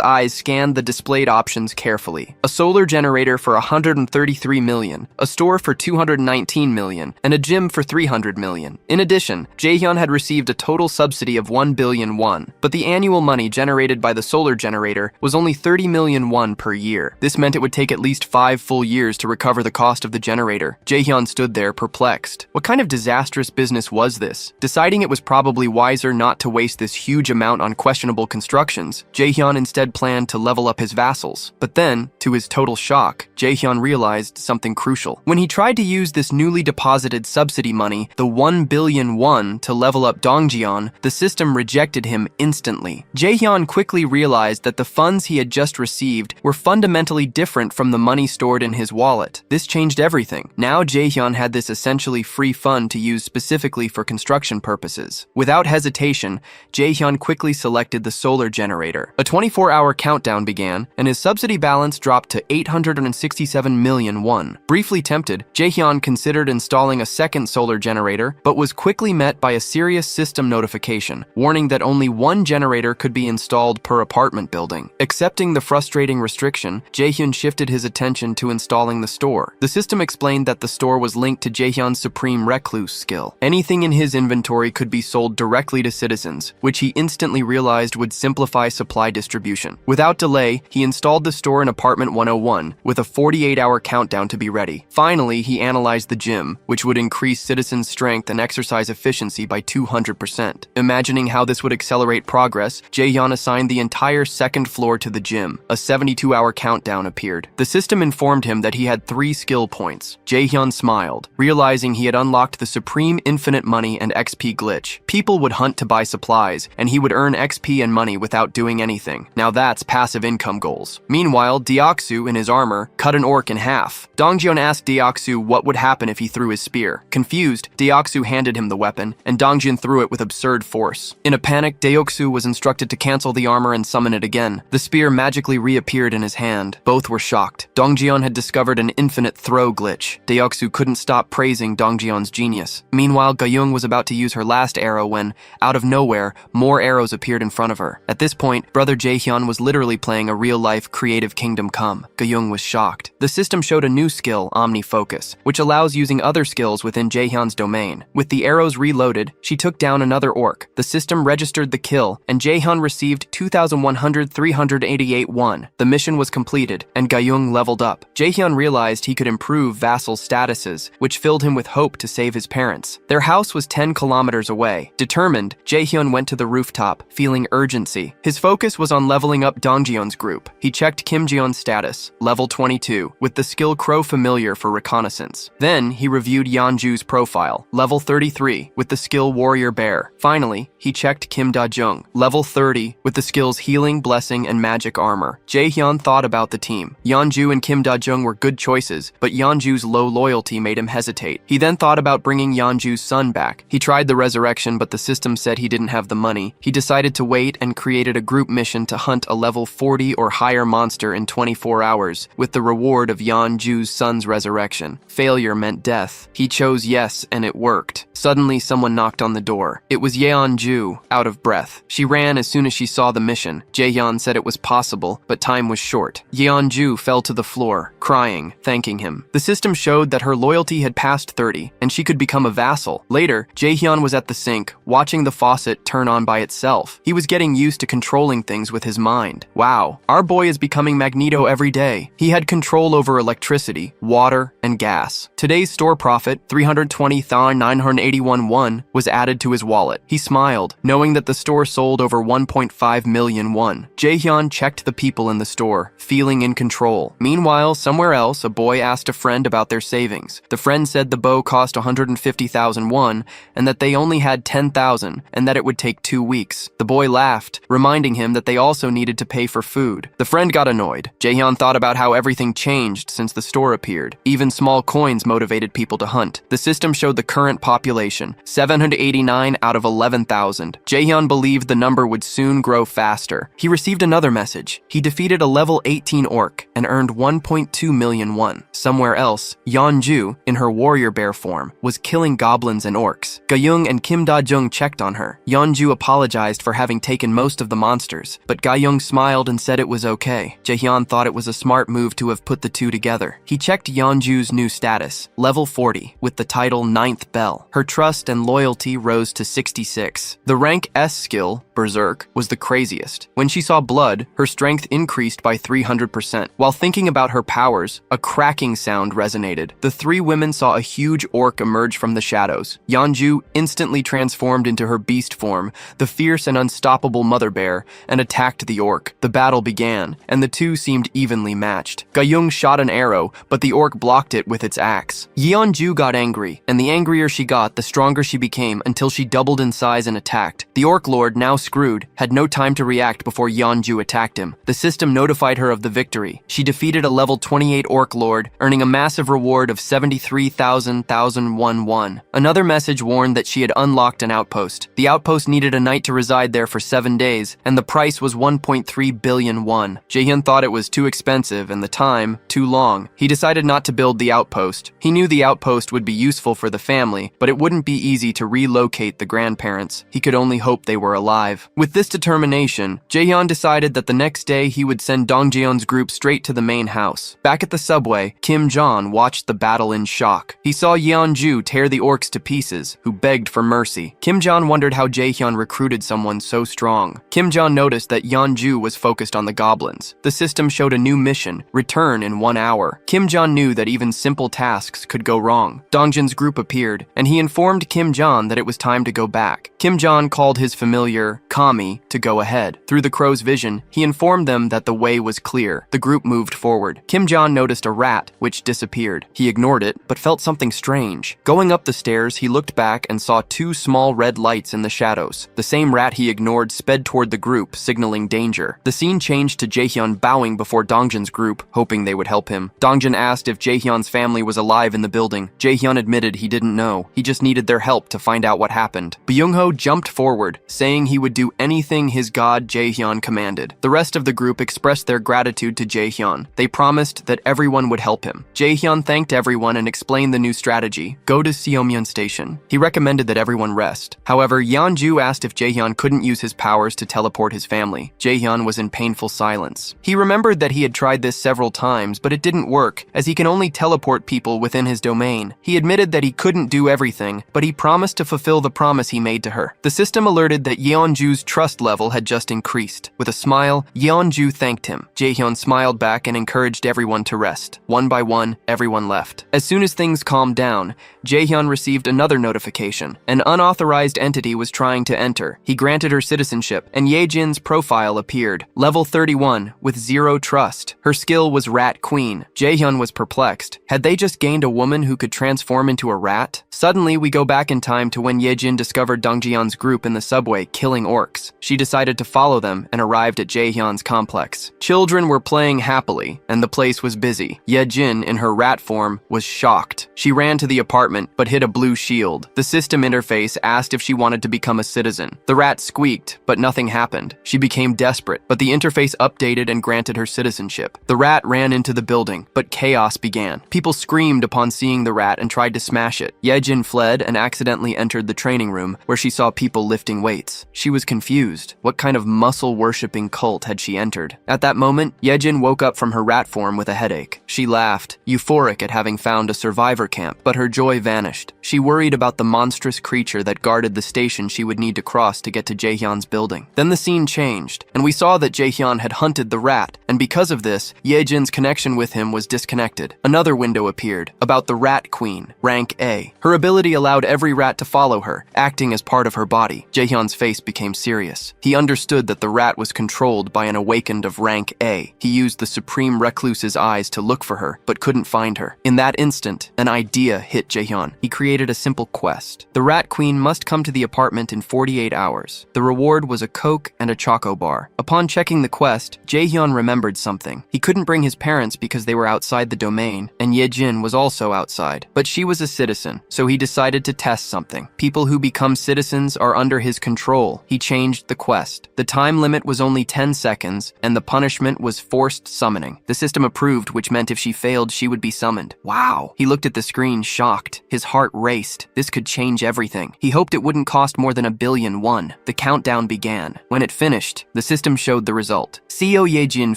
Speaker 1: eyes scanned the displayed options carefully. A solar generator for 133 million, a store for 219 million, and a gym for 300 million. In addition, Jaehyun had received a total subsidy of 1 billion won, but the annual money generated by the solar generator was only 30 million won per year. This meant it would take at least 5 full years to recover the cost of the generator. Jaehyun stood there perplexed. What kind of disastrous business was this? Deciding it was probably wiser not to waste this huge amount on questionable constructions, Jaehyun instead planned to level up his vassals. But then, to his total shock, Jaehyun realized something crucial. When he tried to use this newly deposited subsidy money, the 1 billion won, to level up Dongjeon, the system rejected him instantly. Jaehyun quickly realized that the funds he had just received were fundamentally different from the money stored in his wallet. This changed everything. Now Jaehyun had this essentially free fund to use specifically for construction purposes. Without hesitation, Jaehyun quickly selected the solar generator. A 24-hour countdown began, and his subsidy balance dropped to 867 million won. Briefly tempted, Jaehyun considered installing a second solar generator, but was quickly met by a serious system notification, warning that only 1 generator could be installed per apartment building. Accepting the frustrating restriction, Jaehyun shifted his attention to installing the store. The system explained that the store was linked to Jaehyun's Supreme Recluse skill. Anything in his inventory could be sold directly to citizens, which he instantly realized would simplify supply distribution. Without delay, he installed the store in apartment 101, with a 48-hour countdown to be ready. Finally, he analyzed the gym, which would increase citizens' strength and exercise efficiency by 200%. Imagining how this would accelerate progress, Jae-hyun assigned the entire second floor to the gym. A 72-hour countdown appeared. The system informed him that he had 3 skill points. Jae-hyun smiled, realizing he had unlocked the supreme infinite money and XP glitch. People would hunt to buy supplies, and he would earn XP and money without doing anything. Now that's passive income goals. Meanwhile, Deoksu, in his armor, cut an orc in half. Dongjun asked Deoksu what would happen if he threw his spear. Confused, Deoksu handed him the weapon, and Dongjun threw it with absurd force. In a panic, Deoksu was instructed to cancel the armor and summon it again. The spear magically reappeared in his hand. Both were shocked. Dongjun had discovered an infinite throw glitch. Deoksu couldn't stop praising Dongjun's genius. Meanwhile, Gayung was about to use her last arrow when, out of nowhere, more arrows appeared in front of her. At this point, brother Jae-hyun was literally playing a real-life Creative Kingdom Come. Gayung was shocked. The system showed a new skill, Omni-Focus, which allows using other skills within Jae-hyun's domain. With the arrows reloaded, she took down another orc. The system registered the kill, and Jae-hyun received 2,388 won. The mission was completed, and Gayung leveled up. Jae-hyun realized he could improve vassal statuses, which filled him with hope to save his parents. Their house was 10 kilometers away. Determined, Jae-hyun went to the rooftop, feeling urgency. His focus was on leveling up Dongjun's group. He checked Kim Ji-yeon's status, level 22, with the skill Crow Familiar for reconnaissance. Then, he reviewed Yeonju's profile, level 33, with the skill Warrior Bear. Finally, he checked Kim Da-jung, level 30, with the skills Healing, Blessing, and Magic Armor. Jae-hyun thought about the team. Yeonju and Kim Da-jung were good choices, but Yeonju's low loyalty made him hesitate. He then thought about bringing Yeonju's son back. He tried the resurrection, but the system said he didn't have the money. He decided to wait and created a group mission to hunt a level 40 or higher monster in 24 hours, with the reward of Yeonju's son's resurrection. Failure meant death. He chose yes, and it worked. Suddenly, someone knocked on the door. It was Yeonju, out of breath. She ran as soon as she saw the mission. Jae-hyun said it was possible, but time was short. Yeonju fell to the floor, crying, thanking him. The system showed that her loyalty had passed 30, and she could become a vassal. Later, Jae-hyun was at the sink, watching the faucet turn on by itself. He was getting used to controlling things with his mind. Wow, our boy is becoming Magneto every day. He had control over electricity, water, and gas. Today's store profit, 320,981 won, was added to his wallet. He smiled, knowing that the store sold over 1.5 million won. Jae-hyun checked the people in the store, feeling in control. Meanwhile, somewhere else, a boy asked a friend about their savings. The friend said the bow cost 150,000 won, and that they only had 10,000, and that it would take 2 weeks. The boy laughed, reminding him that they also needed to pay for food. The friend got annoyed. Jae-hyun thought about how everything changed since the store appeared. Even small coins motivated people to hunt. The system showed the current population, 789 out of 11,000. Jae-hyun believed the number would soon grow faster. He received another message. He defeated a level 18 orc and earned 1.2 million won. Somewhere else, Yeonju, in her warrior bear form, was killing goblins and orcs. Gayung and Kim Da-jung checked on her. Yeonju apologized for having taken most of the monsters, but Gayung smiled and said it was okay. Jae-hyun thought it was a smart move to have put the two together. He checked Yeonju's new status, level 40, with the title Ninth Bell. Her trust and loyalty rose to 66. The rank S skill, Berserk, was the craziest. When she saw blood, her strength increased by 300%. While thinking about her powers, a cracking sound resonated. The three women saw a huge orc emerge from the shadows. Yeonju instantly transformed into her beast form, the fierce and unstoppable mother bear, and attacked the orc. The battle began, and the two seemed evenly matched. Gayung shot an arrow, but the orc blocked it with its axe. Yeonju got angry, and the angrier she got, the stronger she became until she doubled in size and attacked. The orc lord, now screwed, had no time to react before Yeonju attacked him. The system notified her of the victory. She defeated a level 28 orc lord, earning a massive reward of 73,000 won. Another message warned that she had unlocked an outpost. The outpost needed a knight to reside there for 7 days, and the price was 1.3 billion won. Jae-hyun thought it was too expensive and the time too long. He decided not to build the outpost. He knew the outpost would be useful for the family, but it wouldn't be easy to relocate the grandparents. He could only hope they were alive. With this determination, Jae-hyun decided that the next day he would send Dongjeon's group straight to the main house. Back at the subway, Kim Jong watched the battle in shock. He saw Yeonju tear the orcs to pieces, who begged for mercy. Kim Jong wondered how Jae-hyun recruited someone so strong. Kim Jong noticed that Yeonju was focused on the goblins. The system showed a new mission, return in 1 hour. Kim Jong knew that even simple tasks could go wrong. Dongjin's group appeared, and he informed Kim Jong that it was time to go back. back. Kim Jong called his familiar, Kami, to go ahead. Through the crow's vision, he informed them that the way was clear. The group moved forward. Kim Jong noticed a rat, which disappeared. He ignored it, but felt something strange. Going up the stairs, he looked back and saw two small red lights in the shadows. The same rat he ignored sped toward the group, signaling danger. The scene changed to Jaehyun bowing before Dongjin's group, hoping they would help him. Dongjin asked if Jaehyun's family was alive in the building. Jaehyun admitted he didn't know. He just needed their help to find out what happened. Byung-ho jumped forward, saying he would do anything his god Jaehyun commanded. The rest of the group expressed their gratitude to Jaehyun. They promised that everyone would help him. Jaehyun thanked everyone and explained the new strategy: go to Seomyeon Station. He recommended that everyone rest. However, Yeonju asked if Jaehyun couldn't use his powers to teleport his family. Jaehyun was in painful silence. He remembered that he had tried this several times, but it didn't work, as he can only teleport people within his domain. He admitted that he couldn't do everything, but he promised to fulfill the promise he made to her. The system alerted that Yeonju's trust level had just increased. With a smile, Yeonju thanked him. Jaehyun smiled back and encouraged everyone to rest. One by one, everyone left. As soon as things calmed down, Jaehyun received another notification. An unauthorized entity was trying to enter. He granted her citizenship, and Yejin's profile appeared. Level 31, with 0 trust. Her skill was Rat Queen. Jaehyun was perplexed. Had they just gained a woman who could transform into a rat? Suddenly, we go back in time to when Yejin discovered Dongjian's group in the subway killing orcs. She decided to follow them and arrived at Jaehyun's complex. Children were playing happily, and the place was busy. Yejin, in her rat form, was shocked. She ran to the apartment, but hit a blue shield. The system interface asked if she wanted to become a citizen. The rat squeaked, but nothing happened. She became desperate, but the interface updated and granted her citizenship. The rat ran into the building, but chaos began. People screamed upon seeing the rat and tried to smash it. Yejin fled and accidentally entered the training room, where she saw people lifting weights. She was confused. What kind of muscle-worshipping cult had she entered? At that moment, Yejin woke up from her rat form with a headache. She laughed, euphoric at having found a survivor camp, but her joy vanished. She worried about the monstrous creature that guarded the station she would need to cross to get to Jaehyun's building. Then the scene changed, and we saw that Jaehyun had hunted the rat, and because of this, Yejin's connection with him was disconnected. Another window appeared, about the Rat Queen, rank A. Her ability allowed every rat to follow her, acting as part of her body. Jaehyun's face became serious. He understood that the rat was controlled by an awakened of rank A. He used the Supreme Recluse's eyes to look for her, but couldn't find her. In that instant, an idea hit Jaehyun. He created a simple quest. The Rat Queen must come to the apartment in 48 hours. The reward was a Coke and a Choco Bar. Upon checking the quest, Jaehyun remembered something. He couldn't bring his parents because they were outside the domain, and Yejin was also outside. But she was a citizen, so he decided to test something. People who become citizens are under his control. He changed the quest. The time limit was only 10 seconds, and the punishment was forced summoning. The system approved, which meant if she failed, she would be summoned. Wow! He looked at the screen, shocked. His heart raced. This could change everything. He hoped it wouldn't cost more than 1,000,000,000 won. The countdown began. When it finished, the system showed the result. Seo Yejin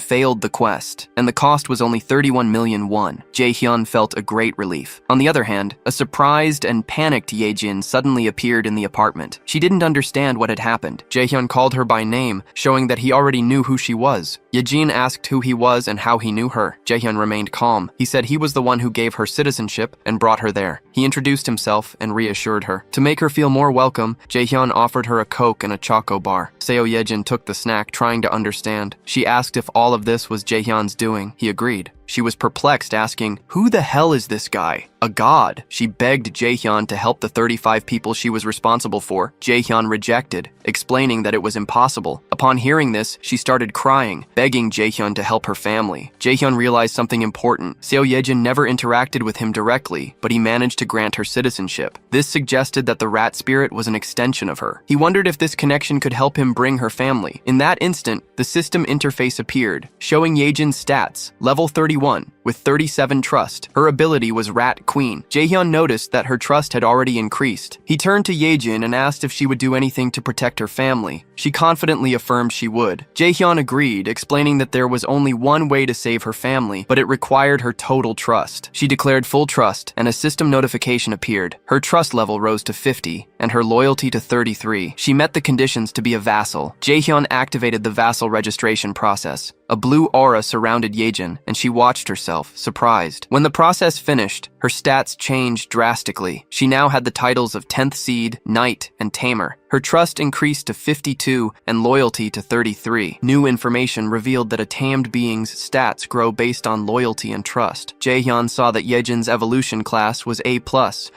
Speaker 1: failed the quest, and the cost was only 31 million won. Jaehyun felt a great relief. On the other hand, a surprised and panicked Yejin suddenly appeared in the apartment. She didn't understand what had happened. Jaehyun called her by name, showing that he already knew who she was. Yejin asked who he was and how he knew her. Jaehyun remained calm. He said he was the one who gave her citizenship and brought her there. He introduced himself and reassured her. To make her feel more welcome, Jaehyun offered her a Coke and a Choco Bar. Seo Yejin took the snack, trying to understand. She asked if all of this was Jaehyun's doing. He agreed. She was perplexed, asking, "Who the hell is this guy? A god?" She begged Jaehyun to help the 35 people she was responsible for. Jaehyun rejected, explaining that it was impossible. Upon hearing this, she started crying, begging Jaehyun to help her family. Jaehyun realized something important. Seo Yejin never interacted with him directly, but he managed to grant her citizenship. This suggested that the rat spirit was an extension of her. He wondered if this connection could help him bring her family. In that instant, the system interface appeared, showing Yejin's stats, level 31, with 37 trust. Her ability was Rat Queen. Jaehyun noticed that her trust had already increased. He turned to Yejin and asked if she would do anything to protect her family. She confidently affirmed she would. Jaehyun agreed, explaining that there was only one way to save her family, but it required her total trust. She declared full trust, and a system notification appeared. Her trust level rose to 50, and her loyalty to 33. She met the conditions to be a vassal. Jaehyun activated the vassal registration process. A blue aura surrounded Yejin, and she watched herself, surprised. When the process finished, her stats changed drastically. She now had the titles of 10th Seed, Knight, and Tamer. Her trust increased to 52 and loyalty to 33. New information revealed that a tamed being's stats grow based on loyalty and trust. Jaehyun saw that Yejin's evolution class was A+,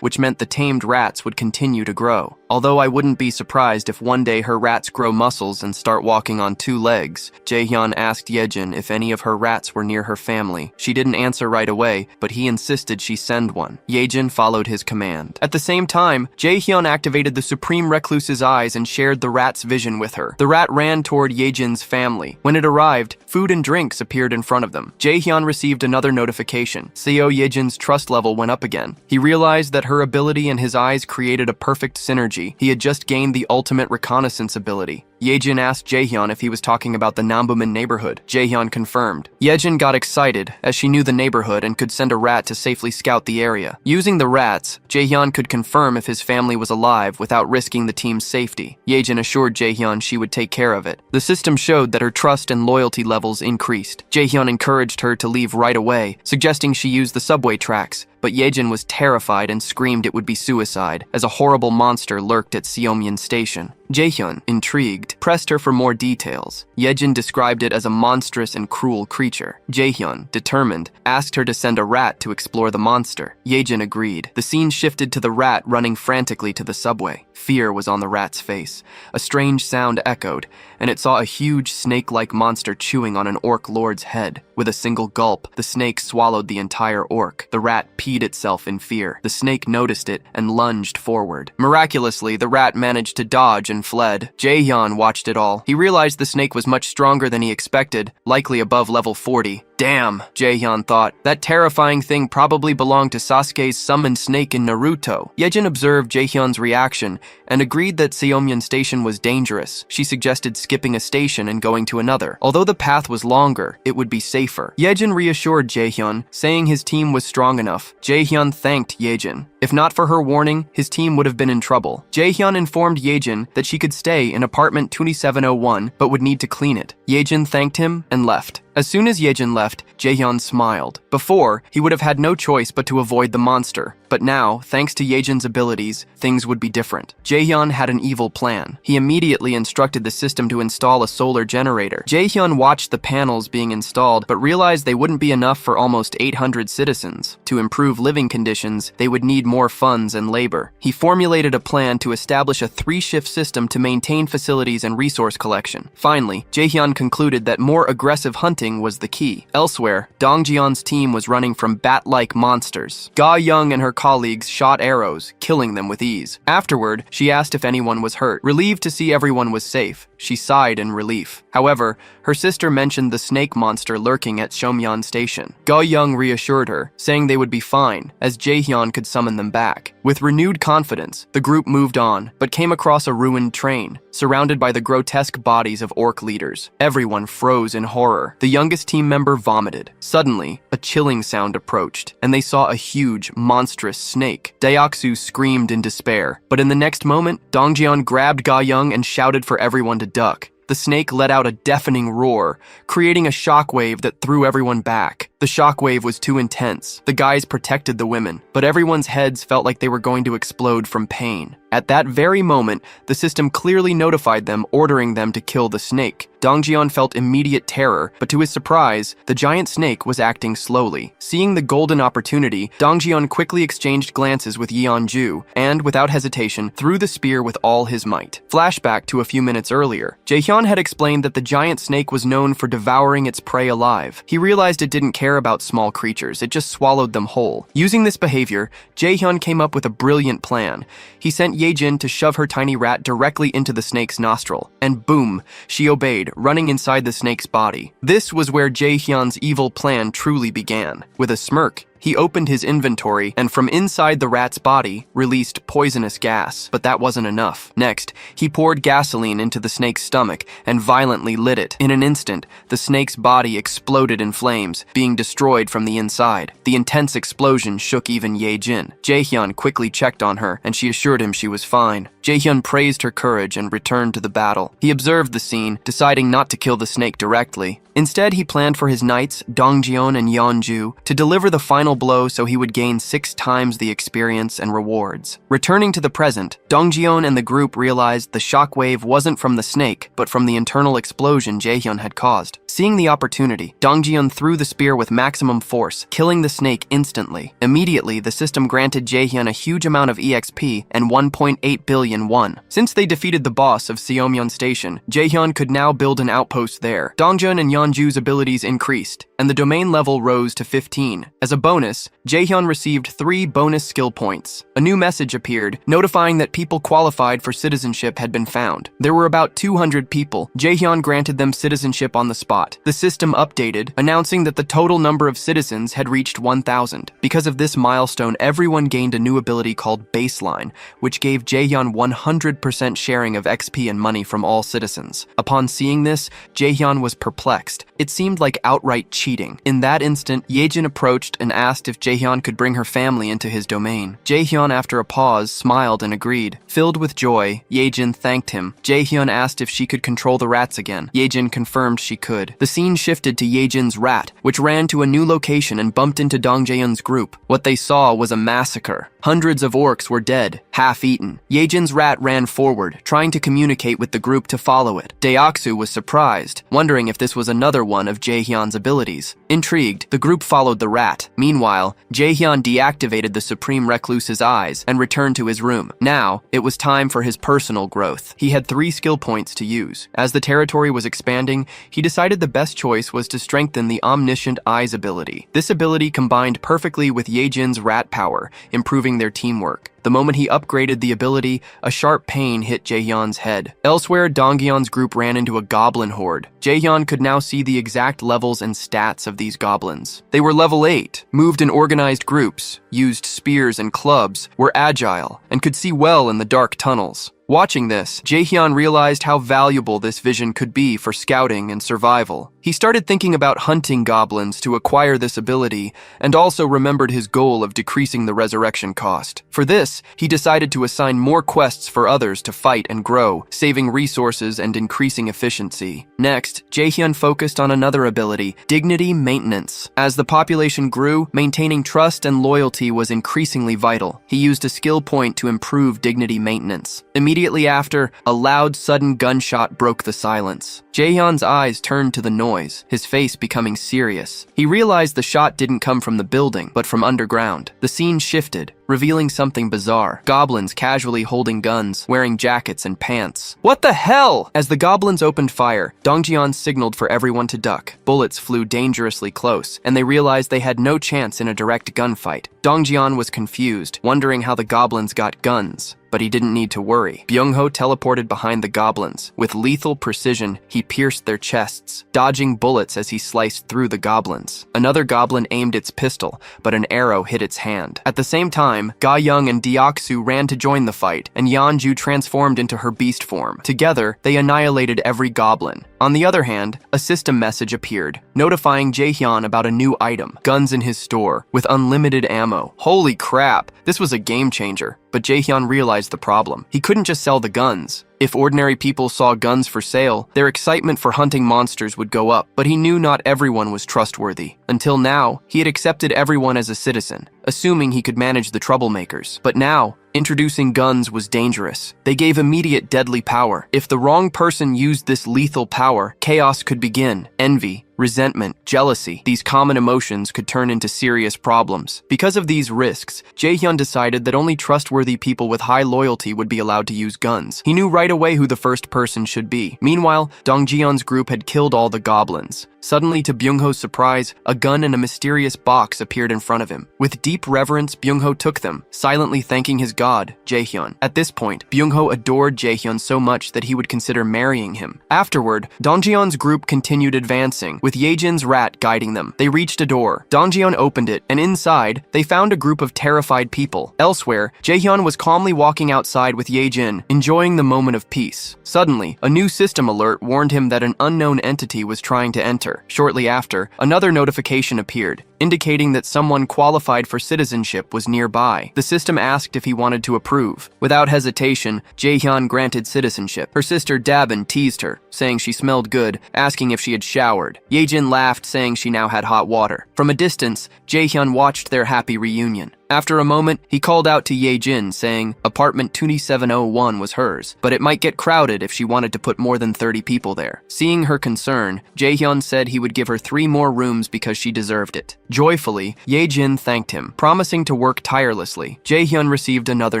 Speaker 1: which meant the tamed rats would continue to grow. Although I wouldn't be surprised if one day her rats grow muscles and start walking on 2 legs, Jaehyun asked Yejin if any of her rats were near her family. She didn't answer right away, but he insisted she send one. Yejin followed his command. At the same time, Jaehyun activated the Supreme Recluse's eyes and shared the rat's vision with her. The rat ran toward Yejin's family. When it arrived, food and drinks appeared in front of them. Jaehyun received another notification. Seo Yejin's trust level went up again. He realized that her ability and his eyes created a perfect synergy. He had just gained the ultimate reconnaissance ability. Yejin asked Jaehyun if he was talking about the Nambumin neighborhood. Jaehyun confirmed. Yejin got excited, as she knew the neighborhood and could send a rat to safely scout the area. Using the rats, Jaehyun could confirm if his family was alive without risking the team's safety. Yejin assured Jaehyun she would take care of it. The system showed that her trust and loyalty levels increased. Jaehyun encouraged her to leave right away, suggesting she use the subway tracks. But Yejin was terrified and screamed it would be suicide, as a horrible monster lurked at Seomyeon Station. Jaehyun, intrigued, pressed her for more details. Yejin described it as a monstrous and cruel creature. Jaehyun, determined, asked her to send a rat to explore the monster. Yejin agreed. The scene shifted to the rat running frantically to the subway. Fear was on the rat's face. A strange sound echoed, and it saw a huge snake-like monster chewing on an orc lord's head. With a single gulp, the snake swallowed the entire orc. The rat peed itself in fear. The snake noticed it and lunged forward. Miraculously, the rat managed to dodge and fled. Jaehyun watched it all. He realized the snake was much stronger than he expected, likely above level 40. Damn, Jaehyun thought. That terrifying thing probably belonged to Sasuke's summoned snake in Naruto. Yejin observed Jaehyun's reaction and agreed that Seomyeon Station was dangerous. She suggested skipping a station and going to another. Although the path was longer, it would be safer. Yejin reassured Jaehyun, saying his team was strong enough. Jaehyun thanked Yejin. If not for her warning, his team would have been in trouble. Jaehyun informed Yejin that she could stay in apartment 2701 but would need to clean it. Yejin thanked him and left. As soon as Yejin left, Jaehyun smiled. Before, he would have had no choice but to avoid the monster. But now, thanks to Yejin's abilities, things would be different. Jaehyun had an evil plan. He immediately instructed the system to install a solar generator. Jaehyun watched the panels being installed, but realized they wouldn't be enough for almost 800 citizens. To improve living conditions, they would need more funds and labor. He formulated a plan to establish a 3-shift system to maintain facilities and resource collection. Finally, Jaehyun concluded that more aggressive hunting was the key. Elsewhere, Dongjeon's team was running from bat-like monsters. Ga Young and her colleagues shot arrows, killing them with ease. Afterward, she asked if anyone was hurt. Relieved to see everyone was safe, she sighed in relief. However, her sister mentioned the snake monster lurking at Seomyeon Station. Ga Young reassured her, saying they would be fine, as Jaehyun could summon them back. With renewed confidence, the group moved on, but came across a ruined train, surrounded by the grotesque bodies of orc leaders. Everyone froze in horror. The youngest team member vomited. Suddenly, a chilling sound approached, and they saw a huge, monstrous snake. Deoksu screamed in despair, but in the next moment, Dongjeon grabbed Ga Young and shouted for everyone to duck. The snake let out a deafening roar, creating a shockwave that threw everyone back. The shockwave was too intense. The guys protected the women, but everyone's heads felt like they were going to explode from pain. At that very moment, the system clearly notified them, ordering them to kill the snake. Dongjeon felt immediate terror, but to his surprise, the giant snake was acting slowly. Seeing the golden opportunity, Dongjeon quickly exchanged glances with Yeonju and, without hesitation, threw the spear with all his might. Flashback to a few minutes earlier. Jaehyun had explained that the giant snake was known for devouring its prey alive. He realized it didn't care about small creatures, it just swallowed them whole. Using this behavior, Jaehyun came up with a brilliant plan. He sent Yejin to shove her tiny rat directly into the snake's nostril, and boom, she obeyed, running inside the snake's body. This was where Jaehyun's evil plan truly began. With a smirk, he opened his inventory and from inside the rat's body released poisonous gas, but that wasn't enough. Next, he poured gasoline into the snake's stomach and violently lit it. In an instant, the snake's body exploded in flames, being destroyed from the inside. The intense explosion shook even Yejin. Jaehyun quickly checked on her and she assured him she was fine. Jaehyun praised her courage and returned to the battle. He observed the scene, deciding not to kill the snake directly. Instead, he planned for his knights, Dongjeon and Yeonju, to deliver the final final blow so he would gain 6 times the experience and rewards. Returning to the present, Dongjeon and the group realized the shockwave wasn't from the snake, but from the internal explosion Jaehyun had caused. Seeing the opportunity, Dongjeon threw the spear with maximum force, killing the snake instantly. Immediately, the system granted Jaehyun a huge amount of EXP and 1.8 billion won. Since they defeated the boss of Seomyeon Station, Jaehyun could now build an outpost there. Dongjeon and Yeonju's abilities increased, and the domain level rose to 15. As a bonus, Jaehyun received 3 bonus skill points. A new message appeared, notifying that people qualified for citizenship had been found. There were about 200 people. Jaehyun granted them citizenship on the spot. The system updated, announcing that the total number of citizens had reached 1,000. Because of this milestone, everyone gained a new ability called Baseline, which gave Jaehyun 100% sharing of XP and money from all citizens. Upon seeing this, Jaehyun was perplexed. It seemed like outright cheating. In that instant, Yejin approached and asked if Jaehyun could bring her family into his domain. Jaehyun, after a pause, smiled and agreed. Filled with joy, Yejin thanked him. Jaehyun asked if she could control the rats again. Yejin confirmed she could. The scene shifted to Yejin's rat, which ran to a new location and bumped into Dongjaeun's group. What they saw was a massacre. Hundreds of orcs were dead, half-eaten. Yejin's rat ran forward, trying to communicate with the group to follow it. Deoksu was surprised, wondering if this was another one of Jaehyun's abilities. Intrigued, the group followed the rat. Meanwhile, Jaehyun deactivated the Supreme Recluse's eyes and returned to his room. Now, it was time for his personal growth. He had 3 skill points to use. As the territory was expanding, he decided the best choice was to strengthen the Omniscient Eyes ability. This ability combined perfectly with Yejin's rat power, improving their teamwork. The moment he upgraded the ability, a sharp pain hit Jaehyun's head. Elsewhere, Dongyeon's group ran into a goblin horde. Jaehyun could now see the exact levels and stats of these goblins. They were level 8, moved in organized groups, used spears and clubs, were agile, and could see well in the dark tunnels. Watching this, Jaehyun realized how valuable this vision could be for scouting and survival. He started thinking about hunting goblins to acquire this ability, and also remembered his goal of decreasing the resurrection cost. For this, he decided to assign more quests for others to fight and grow, saving resources and increasing efficiency. Next, Jaehyun focused on another ability, dignity maintenance. As the population grew, maintaining trust and loyalty was increasingly vital. He used a skill point to improve dignity maintenance. Immediately after, a loud, sudden gunshot broke the silence. Jaehyun's eyes turned to the noise, his face becoming serious. He realized the shot didn't come from the building, but from underground. The scene shifted, revealing something bizarre. Goblins casually holding guns, wearing jackets and pants. What the hell? As the goblins opened fire, Dongjeon signaled for everyone to duck. Bullets flew dangerously close, and they realized they had no chance in a direct gunfight. Dongjeon was confused, wondering how the goblins got guns. But he didn't need to worry. Byung-ho teleported behind the goblins. With lethal precision, he pierced their chests, dodging bullets as he sliced through the goblins. Another goblin aimed its pistol, but an arrow hit its hand. At the same time, Ga-young and Deoksu ran to join the fight, and Yeonju transformed into her beast form. Together, they annihilated every goblin. On the other hand, a system message appeared, notifying Jaehyun about a new item, guns in his store, with unlimited ammo. Holy crap, this was a game changer. But Jaehyun realized the problem. He couldn't just sell the guns. If ordinary people saw guns for sale, their excitement for hunting monsters would go up. But he knew not everyone was trustworthy. Until now, he had accepted everyone as a citizen, assuming he could manage the troublemakers. But now, introducing guns was dangerous. They gave immediate deadly power. If the wrong person used this lethal power, chaos could begin. Envy, resentment, jealousy, these common emotions could turn into serious problems. Because of these risks, Jaehyun decided that only trustworthy people with high loyalty would be allowed to use guns. He knew right away who the first person should be. Meanwhile, Dongjeon's group had killed all the goblins. Suddenly, to Byung-ho's surprise, a gun and a mysterious box appeared in front of him. With deep reverence, Byung-ho took them, silently thanking his god, Jaehyun. At this point, Byung-ho adored Jaehyun so much that he would consider marrying him. Afterward, Dongjeon's group continued advancing, with Yejin's rat guiding them. They reached a door. Dongjeon opened it, and inside, they found a group of terrified people. Elsewhere, Jaehyun was calmly walking outside with Yejin, enjoying the moment of peace. Suddenly, a new system alert warned him that an unknown entity was trying to enter. Shortly after, another notification appeared. indicating that someone qualified for citizenship was nearby. The system asked if he wanted to approve. Without hesitation, Jaehyun granted citizenship. Her sister Dabin teased her, saying she smelled good, asking if she had showered. Yejin laughed, saying she now had hot water. From a distance, Jaehyun watched their happy reunion. After a moment, he called out to Yejin, saying apartment 2701 was hers, but it might get crowded if she wanted to put more than 30 people there. Seeing her concern, Jaehyun said he would give her 3 more rooms because she deserved it. Joyfully, Yejin thanked him, promising to work tirelessly. Jaehyun received another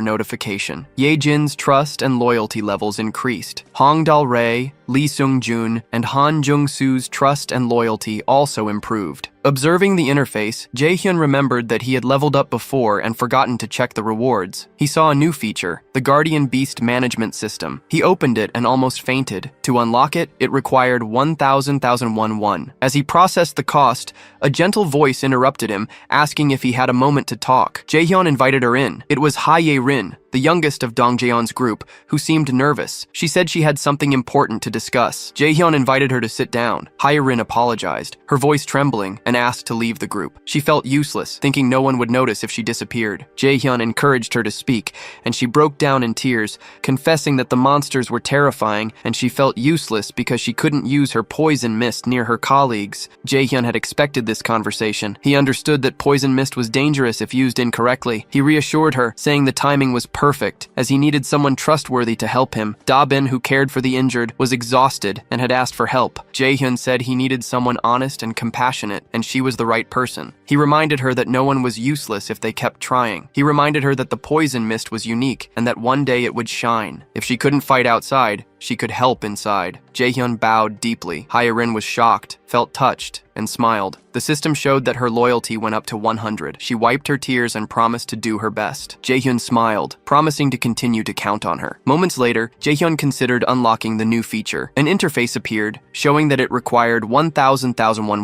Speaker 1: notification. Yejin's trust and loyalty levels increased. Hong Dal-rae, Lee Seung-jun, and Han Jung-soo's trust and loyalty also improved. Observing the interface, Jaehyun remembered that he had leveled up before and forgotten to check the rewards. He saw a new feature, the Guardian Beast Management System. He opened it and almost fainted. To unlock it, it required 1,000 won. As he processed the cost, a gentle voice interrupted him, asking if he had a moment to talk. Jaehyun invited her in. It was Ha Ye-rin, the youngest of Dong Jaeon's group, who seemed nervous. She said she had something important to discuss. Jaehyun invited her to sit down. Ha Ye-rin apologized, her voice trembling, and asked to leave the group. She felt useless, thinking no one would notice if she disappeared. Jaehyun encouraged her to speak, and she broke down in tears, confessing that the monsters were terrifying, and she felt useless because she couldn't use her poison mist near her colleagues. Jaehyun had expected this conversation. He understood that poison mist was dangerous if used incorrectly. He reassured her, saying the timing was perfect, as he needed someone trustworthy to help him. Dabin, who cared for the injured, was exhausted and had asked for help. Jaehyun said he needed someone honest and compassionate, and she was the right person. He reminded her that no one was useless if they kept trying. He reminded her that the poison mist was unique and that one day it would shine. If she couldn't fight outside, she could help inside. Jaehyun bowed deeply. Ha Ye-rin was shocked, felt touched, and smiled. The system showed that her loyalty went up to 100. She wiped her tears and promised to do her best. Jaehyun smiled, promising to continue to count on her. Moments later, Jaehyun considered unlocking the new feature. An interface appeared, showing that it required 1,000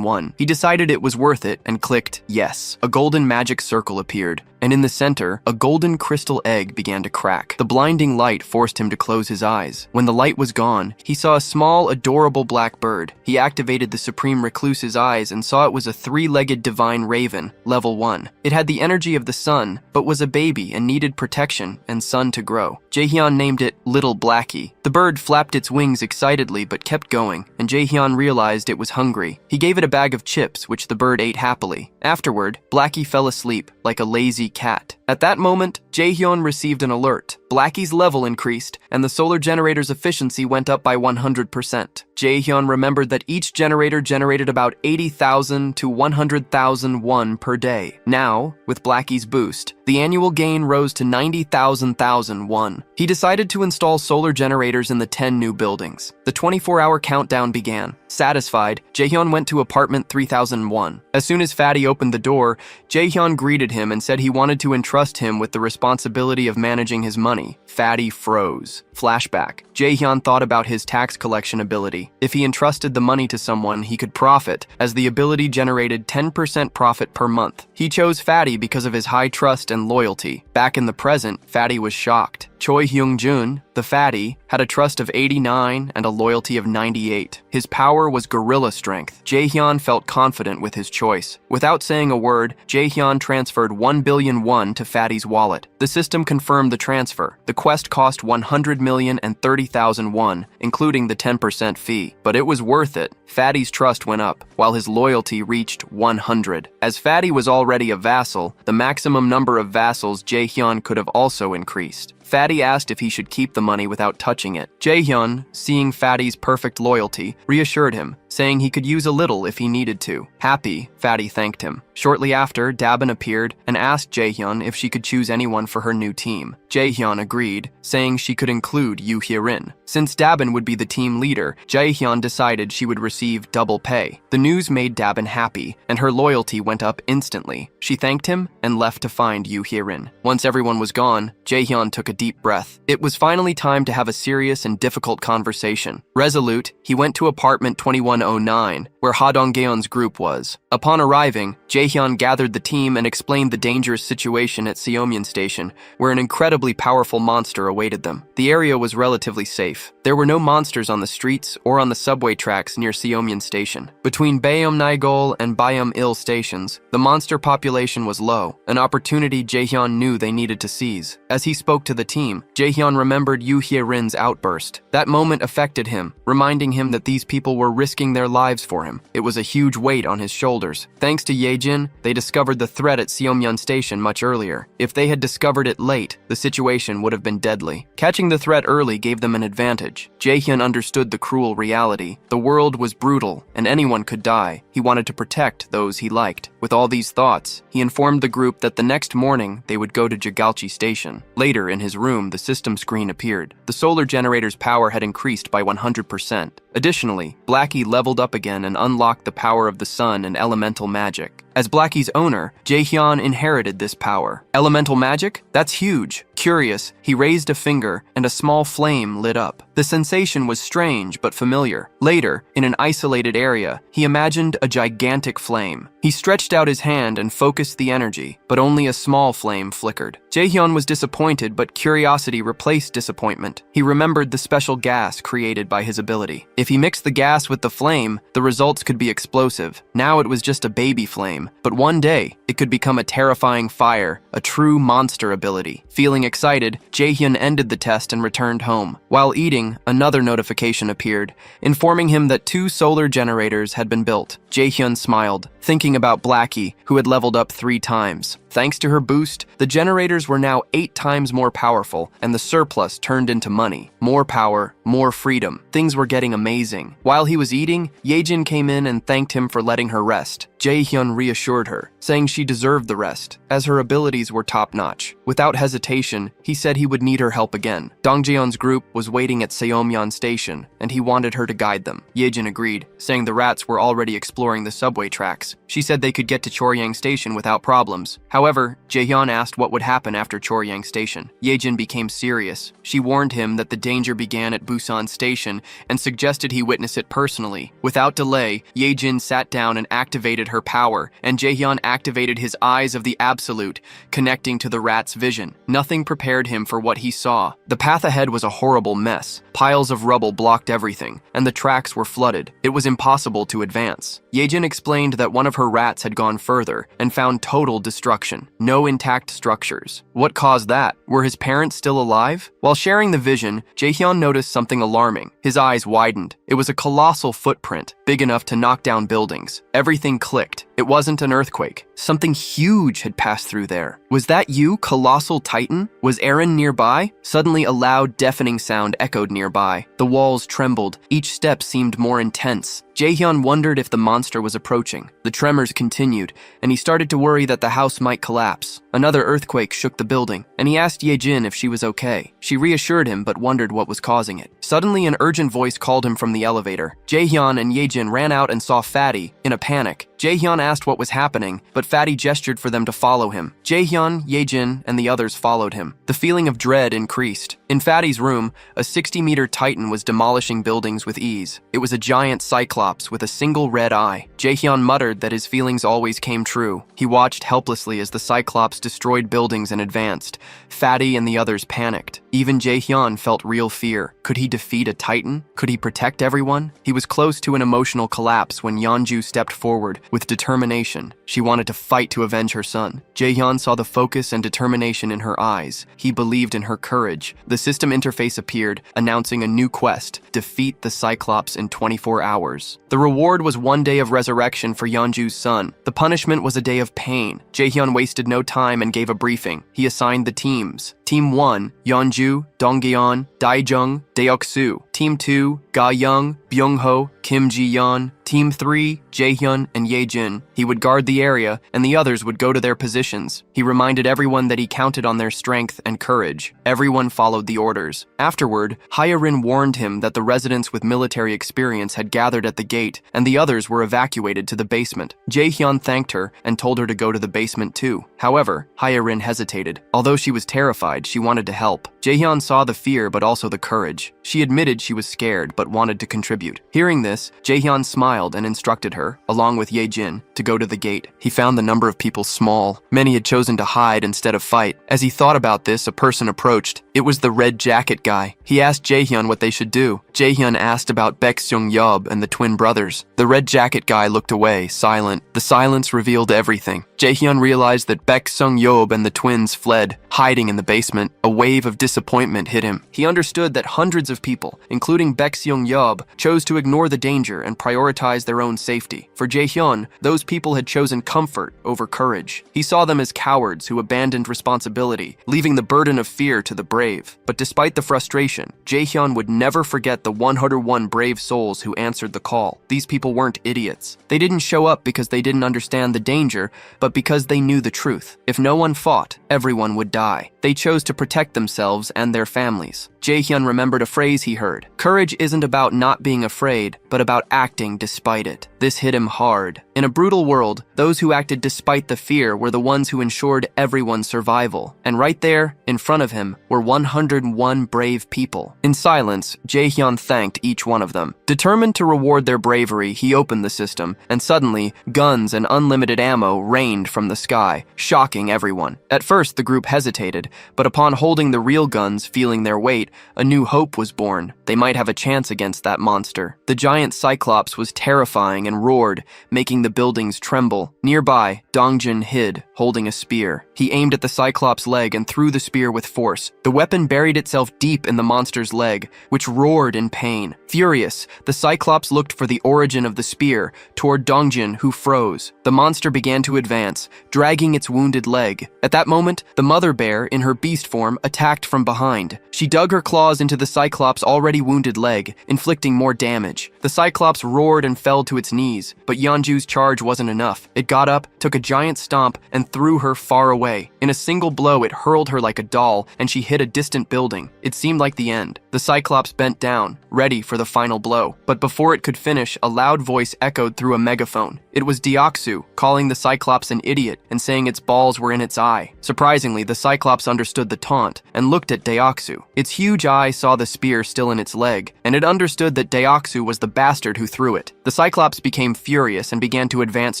Speaker 1: won. He decided it was worth it and clicked yes. A golden magic circle appeared, and in the center, a golden crystal egg began to crack. The blinding light forced him to close his eyes. When the light was gone, he saw a small, adorable black bird. He activated the Supreme Recluse's eyes and saw it was a 3-legged divine raven, level 1. It had the energy of the sun, but was a baby and needed protection and sun to grow. Jaehyun named it Little Blackie. The bird flapped its wings excitedly but kept going, and Jaehyun realized it was hungry. He gave it a bag of chips, which the bird ate happily. Afterward, Blackie fell asleep like a lazy cat. At that moment, Jaehyun received an alert. Blackie's level increased, and the solar generator's efficiency went up by 100%. Jaehyun remembered that each generator generated about 80,000 to 100,000 won per day. Now, with Blackie's boost, the annual gain rose to 90,000 won. He decided to install solar generators in the 10 new buildings. The 24-hour countdown began. Satisfied, Jaehyun went to apartment 3001. As soon as Fatty opened the door, Jaehyun greeted him and said he wanted to entrust him with the responsibility of managing his money. Fatty froze. Flashback. Jaehyun thought about his tax collection ability. If he entrusted the money to someone, he could profit, as the ability generated 10% profit per month. He chose Fatty because of his high trust and loyalty. Back in the present, Fatty was shocked. Choi Hyung-jun, the fatty, had a trust of 89 and a loyalty of 98. His power was gorilla strength. Jaehyun felt confident with his choice. Without saying a word, Jaehyun transferred 1 billion won to Fatty's wallet. The system confirmed the transfer. The quest cost 100,030,000 won, including the 10% fee. But it was worth it. Fatty's trust went up, while his loyalty reached 100. As Fatty was already a vassal, the maximum number of vassals Jaehyun could have also increased. Fatty asked if he should keep the money without touching it. Jaehyun, seeing Fatty's perfect loyalty, reassured him, saying he could use a little if he needed to. Happy, Fatty thanked him. Shortly after, Dabin appeared and asked Jaehyun if she could choose anyone for her new team. Jaehyun agreed, saying she could include Yoo Hye-rin. Since Dabin would be the team leader, Jaehyun decided she would receive double pay. The news made Dabin happy, and her loyalty went up instantly. She thanked him and left to find Yoo Hye-rin. Once everyone was gone, Jaehyun took a deep breath. It was finally time to have a serious and difficult conversation. Resolute, he went to apartment 2109 where Ha Donggeon's group was. Upon arriving, Jaehyun gathered the team and explained the dangerous situation at Seomyeon Station, where an incredibly powerful monster awaited them. The area was relatively safe. There were no monsters on the streets or on the subway tracks near Seomyeon Station. Between Bayum-Naegol and Bayum-Il stations, the monster population was low, an opportunity Jaehyun knew they needed to seize. As he spoke to the team, Jaehyun remembered Yoo Hye-rin's outburst. That moment affected him, reminding him that these people were risking their lives for him. It was a huge weight on his shoulders. Thanks to Yejin, they discovered the threat at Seomyeon Station much earlier. If they had discovered it late, the situation would have been deadly. Catching the threat early gave them an advantage. Jaehyun understood the cruel reality. The world was brutal, and anyone could die. He wanted to protect those he liked. With all these thoughts, he informed the group that the next morning they would go to Jigalchi Station. Later, in his room, the system screen appeared. The solar generator's power had increased by 100%. Additionally, Blackie leveled up again and unlocked the power of the sun and elemental magic. As Blackie's owner, Jaehyun inherited this power. Elemental magic? That's huge. Curious, he raised a finger and a small flame lit up. The sensation was strange but familiar. Later, in an isolated area, he imagined a gigantic flame. He stretched out his hand and focused the energy, but only a small flame flickered. Jaehyun was disappointed, but curiosity replaced disappointment. He remembered the special gas created by his ability. If he mixed the gas with the flame, the results could be explosive. Now it was just a baby flame, but one day, it could become a terrifying fire, a true monster ability. Feeling excited, Jaehyun ended the test and returned home. While eating, another notification appeared, informing him that 2 solar generators had been built. Jaehyun smiled, thinking about Blackie, who had leveled up 3 times. Thanks to her boost, the generators were now 8 times more powerful, and the surplus turned into money. More power, more freedom. Things were getting amazing. While he was eating, Yejin came in and thanked him for letting her rest. Jaehyun reassured her, saying she deserved the rest, as her abilities were top-notch. Without hesitation, he said he would need her help again. Dongjeon's group was waiting at Seomyeon Station, and he wanted her to guide them. Yejin agreed, saying the rats were already exploring the subway tracks. She said they could get to Choryang Station without problems. However, Jaehyun asked what would happen after Choryang Station. Yejin became serious. She warned him that the danger began at Busan Station and suggested he witness it personally. Without delay, Yejin sat down and activated her power, and Jaehyun activated his eyes of the Absolute, connecting to the rat's vision. Nothing prepared him for what he saw. The path ahead was a horrible mess. Piles of rubble blocked everything, and the tracks were flooded. It was impossible to advance. Yejin explained that one of her rats had gone further and found total destruction. No intact structures. What caused that? Were his parents still alive? While sharing the vision, Jaehyun noticed something alarming. His eyes widened. It was a colossal footprint, big enough to knock down buildings. Everything clicked. It wasn't an earthquake. Something huge had passed through there. Was that you, Colossal Titan? Was Eren nearby? Suddenly a loud, deafening sound echoed nearby. The walls trembled. Each step seemed more intense. Jaehyun wondered if the monster was approaching. The tremors continued, and he started to worry that the house might collapse. Another earthquake shook the building, and he asked Yejin if she was okay. She reassured him but wondered what was causing it. Suddenly, an urgent voice called him from the elevator. Jaehyun and Yejin ran out and saw Fatty, in a panic. Jaehyun asked what was happening, but Fatty gestured for them to follow him. Jaehyun, Yejin, and the others followed him. The feeling of dread increased. In Fatty's room, a 60-meter titan was demolishing buildings with ease. It was a giant cyclops with a single red eye. Jaehyun muttered that his feelings always came true. He watched helplessly as the cyclops destroyed buildings and advanced. Fatty and the others panicked. Even Jaehyun felt real fear. Could he defeat a titan? Could he protect everyone? He was close to an emotional collapse when Yeonju stepped forward with determination. She wanted to fight to avenge her son. Jaehyun saw the focus and determination in her eyes. He believed in her courage. The system interface appeared, announcing a new quest: defeat the Cyclops in 24 hours. The reward was 1 day of resurrection for Yeonju's son. The punishment was a day of pain. Jaehyun wasted no time and gave a briefing. He assigned the teams. Team 1, Yeonju, Donggeon, Daejung, Deoksu. Team 2, Ga-young, Byung-ho, Kim Ji-yeon. Team 3, Jaehyun and Yejin. He would guard the area, and the others would go to their positions. He reminded everyone that he counted on their strength and courage. Everyone followed the orders. Afterward, Hye-rin warned him that the residents with military experience had gathered at the gate, and the others were evacuated to the basement. Jaehyun thanked her and told her to go to the basement too. However, Hye-rin hesitated. Although she was terrified, she wanted to help. Jaehyun saw the fear but also the courage. She admitted she was scared but wanted to contribute. Hearing this, Jaehyun smiled smiled and instructed her, along with Ye Jin, to go to the gate. He found the number of people small. Many had chosen to hide instead of fight. As he thought about this, a person approached. It was the red jacket guy. He asked Jaehyun what they should do. Jaehyun asked about Baek Seung-yeob and the twin brothers. The red jacket guy looked away, silent. The silence revealed everything. Jaehyun realized that Baek Seung-yeob and the twins fled, hiding in the basement. A wave of disappointment hit him. He understood that hundreds of people, including Baek Seung-yeob, chose to ignore the danger and prioritize their own safety. For Jaehyun, those people had chosen comfort over courage. He saw them as cowards who abandoned responsibility, leaving the burden of fear to the brave. But despite the frustration, Jaehyun would never forget the 101 brave souls who answered the call. These people weren't idiots. They didn't show up because they didn't understand the danger, but because they knew the truth. If no one fought, everyone would die. They chose to protect themselves and their families. Jaehyun remembered a phrase he heard. Courage isn't about not being afraid, but about acting despite it. This hit him hard. In a brutal world, those who acted despite the fear were the ones who ensured everyone's survival. And right there, in front of him, were 101 brave people. In silence, Jaehyun thanked each one of them. Determined to reward their bravery, he opened the system, and suddenly, guns and unlimited ammo rained from the sky, shocking everyone. At first, the group hesitated, but upon holding the real guns, feeling their weight, a new hope was born. They might have a chance against that monster. The giant Cyclops was terrifying and roared, making the buildings tremble. Nearby, Dongjin hid, holding a spear. He aimed at the Cyclops' leg and threw the spear with force. The weapon buried itself deep in the monster's leg, which roared in pain. Furious, the Cyclops looked for the origin of the spear, toward Dongjin, who froze. The monster began to advance, dragging its wounded leg. At that moment, the mother bear, in her beast form, attacked from behind. She dug her claws into the Cyclops' already wounded leg, inflicting more damage. The Cyclops roared and fell to its knees, but Yeonju's charge wasn't enough. It got up, took a giant stomp, and threw her far away. In a single blow, it hurled her like a doll, and she hit a distant building. It seemed like the end. The Cyclops bent down, ready for the final blow. But before it could finish, a loud voice echoed through a megaphone. It was Deoxu, calling the Cyclops an idiot and saying its balls were in its eye. Surprisingly, the Cyclops understood the taunt and looked at Deoxu. Its huge eye saw the spear still in its leg, and it understood that Deoxu was the bastard who threw it. The Cyclops became furious and began to advance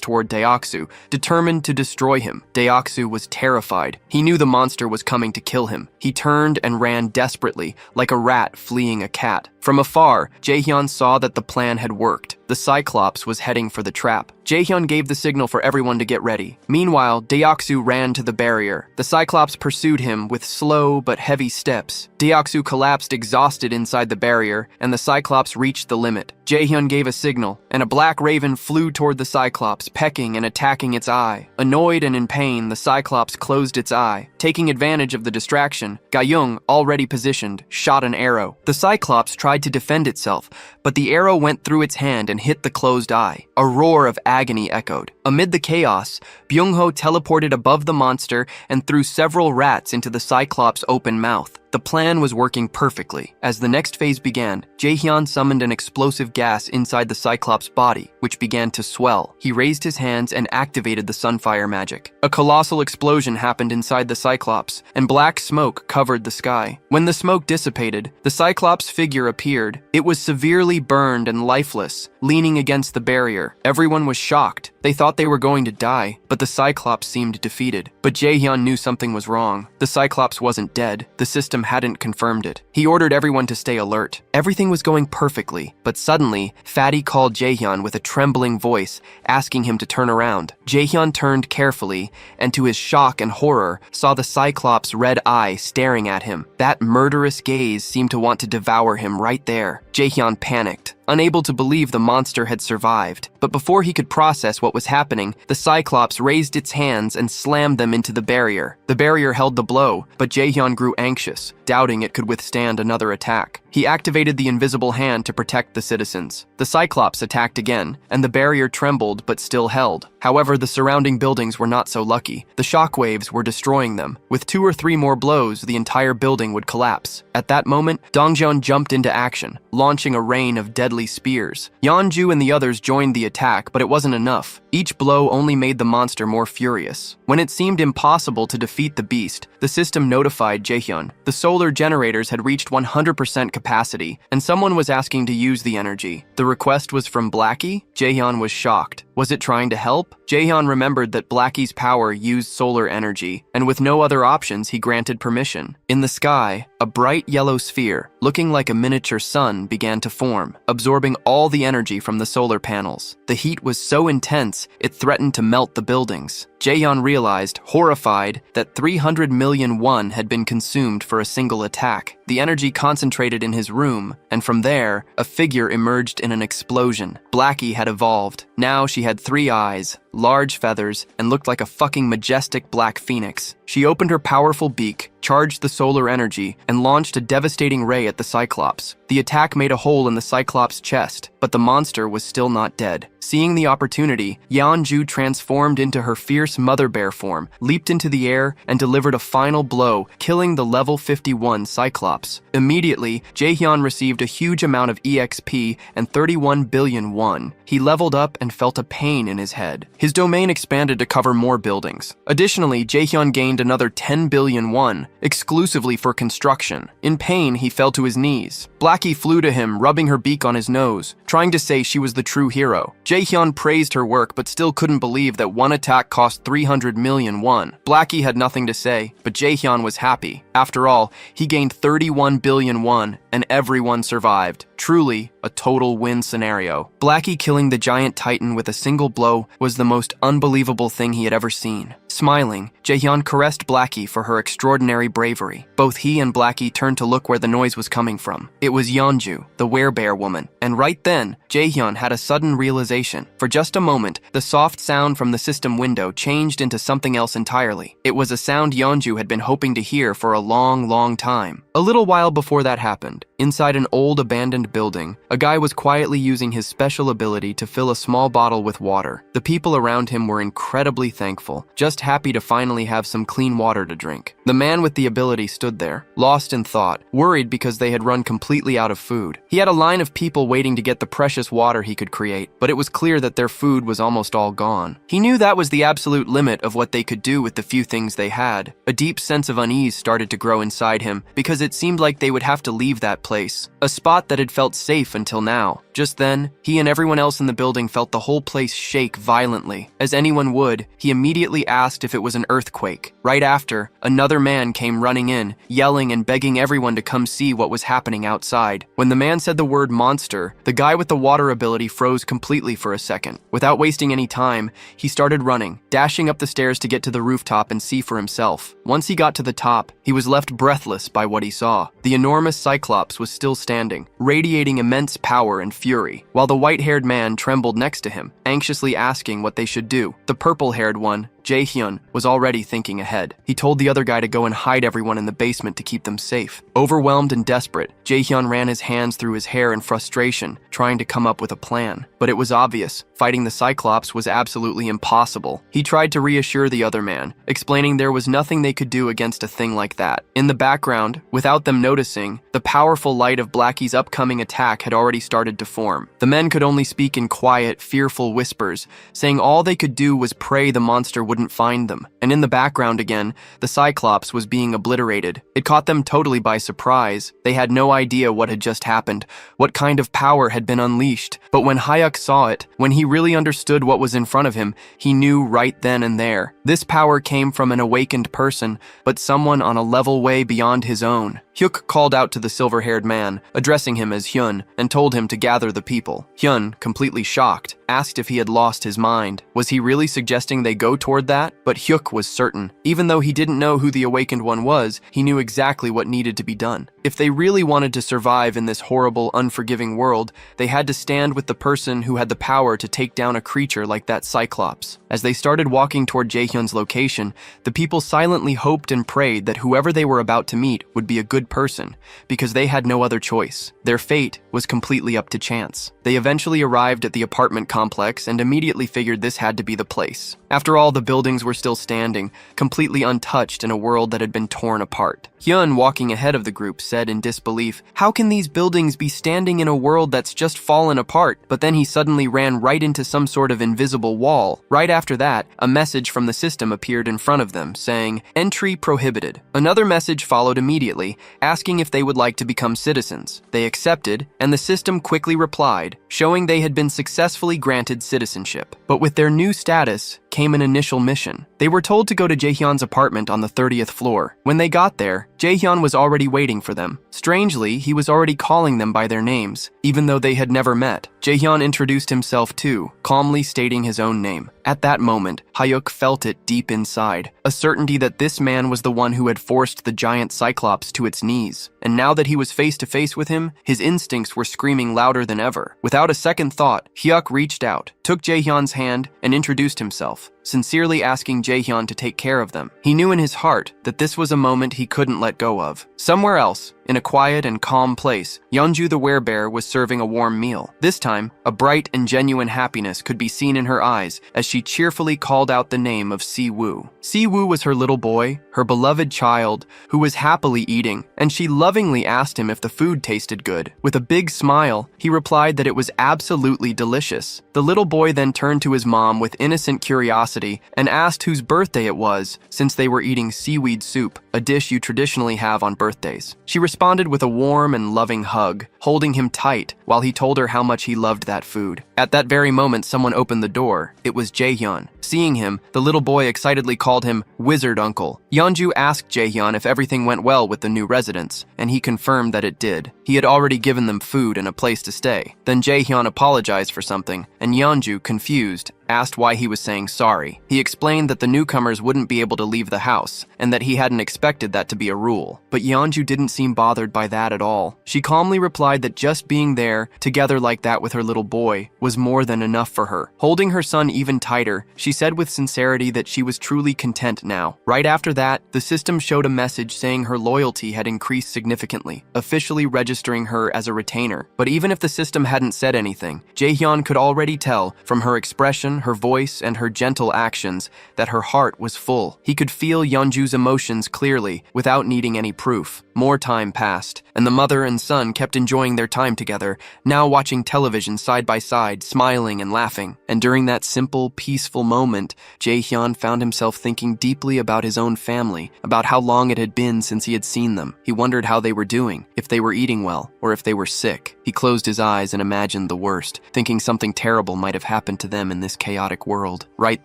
Speaker 1: toward Deoxu, determined to destroy him. Deoxu was terrified. He knew the monster was coming to kill him. He turned and ran desperately, like a rat fleeing a cat. From afar, Jaehyun saw that the plan had worked. The Cyclops was heading for the trap. Jaehyun gave the signal for everyone to get ready. Meanwhile, Deoxu ran to the barrier. The Cyclops pursued him with slow but heavy steps. Deoxu collapsed exhausted inside the barrier, and the Cyclops reached the limit. Jaehyun gave a signal, and a black raven flew toward the Cyclops, pecking and attacking its eye. Annoyed and in pain, the Cyclops closed its eye. Taking advantage of the distraction, Gayung, already positioned, shot an arrow. The Cyclops tried to defend itself, but the arrow went through its hand and hit the closed eye. A roar of agony echoed. Amid the chaos, Byung-ho teleported above the monster and threw several rats into the Cyclops' open mouth. The plan was working perfectly. As the next phase began, Jaehyun summoned an explosive gas inside the Cyclops' body, which began to swell. He raised his hands and activated the Sunfire magic. A colossal explosion happened inside the Cyclops, and black smoke covered the sky. When the smoke dissipated, the Cyclops' figure appeared. It was severely burned and lifeless, leaning against the barrier. Everyone was shocked. They thought they were going to die, but the Cyclops seemed defeated. But Jaehyun knew something was wrong. The Cyclops wasn't dead. The system hadn't confirmed it. He ordered everyone to stay alert. Everything was going perfectly, but suddenly, Fatty called Jaehyun with a trembling voice, asking him to turn around. Jaehyun turned carefully, and to his shock and horror, saw the Cyclops' red eye staring at him. That murderous gaze seemed to want to devour him right there. Jaehyun panicked, unable to believe the monster had survived. But before he could process what was happening, the Cyclops raised its hands and slammed them into the barrier. The barrier held the blow, but Jaehyun grew anxious, doubting it could withstand another attack. He activated the invisible hand to protect the citizens. The Cyclops attacked again, and the barrier trembled but still held. However, the surrounding buildings were not so lucky. The shockwaves were destroying them. With 2 or 3 more blows, the entire building would collapse. At that moment, Dongjun jumped into action, launching a rain of deadly spears. Yeonju and the others joined the attack, but it wasn't enough. Each blow only made the monster more furious. When it seemed impossible to defeat the beast, the system notified Jaehyun. The solar generators had reached 100% capacity. capacity, and someone was asking to use the energy. The request was from Blackie? Jaehyun was shocked. Was it trying to help? Jaehyun remembered that Blackie's power used solar energy, and with no other options, he granted permission. In the sky, a bright yellow sphere, looking like a miniature sun, began to form, absorbing all the energy from the solar panels. The heat was so intense, it threatened to melt the buildings. Jaehyun realized, horrified, that 300 million won had been consumed for a single attack. The energy concentrated in his room, and from there, a figure emerged in an explosion. Blackie had evolved. Now she had 3 eyes, large feathers, and looked like a fucking majestic black phoenix. She opened her powerful beak, charged the solar energy, and launched a devastating ray at the Cyclops. The attack made a hole in the Cyclops' chest, but the monster was still not dead. Seeing the opportunity, Yeonju transformed into her fierce mother bear form, leaped into the air, and delivered a final blow, killing the level 51 Cyclops. Immediately, Jaehyun received a huge amount of EXP and 31 billion won. He leveled up and felt a pain in his head. His domain expanded to cover more buildings. Additionally, Jaehyun gained another 10 billion won, exclusively for construction. In pain, he fell to his knees. Blackie flew to him, rubbing her beak on his nose, trying to say she was the true hero. Jaehyun praised her work, but still couldn't believe that one attack cost 300 million won. Blackie had nothing to say, but Jaehyun was happy. After all, he gained 31 billion won, and everyone survived. Truly, a total win scenario. Blackie killing the giant titan with a single blow was the most unbelievable thing he had ever seen. Smiling, Jaehyun caressed Blackie for her extraordinary bravery. Both he and Blackie turned to look where the noise was coming from. It was Yeonju, the werebear woman. And right then, Jaehyun had a sudden realization. For just a moment, the soft sound from the system window changed into something else entirely. It was a sound Yeonju had been hoping to hear for a long, long time. A little while before that happened, inside an old abandoned building, a guy was quietly using his special ability to fill a small bottle with water. The people around him were incredibly thankful, just happy to finally have some clean water to drink. The man with the ability stood there, lost in thought, worried because they had run completely out of food. He had a line of people waiting to get the precious water he could create, but it was clear that their food was almost all gone. He knew that was the absolute limit of what they could do with the few things they had. A deep sense of unease started to grow inside him, because it seemed like they would have to leave that place, a spot that had felt safe until now. Just then, he and everyone else in the building felt the whole place shake violently. As anyone would, he immediately asked if it was an earthquake. Right after, another man came running in, yelling and begging everyone to come see what was happening outside. When the man said the word monster, the guy with the water ability froze completely for a second. Without wasting any time, he started running, dashing up the stairs to get to the rooftop and see for himself. Once he got to the top, he was left breathless by what he saw. The enormous Cyclops was still standing, radiating immense power and fury, while the white-haired man trembled next to him, anxiously asking what they should do. The purple-haired one, Jaehyun, was already thinking ahead. He told the other guy to go and hide everyone in the basement to keep them safe. Overwhelmed and desperate, Jaehyun ran his hands through his hair in frustration, trying to come up with a plan. But it was obvious, fighting the Cyclops was absolutely impossible. He tried to reassure the other man, explaining there was nothing they could do against a thing like that. In the background, without them noticing, the powerful light of Blackie's upcoming attack had already started to form. The men could only speak in quiet, fearful whispers, saying all they could do was pray the monster wouldn't find them. And in the background again, the Cyclops was being obliterated. It caught them totally by surprise. They had no idea what had just happened, what kind of power had been unleashed. But when Hyuk saw it, when he really understood what was in front of him, he knew right then and there. This power came from an awakened person, but someone on a level way beyond his own. Hyuk called out to the silver-haired man, addressing him as Hyun, and told him to gather the people. Hyun, completely shocked, asked if he had lost his mind. Was he really suggesting they go toward that? But Hyuk was certain. Even though he didn't know who the awakened one was, he knew exactly what needed to be done. If they really wanted to survive in this horrible, unforgiving world, they had to stand with the person who had the power to take down a creature like that Cyclops. As they started walking toward Jaehyun's location, the people silently hoped and prayed that whoever they were about to meet would be a good person, because they had no other choice. Their fate was completely up to chance. They eventually arrived at the apartment complex and immediately figured this had to be the place. After all, the buildings were still standing, completely untouched in a world that had been torn apart. Hyun, walking ahead of the group, said in disbelief, "How can these buildings be standing in a world that's just fallen apart?" But then he suddenly ran right into some sort of invisible wall. Right after that, a message from the system appeared in front of them, saying, "Entry prohibited." Another message followed immediately, asking if they would like to become citizens. They accepted, and the system quickly replied, showing they had been successfully granted citizenship. But with their new status came an initial mission. They were told to go to Jaehyun's apartment on the 30th floor. When they got there, Jaehyun was already waiting for them. Strangely, he was already calling them by their names, even though they had never met. Jaehyun introduced himself too, calmly stating his own name. At that moment, Hyuk felt it deep inside, a certainty that this man was the one who had forced the giant Cyclops to its knees. And now that he was face to face with him, his instincts were screaming louder than ever. Without a second thought, Hyuk reached out, took Jaehyun's hand, and introduced himself, sincerely asking Jaehyun to take care of them. He knew in his heart that this was a moment he couldn't let go of. Somewhere else, in a quiet and calm place, Yeonju the werebear was serving a warm meal. This time, a bright and genuine happiness could be seen in her eyes as she cheerfully called out the name of Si-woo. Si-woo was her little boy, her beloved child, who was happily eating, and she lovingly asked him if the food tasted good. With a big smile, he replied that it was absolutely delicious. The little boy then turned to his mom with innocent curiosity and asked whose birthday it was, since they were eating seaweed soup, a dish you traditionally have on birthdays. She responded with a warm and loving hug, holding him tight while he told her how much he loved that food. At that very moment, someone opened the door. It was Jaehyun. Seeing him, the little boy excitedly called him Wizard Uncle. Yeonju asked Jaehyun if everything went well with the new residents, and he confirmed that it did. He had already given them food and a place to stay. Then Jaehyun apologized for something, and Yeonju, confused, asked why he was saying sorry. He explained that the newcomers wouldn't be able to leave the house, and that he hadn't expected that to be a rule. But Yeonju didn't seem bothered by that at all. She calmly replied that just being there, together like that with her little boy, was more than enough for her. Holding her son even tighter, she said with sincerity that she was truly content now. Right after that, the system showed a message saying her loyalty had increased significantly, officially registering her as a retainer. But even if the system hadn't said anything, Jaehyun could already tell from her expression, her voice, and her gentle actions that her heart was full. He could feel Yeonju's emotions clearly, without needing any proof. More time passed, and the mother and son kept enjoying their time together, now watching television side by side, smiling and laughing. And during that simple, peaceful moment, Jaehyun found himself thinking deeply about his own family, about how long it had been since he had seen them. He wondered how they were doing, if they were eating well, or if they were sick. He closed his eyes and imagined the worst, thinking something terrible might have happened to them in this chaotic world. Right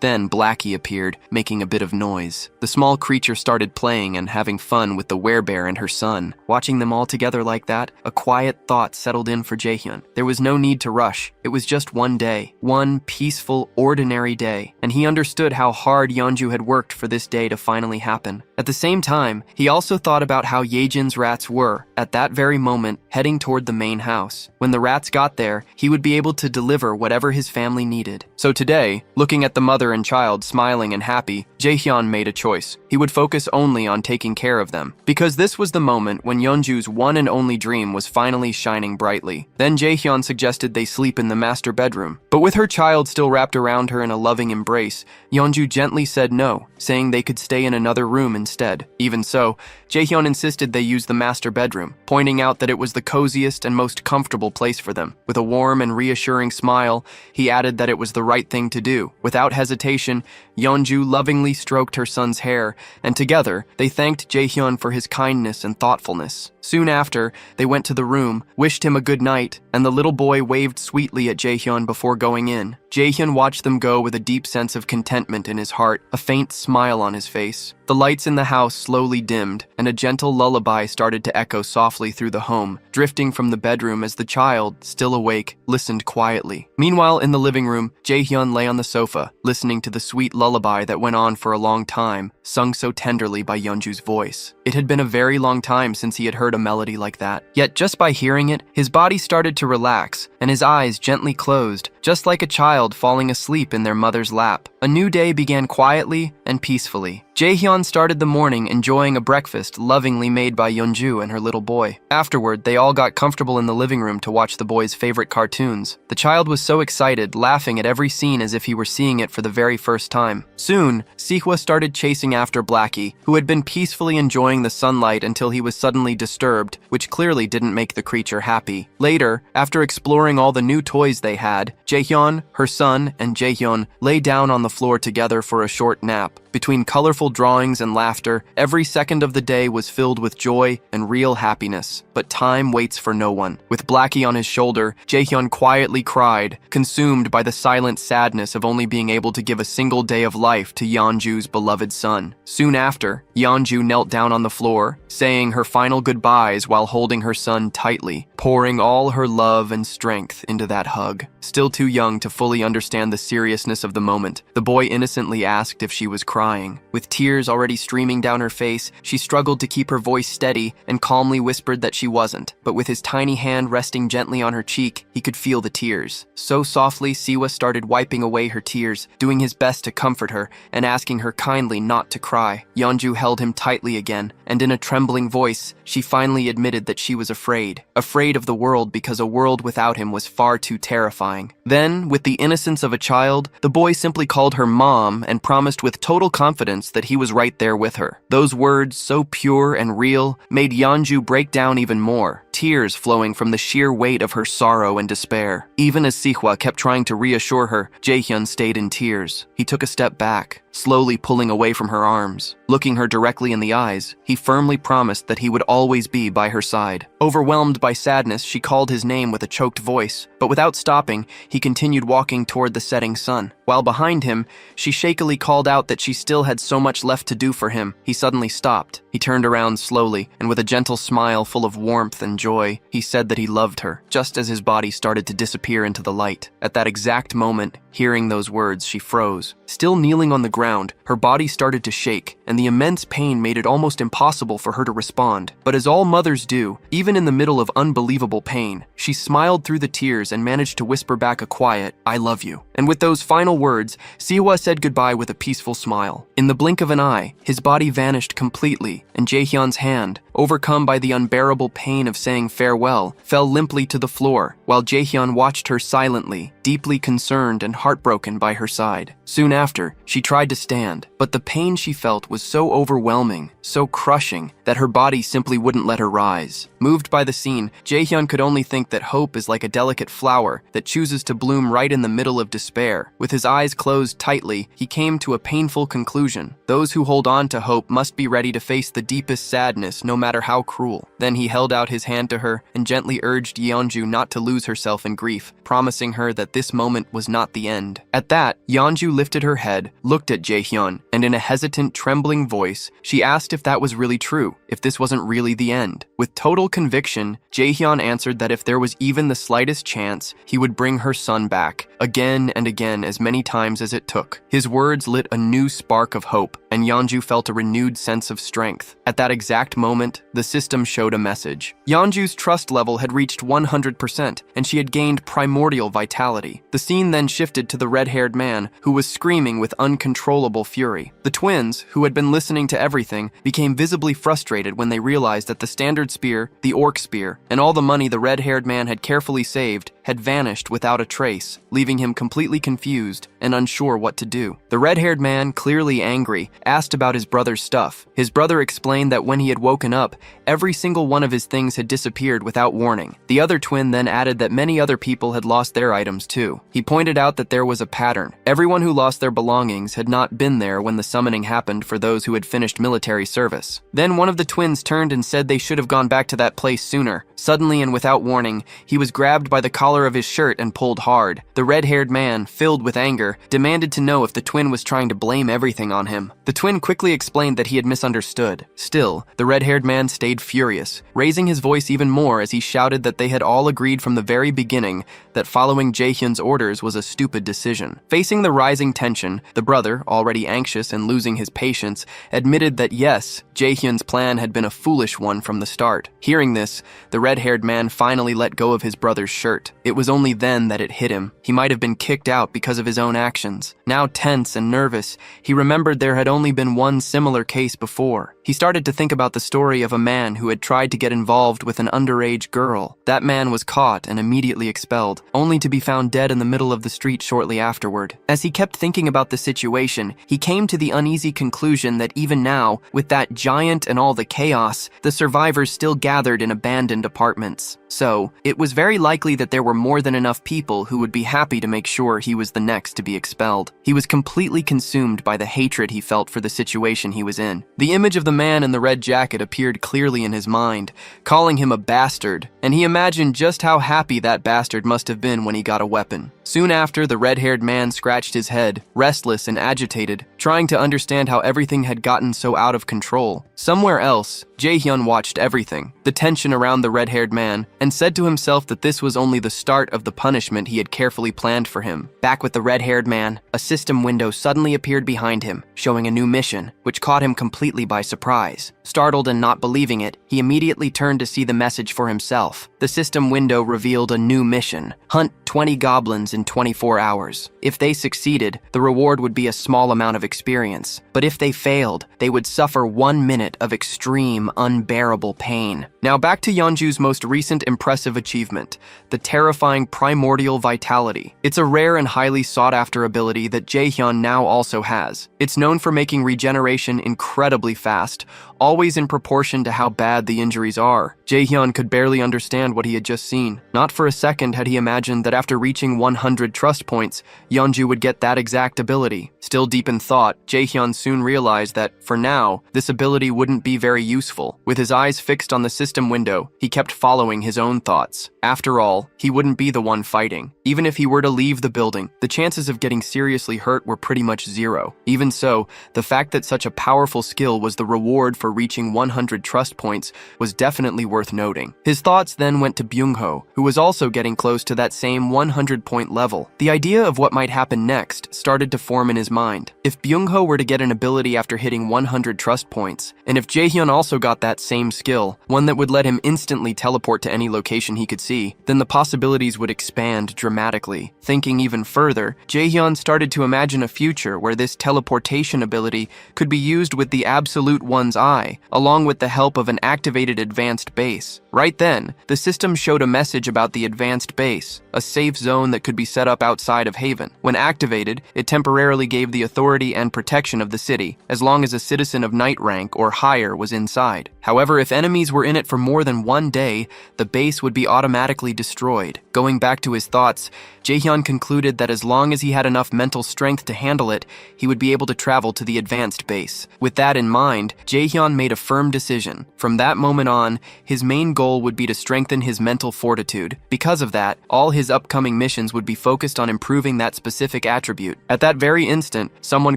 Speaker 1: then, Blackie appeared, making a bit of noise. The small creature started playing and having fun with the werebear and her son. Watching them all together like that, a quiet thought settled in for Jaehyun. There was no need to rush. It was just one day. One peaceful, ordinary day. And he understood how hard Yeonju had worked for this day to finally happen. At the same time, he also thought about how Yejin's rats were, at that very moment, heading toward the main house. When the rats got there, he would be able to deliver whatever his family needed. So today, looking at the mother and child smiling and happy, Jaehyun made a choice. He would focus only on taking care of them. Because this was the moment when Yeonju's one and only dream was finally shining brightly. Then Jaehyun suggested they sleep in the master bedroom. But with her child still wrapped around her in a loving embrace, Yeonju gently said no, saying they could stay in another room instead. Even so, Jaehyun insisted they use the master bedroom, pointing out that it was the coziest and most comfortable place for them. With a warm and reassuring smile, he added that it was the right thing to do. Without hesitation, Yeonju lovingly stroked her son's hair, and together, they thanked Jaehyun for his kindness and thoughtfulness. Soon after, they went to the room, wished him a good night, and the little boy waved sweetly at Jaehyun before going in. Jaehyun watched them go with a deep sense of contentment in his heart, a faint smile on his face. The lights in the house slowly dimmed, and a gentle lullaby started to echo softly through the home, drifting from the bedroom as the child, still awake, listened quietly. Meanwhile, in the living room, Jaehyun lay on the sofa, listening to the sweet lullaby that went on for a long time, sung so tenderly by Yeonju's voice. It had been a very long time since he had heard a melody like that. Yet just by hearing it, his body started to relax, and his eyes gently closed, just like a child falling asleep in their mother's lap. A new day began quietly and peacefully. Jaehyun started the morning enjoying a breakfast lovingly made by Yeonju and her little boy. Afterward, they all got comfortable in the living room to watch the boy's favorite cartoons. The child was so excited, laughing at every scene as if he were seeing it for the very first time. Soon, Sihwa started chasing after Blackie, who had been peacefully enjoying the sunlight until he was suddenly disturbed, which clearly didn't make the creature happy. Later, after exploring all the new toys they had, Jaehyun, her son, and Jaehyun lay down on the floor together for a short nap. Between colorful drawings and laughter, every second of the day was filled with joy and real happiness. But time waits for no one. With Blackie on his shoulder, Jaehyun quietly cried, consumed by the silent sadness of only being able to give a single day of life to Yeonju's beloved son. Soon after, Yeonju knelt down on the floor, saying her final goodbyes while holding her son tightly, pouring all her love and strength into that hug. Still too young to fully understand the seriousness of the moment, the boy innocently asked if she was crying. With tears already streaming down her face, she struggled to keep her voice steady and calmly whispered that she wasn't. But with his tiny hand resting gently on her cheek, he could feel the tears. So softly, Siwa started wiping away her tears, doing his best to comfort her and asking her kindly not to cry. Yeonju held him tightly again, and in a trembling voice, she finally admitted that she was afraid. Afraid of the world because a world without him was far too terrifying. Then, with the innocence of a child, the boy simply called her mom and promised with total confidence that he was right there with her. Those words, so pure and real, made Yeonju break down even more, tears flowing from the sheer weight of her sorrow and despair. Even as Sihwa kept trying to reassure her, Jaehyun stayed in tears. He took a step back, slowly pulling away from her arms. Looking her directly in the eyes, he firmly promised that he would always be by her side. Overwhelmed by sadness, she called his name with a choked voice, but without stopping, he continued walking toward the setting sun. While behind him, she shakily called out that she still had so much left to do for him. He suddenly stopped. He turned around slowly, and with a gentle smile full of warmth and joy, he said that he loved her, just as his body started to disappear into the light. At that exact moment, hearing those words, she froze. Still kneeling on the ground, her body started to shake, and the immense pain made it almost impossible for her to respond. But as all mothers do, even in the middle of unbelievable pain, she smiled through the tears and managed to whisper back a quiet, "I love you." And with those final words, Siwa said goodbye with a peaceful smile. In the blink of an eye, his body vanished completely, and Jaehyun's hand, overcome by the unbearable pain of saying farewell, fell limply to the floor, while Jaehyun watched her silently, deeply concerned and heartbroken by her side. Soon after, she tried to stand, but the pain she felt was so overwhelming, so crushing, that her body simply wouldn't let her rise. Moved by the scene, Jaehyun could only think that hope is like a delicate flower that chooses to bloom right in the middle of despair. With his eyes closed tightly, he came to a painful conclusion. Those who hold on to hope must be ready to face the deepest sadness, no matter how cruel. Then he held out his hand to her and gently urged Yeonju not to lose herself in grief, promising her that this moment was not the end. At that, Yeonju lifted her head, looked at Jaehyun, and in a hesitant, trembling voice, she asked if that was really true, if this wasn't really the end. With total conviction, Jaehyun answered that if there was even the slightest chance, he would bring her son back, again and again as many times as it took. His words lit a new spark of hope, and Yeonju felt a renewed sense of strength. At that exact moment, the system showed a message. Yeonju's trust level had reached 100%, and she had gained primordial vitality. The scene then shifted to the red-haired man, who was screaming with uncontrollable fury. The twins, who had been listening to everything, became visibly frustrated when they realized that the standard spear, the orc spear, and all the money the red-haired man had carefully saved had vanished without a trace, leaving him completely confused and unsure what to do. The red-haired man, clearly angry, asked about his brother's stuff. His brother explained that when he had woken up, every single one of his things had disappeared without warning. The other twin then added that many other people had lost their items too. He pointed out that there was a pattern. Everyone who lost their belongings had not been there when the summoning happened for those who had finished military service. Then one of the twins turned and said they should have gone back to that place sooner. Suddenly and without warning, he was grabbed by the collar of his shirt and pulled hard. The red-haired man, filled with anger, demanded to know if the twin was trying to blame everything on him. The twin quickly explained that he had misunderstood. Still, the red-haired man stayed furious, raising his voice even more as he shouted that they had all agreed from the very beginning that following Jaehyun's orders was a stupid decision. Facing the rising tension, the brother, already anxious and losing his patience, admitted that yes, Jaehyun's plan had been a foolish one from the start. Hearing this, the red-haired man finally let go of his brother's shirt. It was only then that it hit him. He might have been kicked out because of his own actions. Now tense and nervous, he remembered there had only been one similar case before. He started to think about the story of a man who had tried to get involved with an underage girl. That man was caught and immediately expelled, only to be found dead in the middle of the street shortly afterward. As he kept thinking about the situation, he came to the uneasy conclusion that even now, with that giant and all the chaos, the survivors still gathered in abandoned apartments. So, it was very likely that there were more than enough people who would be happy to make sure he was the next to be expelled. He was completely consumed by the hatred he felt for the situation he was in. The image of the man in the red jacket appeared clearly in his mind, calling him a bastard, and he imagined just how happy that bastard must have been when he got a weapon. Soon after, the red-haired man scratched his head, restless and agitated, trying to understand how everything had gotten so out of control. Somewhere else, Jae-hyun watched everything, the tension around the red-haired man, and said to himself that this was only the start of the punishment he had carefully planned for him. Back with the red-haired man, a system window suddenly appeared behind him, showing a new mission, which caught him completely by surprise. Startled and not believing it, he immediately turned to see the message for himself. The system window revealed a new mission: hunt 20 goblins in 24 hours. If they succeeded, the reward would be a small amount of experience. But if they failed, they would suffer 1 minute of extreme, unbearable pain. Now back to Yeonju's most recent impressive achievement, the terrifying primordial vitality. It's a rare and highly sought-after ability that Jae-hyun now also has. It's known for making regeneration incredibly fast, always in proportion to how bad the injuries are. Jae-hyun could barely understand what he had just seen. Not for a second had he imagined that after reaching 100 trust points, Yeonju would get that exact ability. Still deep in thought, Jae-hyun soon realized that, for now, this ability wouldn't be very useful. With his eyes fixed on the system window, he kept following his own thoughts. After all, he wouldn't be the one fighting. Even if he were to leave the building, the chances of getting seriously hurt were pretty much zero. Even so, the fact that such a powerful skill was the reward for reaching 100 trust points was definitely worth noting. His thoughts then went to Byung-ho, who was also getting close to that same 100-point level. The idea of what might happen next started to form in his mind. If Byung-ho were to get an ability after hitting 100 trust points, and if Jae-hyun also got that same skill, one that would let him instantly teleport to any location he could see, then the possibilities would expand dramatically. Thinking even further, Jae-hyun started to imagine a future where this teleportation ability could be used with the Absolute One's Eye, along with the help of an activated advanced base. Right then, the system showed a message about the advanced base, a safe zone that could be set up outside of Haven. When activated, it temporarily gave the authority and protection of the city, as long as a citizen of knight rank or higher was inside. However, if enemies were in it for more than 1 day, the base would be automatically destroyed. Going back to his thoughts, Jae-hyun concluded that as long as he had enough mental strength to handle it, he would be able to travel to the advanced base. With that in mind, Jae-hyun made a firm decision. From that moment on, his main goal would be to strengthen his mental fortitude. Because of that, all his upcoming missions would be focused on improving that specific attribute. At that very instant, someone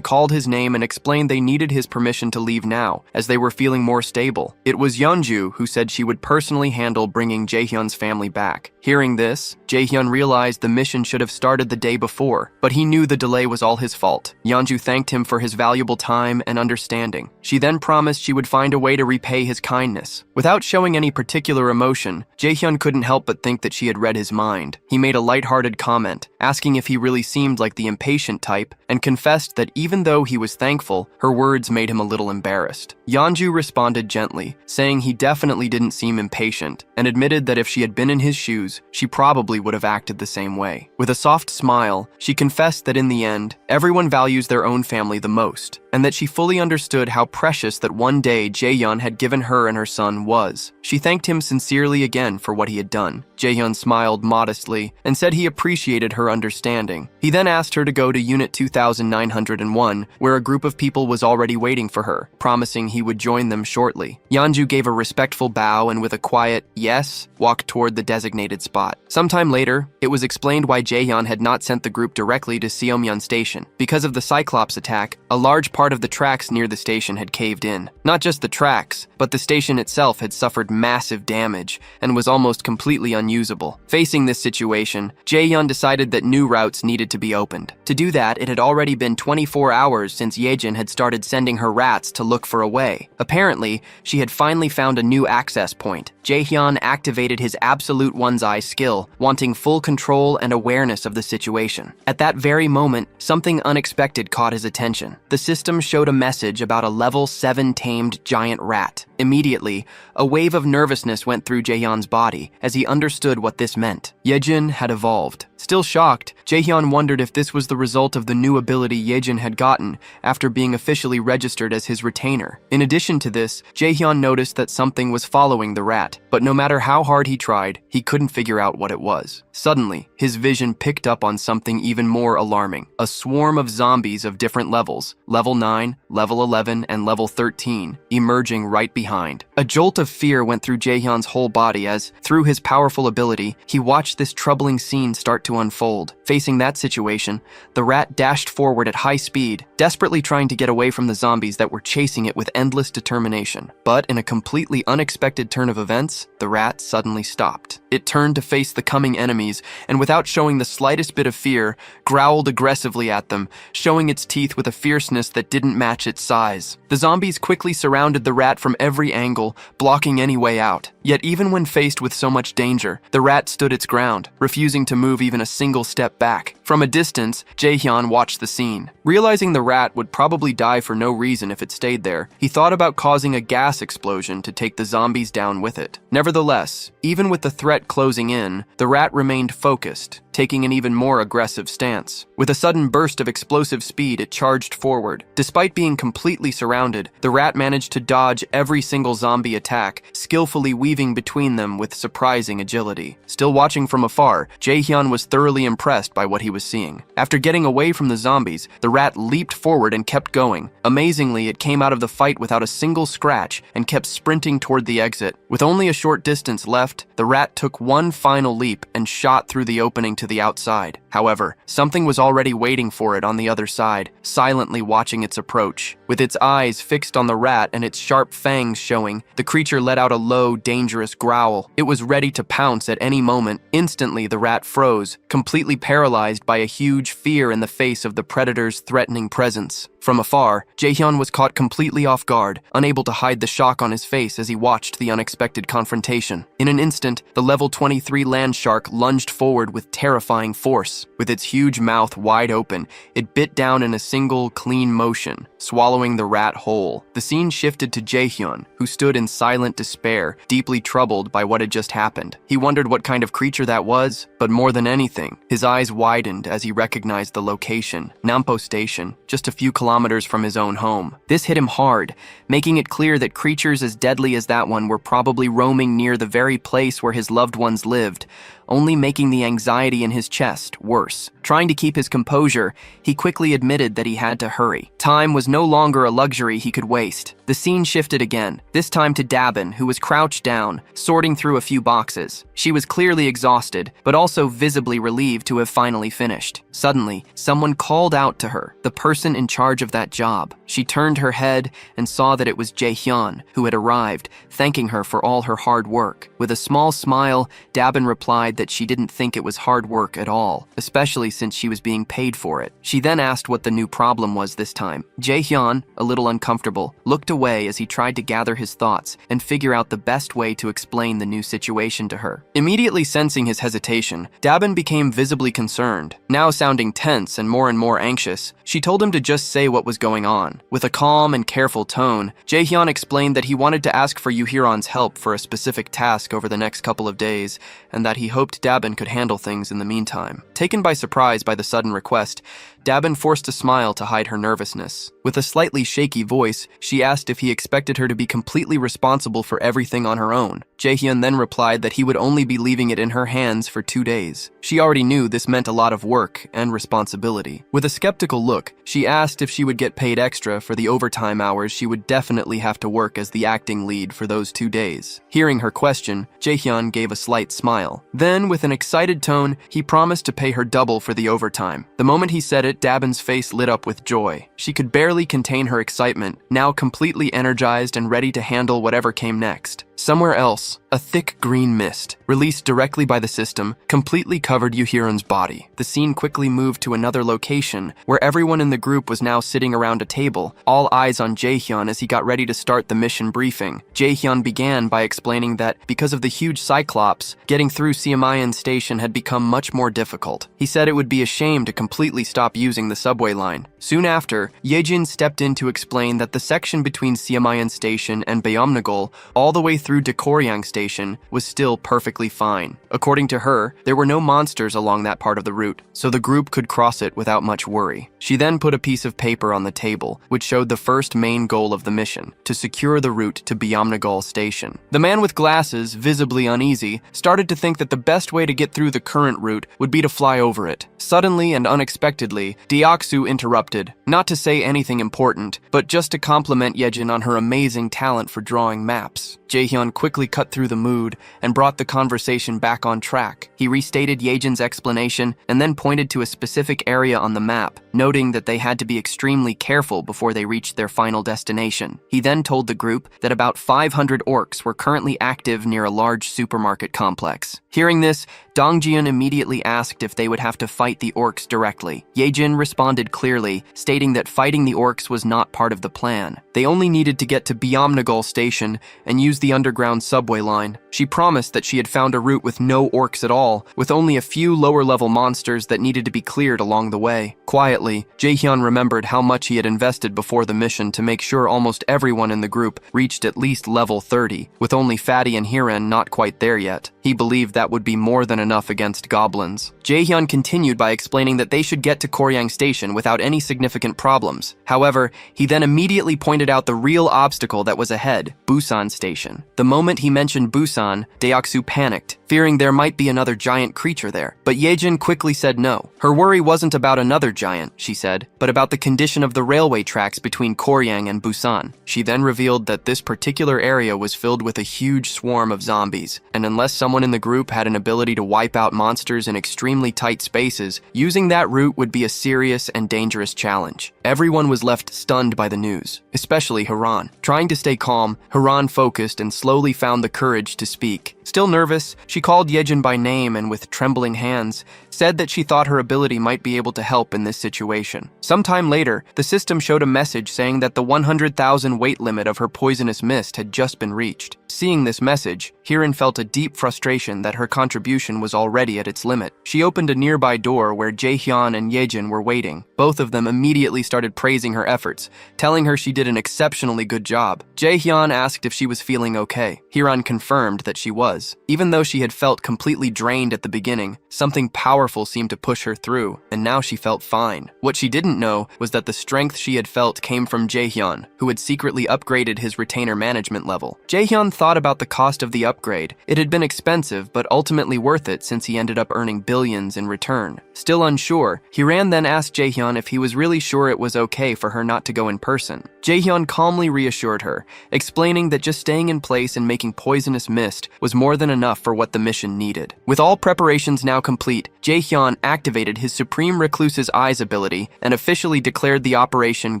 Speaker 1: called his name and explained they needed his permission to leave now, as they were feeling more stable. It was Yeonju who said she would personally handle bringing Jae-hyun's family back. Hearing this, Jae-hyun realized the mission should have started the day before, but he knew the delay was all his fault. Yeonju thanked him for his valuable time and understanding. She then promised she would find a way to repay his kindness. Without showing any particular emotion, Jae-hyun couldn't help but think that she had read his mind. He made a lighthearted comment, asking if he really seemed like the impatient type, and confessed that even though he was thankful, her words made him a little embarrassed. Yeonju responded gently, saying he definitely didn't seem impatient, and admitted that if she had been in his shoes, she probably would have acted the same way. With a soft smile, she confessed that in the end, everyone values their own family the most, and that she fully understood how precious that one day Jae-hyun had given her and her son was. She thanked him sincerely again for what he had done. Jae-hyun smiled modestly and said he appreciated her understanding. He then asked her to go to Unit 2901, where a group of people was already waiting for her, promising he would join them shortly. Yeonju gave a respectful bow and with a quiet yes, walked toward the designated spot. Sometime later, it was explained why Jae-hyun had not sent the group directly to Seomyeon Station. station. Because of the Cyclops attack, a large part of the tracks near the station had caved in. Not just the tracks, but the station itself had suffered massive damage and was almost completely unusable. Facing this situation, Jaehyun decided that new routes needed to be opened. To do that, it had already been 24 hours since Yejin had started sending her rats to look for a way. Apparently, she had finally found a new access point. Jaehyun activated his absolute one's eye skill, wanting full control and awareness of the situation. At that very moment, something unexpected caught his attention. The system showed a message about a level 7 tamed giant rat. Immediately, a wave of nervousness went through Jaehyun's body as he understood what this meant. Yejin had evolved. Still shocked, Jaehyun wondered if this was the result of the new ability Yejin had gotten after being officially registered as his retainer. In addition to this, Jaehyun noticed that something was following the rat, but no matter how hard he tried, he couldn't figure out what it was. Suddenly, his vision picked up on something even more alarming. A swarm of zombies of different levels, level 9, level 11, and level 13, emerging right behind. A jolt of fear went through Jaehyun's whole body as, through his powerful ability, he watched this troubling scene start to unfold. Facing that situation, the rat dashed forward at high speed, desperately trying to get away from the zombies that were chasing it with endless determination. But in a completely unexpected turn of events, the rat suddenly stopped. It turned to face the coming enemies, and without showing the slightest bit of fear, growled aggressively at them, showing its teeth with a fierceness that didn't match its size. The zombies quickly surrounded the rat from every angle, blocking any way out. Yet even when faced with so much danger, the rat stood its ground, refusing to move even a single step back. From a distance, Jaehyun watched the scene. Realizing the rat would probably die for no reason if it stayed there, he thought about causing a gas explosion to take the zombies down with it. Nevertheless, even with the threat closing in, the rat remained focused, taking an even more aggressive stance. With a sudden burst of explosive speed, it charged forward. Despite being completely surrounded, the rat managed to dodge every single zombie attack, skillfully weaving between them with surprising agility. Still watching from afar, Jaehyun was thoroughly impressed by what he was seeing. After getting away from the zombies, the rat leaped forward and kept going. Amazingly, it came out of the fight without a single scratch and kept sprinting toward the exit. With only a short distance left, the rat took one final leap and shot through the opening to the outside. However, something was already waiting for it on the other side, silently watching its approach. With its eyes fixed on the rat and its sharp fangs showing, the creature let out a low, dangerous growl. It was ready to pounce at any moment. Instantly, the rat froze, completely paralyzed by a huge fear in the face of the predator's threatening presence. From afar, Jaehyun was caught completely off guard, unable to hide the shock on his face as he watched the unexpected confrontation. In an instant, the level 23 land shark lunged forward with terrifying force. With its huge mouth wide open, it bit down in a single, clean motion, swallowing the rat whole. The scene shifted to Jaehyun, who stood in silent despair, deeply troubled by what had just happened. He wondered what kind of creature that was, but more than anything, his eyes widened as he recognized the location, Nampo Station, just a few kilometers from his own home. This hit him hard, making it clear that creatures as deadly as that one were probably roaming near the very place where his loved ones lived, only making the anxiety in his chest worse. Trying to keep his composure, he quickly admitted that he had to hurry. Time was no longer a luxury he could waste. The scene shifted again, this time to Dabin, who was crouched down, sorting through a few boxes. She was clearly exhausted, but also visibly relieved to have finally finished. Suddenly, someone called out to her, the person in charge of that job. She turned her head and saw that it was Jaehyun, who had arrived, thanking her for all her hard work. With a small smile, Dabin replied that she didn't think it was hard work at all, especially since she was being paid for it. She then asked what the new problem was this time. Jaehyun, a little uncomfortable, looked away as he tried to gather his thoughts and figure out the best way to explain the new situation to her. Immediately sensing his hesitation, Dabin became visibly concerned. Now sounding tense and more anxious, she told him to just say what was going on. With a calm and careful tone, Jaehyun explained that he wanted to ask for Yuhiron's help for a specific task over the next couple of days, and that he hoped Dabin could handle things in the meantime. Taken by surprise by the sudden request, Dabin forced a smile to hide her nervousness. With a slightly shaky voice, she asked if he expected her to be completely responsible for everything on her own. Jaehyun then replied that he would only be leaving it in her hands for 2 days. She already knew this meant a lot of work and responsibility. With a skeptical look, she asked if she would get paid extra for the overtime hours she would definitely have to work as the acting lead for those 2 days. Hearing her question, Jaehyun gave a slight smile. Then, with an excited tone, he promised to pay her double for the overtime. The moment he said it, it, Dabin's face lit up with joy. She could barely contain her excitement, now completely energized and ready to handle whatever came next. Somewhere else, a thick green mist, released directly by the system, completely covered Yuhiron's body. The scene quickly moved to another location, where everyone in the group was now sitting around a table, all eyes on Jaehyun as he got ready to start the mission briefing. Jaehyun began by explaining that, because of the huge Cyclops, getting through Siamayan Station had become much more difficult. He said it would be a shame to completely stop using the subway line. Soon after, Yejin stepped in to explain that the section between Siamayan Station and Beomnagol, all the way through Dekoryang Station, was still perfectly fine. According to her, there were no monsters along that part of the route, so the group could cross it without much worry. She then put a piece of paper on the table, which showed the first main goal of the mission, to secure the route to Beomnagol Station. The man with glasses, visibly uneasy, started to think that the best way to get through the current route would be to fly over it. Suddenly and unexpectedly, Deoksu interrupted, not to say anything important, but just to compliment Yejin on her amazing talent for drawing maps. Jaehyun quickly cut through the mood and brought the conversation back on track. He restated Yejin's explanation and then pointed to a specific area on the map, noting that they had to be extremely careful before they reached their final destination. He then told the group that about 500 orcs were currently active near a large supermarket complex. Hearing this, Dongjin immediately asked if they would have to fight the orcs directly. Yejin responded clearly, stating that fighting the orcs was not part of the plan. They only needed to get to Beomnagol Station and use the underground subway line. She promised that she had found a route with no orcs at all, with only a few lower-level monsters that needed to be cleared along the way. Quietly, Jaehyun remembered how much he had invested before the mission to make sure almost everyone in the group reached at least level 30, with only Fatty and Hiren not quite there yet. He believed that would be more than enough against goblins. Jaehyun continued by explaining that they should get to Koryang Station without any significant problems. However, he then immediately pointed out the real obstacle that was ahead, Busan Station. The moment he mentioned Busan, Deoksu panicked, fearing there might be another giant creature there. But Yejin quickly said no. Her worry wasn't about another giant, she said, but about the condition of the railway tracks between Koryang and Busan. She then revealed that this particular area was filled with a huge swarm of zombies, and unless someone in the group had an ability to wipe out monsters in extremely tight spaces, using that route would be a serious and dangerous challenge. Everyone was left stunned by the news, especially Haran. Trying to stay calm, Haran focused and slowly found the courage to speak. Still nervous, she called Yejin by name and with trembling hands, said that she thought her ability might be able to help in this situation. Sometime later, the system showed a message saying that the 100,000 weight limit of her poisonous mist had just been reached. Seeing this message, Hiren felt a deep frustration that her contribution was already at its limit. She opened a nearby door where Jaehyun and Yejin were waiting. Both of them immediately started praising her efforts, telling her she did an exceptionally good job. Jaehyun asked if she was feeling okay. Hiren confirmed that she was. Even though she had felt completely drained at the beginning, something powerful seemed to push her through, and now she felt fine. What she didn't know was that the strength she had felt came from Jaehyun, who had secretly upgraded his retainer management level. Jaehyun thought about the cost of the upgrade. It had been expensive, but ultimately worth it since he ended up earning billions in return. Still unsure, Hiran then asked Jaehyun if he was really sure it was okay for her not to go in person. Jaehyun calmly reassured her, explaining that just staying in place and making poisonous mist was more than enough for what the mission needed. With all preparations now complete, Jaehyun activated his Supreme Recluse's Eyes ability and officially declared the operation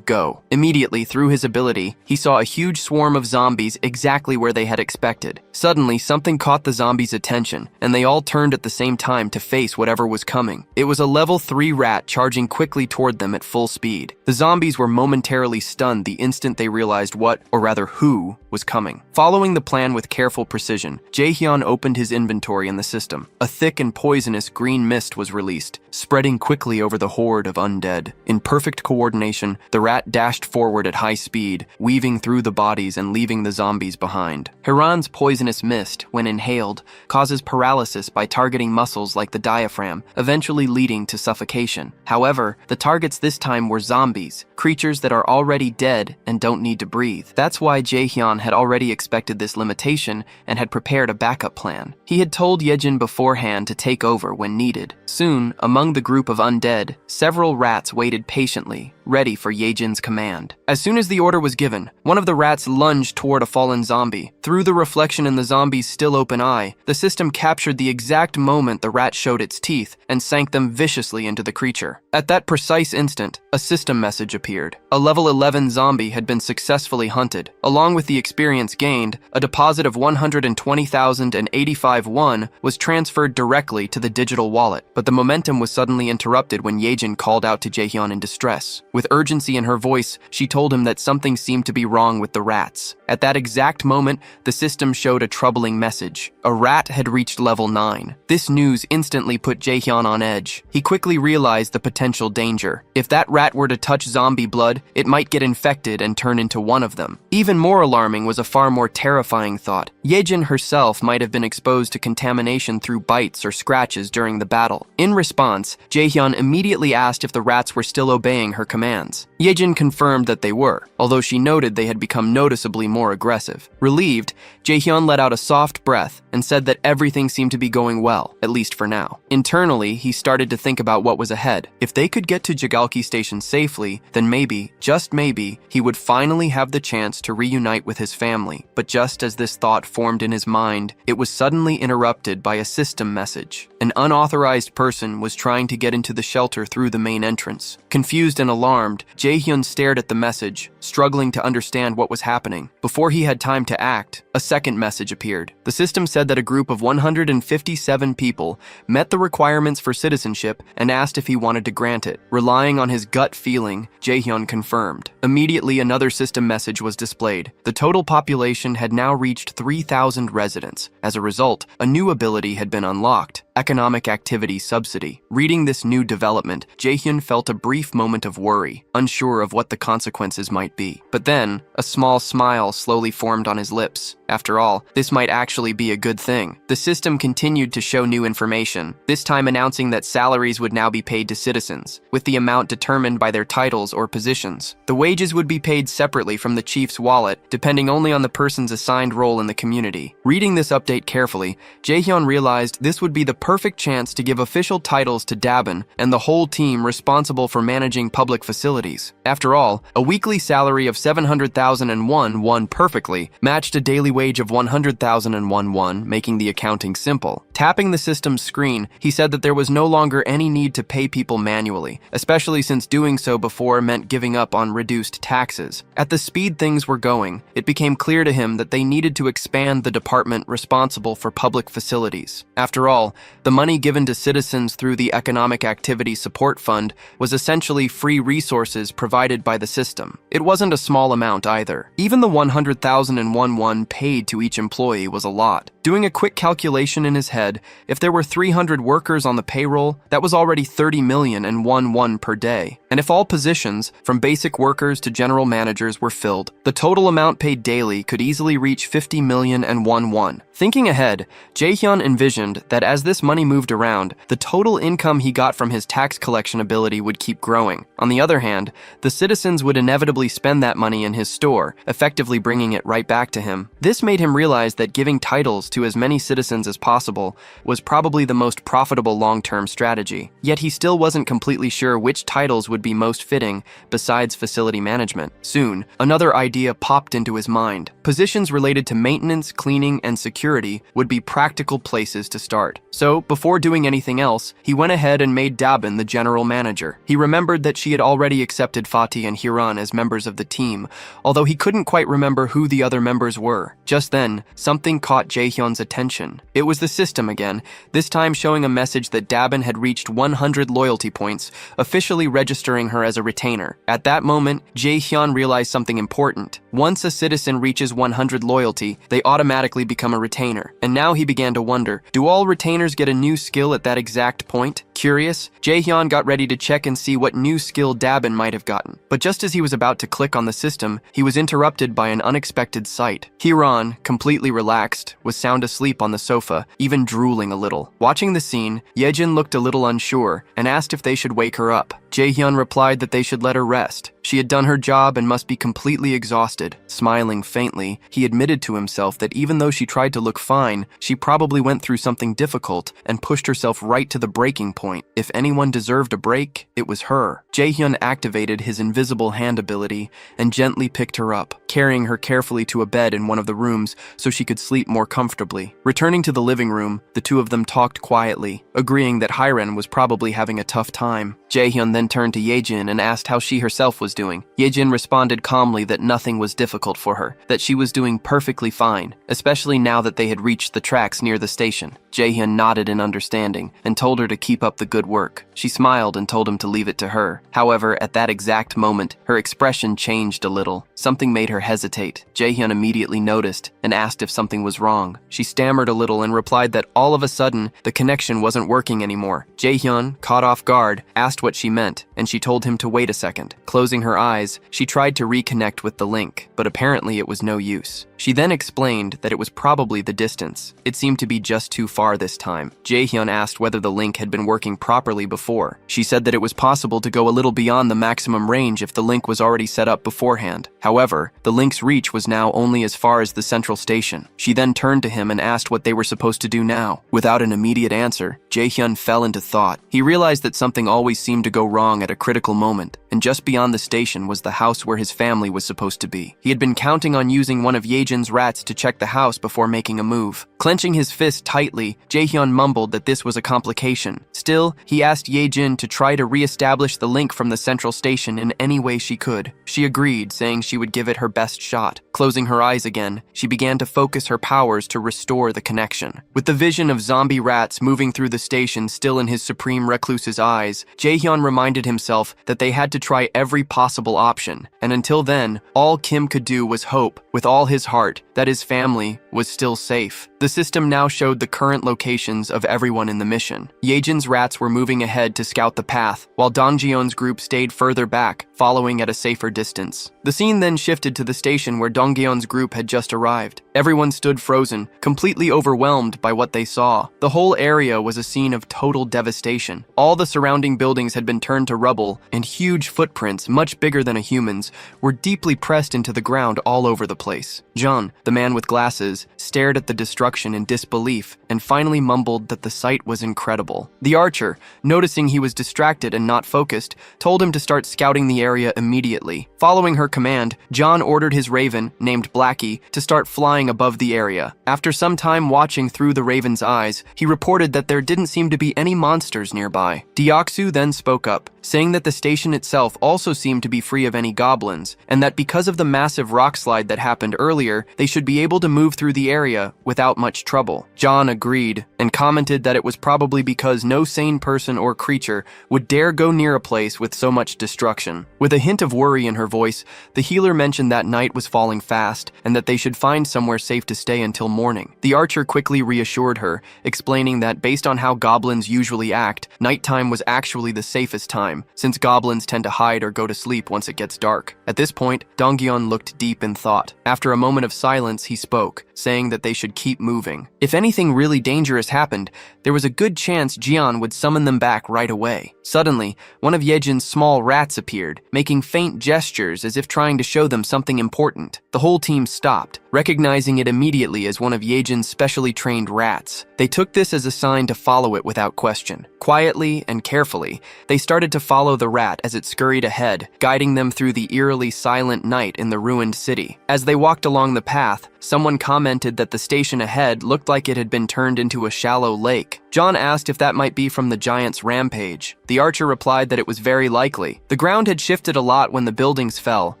Speaker 1: go. Immediately, through his ability, he saw a huge swarm of zombies exactly where they had expected. Suddenly, something caught the zombies' attention, and they all turned at the same time to face whatever was coming. It was a level 3 rat charging quickly toward them at full speed. The zombies were momentarily stunned the instant they realized what, or rather who, was coming. Following the plan with careful precision, Jaehyun opened his inventory in the system. A thick and poisonous green mist was released, spreading quickly over the horde of undead. In perfect coordination, the rat dashed forward at high speed, weaving through the bodies and leaving the zombies behind. Hiran's poisonous mist, when inhaled, causes paralysis by targeting muscles like the diaphragm, eventually leading to suffocation. However, the targets this time were zombies, creatures that are already dead and don't need to breathe. That's why Jaehyun had already expected this limitation and had prepared a backup plan. He had told Yejin beforehand to take over when needed. Soon, among the group of undead, several rats waited patiently, ready for Yejin's command. As soon as the order was given, one of the rats lunged toward a fallen zombie. Through the reflection in the zombie's still open eye, the system captured the exact moment the rat showed its teeth and sank them viciously into the creature. At that precise instant, a system message appeared. A level 11 zombie had been successfully hunted. Along with the experience gained, a deposit of 120,085 won was transferred directly to the digital wallet. But the momentum was suddenly interrupted when Yejin called out to Jaehyun in distress. With urgency in her voice, she told him that something seemed to be wrong with the rats. At that exact moment, the system showed a troubling message. A rat had reached level 9. This news instantly put Jaehyun on edge. He quickly realized the potential danger. If that rat were to touch zombie blood, it might get infected and turn into one of them. Even more alarming was a far more terrifying thought. Yejin herself might have been exposed to contamination through bites or scratches during the battle. In response, Jaehyun immediately asked if the rats were still obeying her commands. Yejin confirmed that they were, although she noted they had become noticeably more aggressive. Relieved, Jaehyun let out a soft breath and said that everything seemed to be going well, at least for now. Internally, he started to think about what was ahead. If they could get to Jagalki Station safely, then maybe, just maybe, he would finally have the chance to reunite with his family. But just as this thought formed in his mind, it was suddenly interrupted by a system message. An unauthorized person was trying to get into the shelter through the main entrance. Confused and alarmed, Jaehyun stared at the message, struggling to understand what was happening. Before he had time to act, a second message appeared. The system said that a group of 157 people met the requirements for citizenship and asked if he wanted to grant it. Relying on his gut feeling, Jaehyun confirmed. Immediately, another system message was displayed. The total population had now reached 3,000 residents. As a result, a new ability had been unlocked: Economic Activity Subsidy. Reading this new development, Jaehyun felt a brief moment of worry, unsure of what the consequences might be. But then, a small smile slowly formed on his lips. After all, this might actually be a good thing. The system continued to show new information, this time announcing that salaries would now be paid to citizens, with the amount determined by their titles or positions. The wages would be paid separately from the chief's wallet, depending only on the person's assigned role in the community. Reading this update carefully, Jaehyun realized this would be the perfect chance to give official titles to Dabin and the whole team responsible for managing public facilities. After all, a weekly salary of 700,001 won perfectly matched a daily wage of 100,001 won, making the accounting simple. Tapping the system's screen, he said that there was no longer any need to pay people manually, especially since doing so before meant giving up on reduced taxes. At the speed things were going, it became clear to him that they needed to expand the department responsible for public facilities. After all, the money given to citizens through the Economic Activity Support Fund was essentially free resources provided by the system. It wasn't a small amount either. Even the 100,001 won paid to each employee was a lot. Doing a quick calculation in his head, if there were 300 workers on the payroll, that was already 30 million and won per day. And if all positions, from basic workers to general managers, were filled, the total amount paid daily could easily reach 50 million and won. Thinking ahead, Jaehyun envisioned that as this money moved around, the total income he got from his tax collection ability would keep growing. On the other hand, the citizens would inevitably spend that money in his store, effectively bringing it right back to him. This made him realize that giving titles to as many citizens as possible was probably the most profitable long-term strategy. Yet he still wasn't completely sure which titles would be most fitting besides facility management. Soon, another idea popped into his mind. Positions related to maintenance, cleaning, and security would be practical places to start. So, before doing anything else, he went ahead and made Dabin the general manager. He remembered that she had already accepted Fatih and Hiran as members of the team, although he couldn't quite remember who the other members were. Just then, something caught Jaehyun's attention. It was the system again, this time showing a message that Dabin had reached 100 loyalty points, officially registering her as a retainer. At that moment, Jaehyun realized something important. Once a citizen reaches 100 loyalty, they automatically become a retainer. And now he began to wonder, do all retainers get a new skill at that exact point? Curious, Jaehyun got ready to check and see what new skill Dabin might have gotten. But just as he was about to click on the system, he was interrupted by an unexpected sight. Hiran, completely relaxed, was sound asleep on the sofa, even drooling a little. Watching the scene, Yejin looked a little unsure and asked if they should wake her up. Jaehyun replied that they should let her rest. She had done her job and must be completely exhausted. Smiling faintly, he admitted to himself that even though she tried to look fine, she probably went through something difficult and pushed herself right to the breaking point. If anyone deserved a break, it was her. Jaehyun activated his invisible hand ability and gently picked her up, carrying her carefully to a bed in one of the rooms so she could sleep more comfortably. Returning to the living room, the two of them talked quietly, agreeing that Hyren was probably having a tough time. Jaehyun then turned to Yejin and asked how she herself was doing. Yejin responded calmly that nothing was difficult for her, that she was doing perfectly fine, especially now that they had reached the tracks near the station. Jaehyun nodded in understanding and told her to keep up the good work. She smiled and told him to leave it to her. However, at that exact moment, her expression changed a little. Something made her hesitate. Jaehyun immediately noticed and asked if something was wrong. She stammered a little and replied that all of a sudden, the connection wasn't working anymore. Jaehyun, caught off guard, asked what she meant, and she told him to wait a second. Closing her eyes, she tried to reconnect with the link, but apparently it was no use. She then explained that it was probably the distance. It seemed to be just too far this time. Jaehyun asked whether the link had been working properly before. She said that it was possible to go a little beyond the maximum range if the link was already set up beforehand. However, the link's reach was now only as far as the central station. She then turned to him and asked what they were supposed to do now. Without an immediate answer, Jaehyun fell into thought. He realized that something always seemed to go wrong at a critical moment, and just beyond the station was the house where his family was supposed to be. He had been counting on using one of Yejin's rats to check the house before making a move. Clenching his fist tightly, Jaehyun mumbled that this was a complication. Still, he asked Yejin to try to re-establish the link from the central station in any way she could. She agreed, saying she would give it her best shot. Closing her eyes again, she began to focus her powers to restore the connection. With the vision of zombie rats moving through the station still in his supreme recluse's eyes, Jaehyun reminded himself that they had to try every possible option, and until then, all Kim could do was hope, with all his heart, that his family was still safe. The system now showed the current locations of everyone in the mission. Yejin's rats were moving ahead to scout the path, while Dongjeon's group stayed further back, following at a safer distance. The scene then shifted to the station where Dongjeon's group had just arrived. Everyone stood frozen, completely overwhelmed by what they saw. The whole area was a scene of total devastation. All the surrounding buildings had been turned to rubble, and huge footprints, much bigger than a human's, were deeply pressed into the ground all over the place. John, the man with glasses, stared at the destruction in disbelief and finally mumbled that the sight was incredible. The archer, noticing he was distracted and not focused, told him to start scouting the area immediately. Following her command, John ordered his raven, named Blackie, to start flying above the area. After some time watching through the raven's eyes, he reported that there didn't seem to be any monsters nearby. Deoksu then spoke up, saying that the station itself also seemed to be free of any goblins, and that because of the massive rock slide that happened earlier, they should be able to move through the area without much trouble. John agreed, and commented that it was probably because no sane person or creature would dare go near a place with so much destruction. With a hint of worry in her voice, the healer mentioned that night was falling fast, and that they should find somewhere safe to stay until morning. The archer quickly reassured her, explaining that based on how goblins usually act, nighttime was actually the safest time, since goblins tend to hide or go to sleep once it gets dark. At this point, Dongyeon looked deep in thought. After a moment of silence, he spoke, saying that they should keep moving. If anything really dangerous happened, there was a good chance Jian would summon them back right away. Suddenly, one of Yejin's small rats appeared, making faint gestures as if trying to show them something important. The whole team stopped, recognizing it immediately as one of Yejin's specially trained rats. They took this as a sign to follow it without question. Quietly and carefully, they started to follow the rat as it scurried ahead, guiding them through the eerily silent night in the ruined city. As they walked along the path, someone commented that the station ahead looked like it had been turned into a shallow lake. John asked if that might be from the giant's rampage. The archer replied that it was very likely. The ground had shifted a lot when the buildings fell,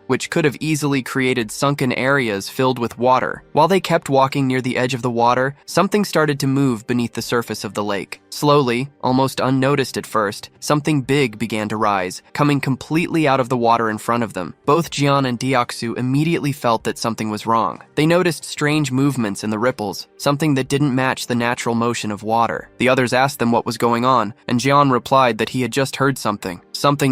Speaker 1: which could have easily created sunken areas filled with water. While they kept walking near the edge of the water, something started to move beneath the surface of the lake. Slowly, almost unnoticed at first, something big began to rise, coming completely out of the water in front of them. Both Jian and Deoksu immediately felt that something was wrong. They noticed strange movements in the ripples, something that didn't match the natural motion of water. The others asked them what was going on, and Jian replied that he he had just heard something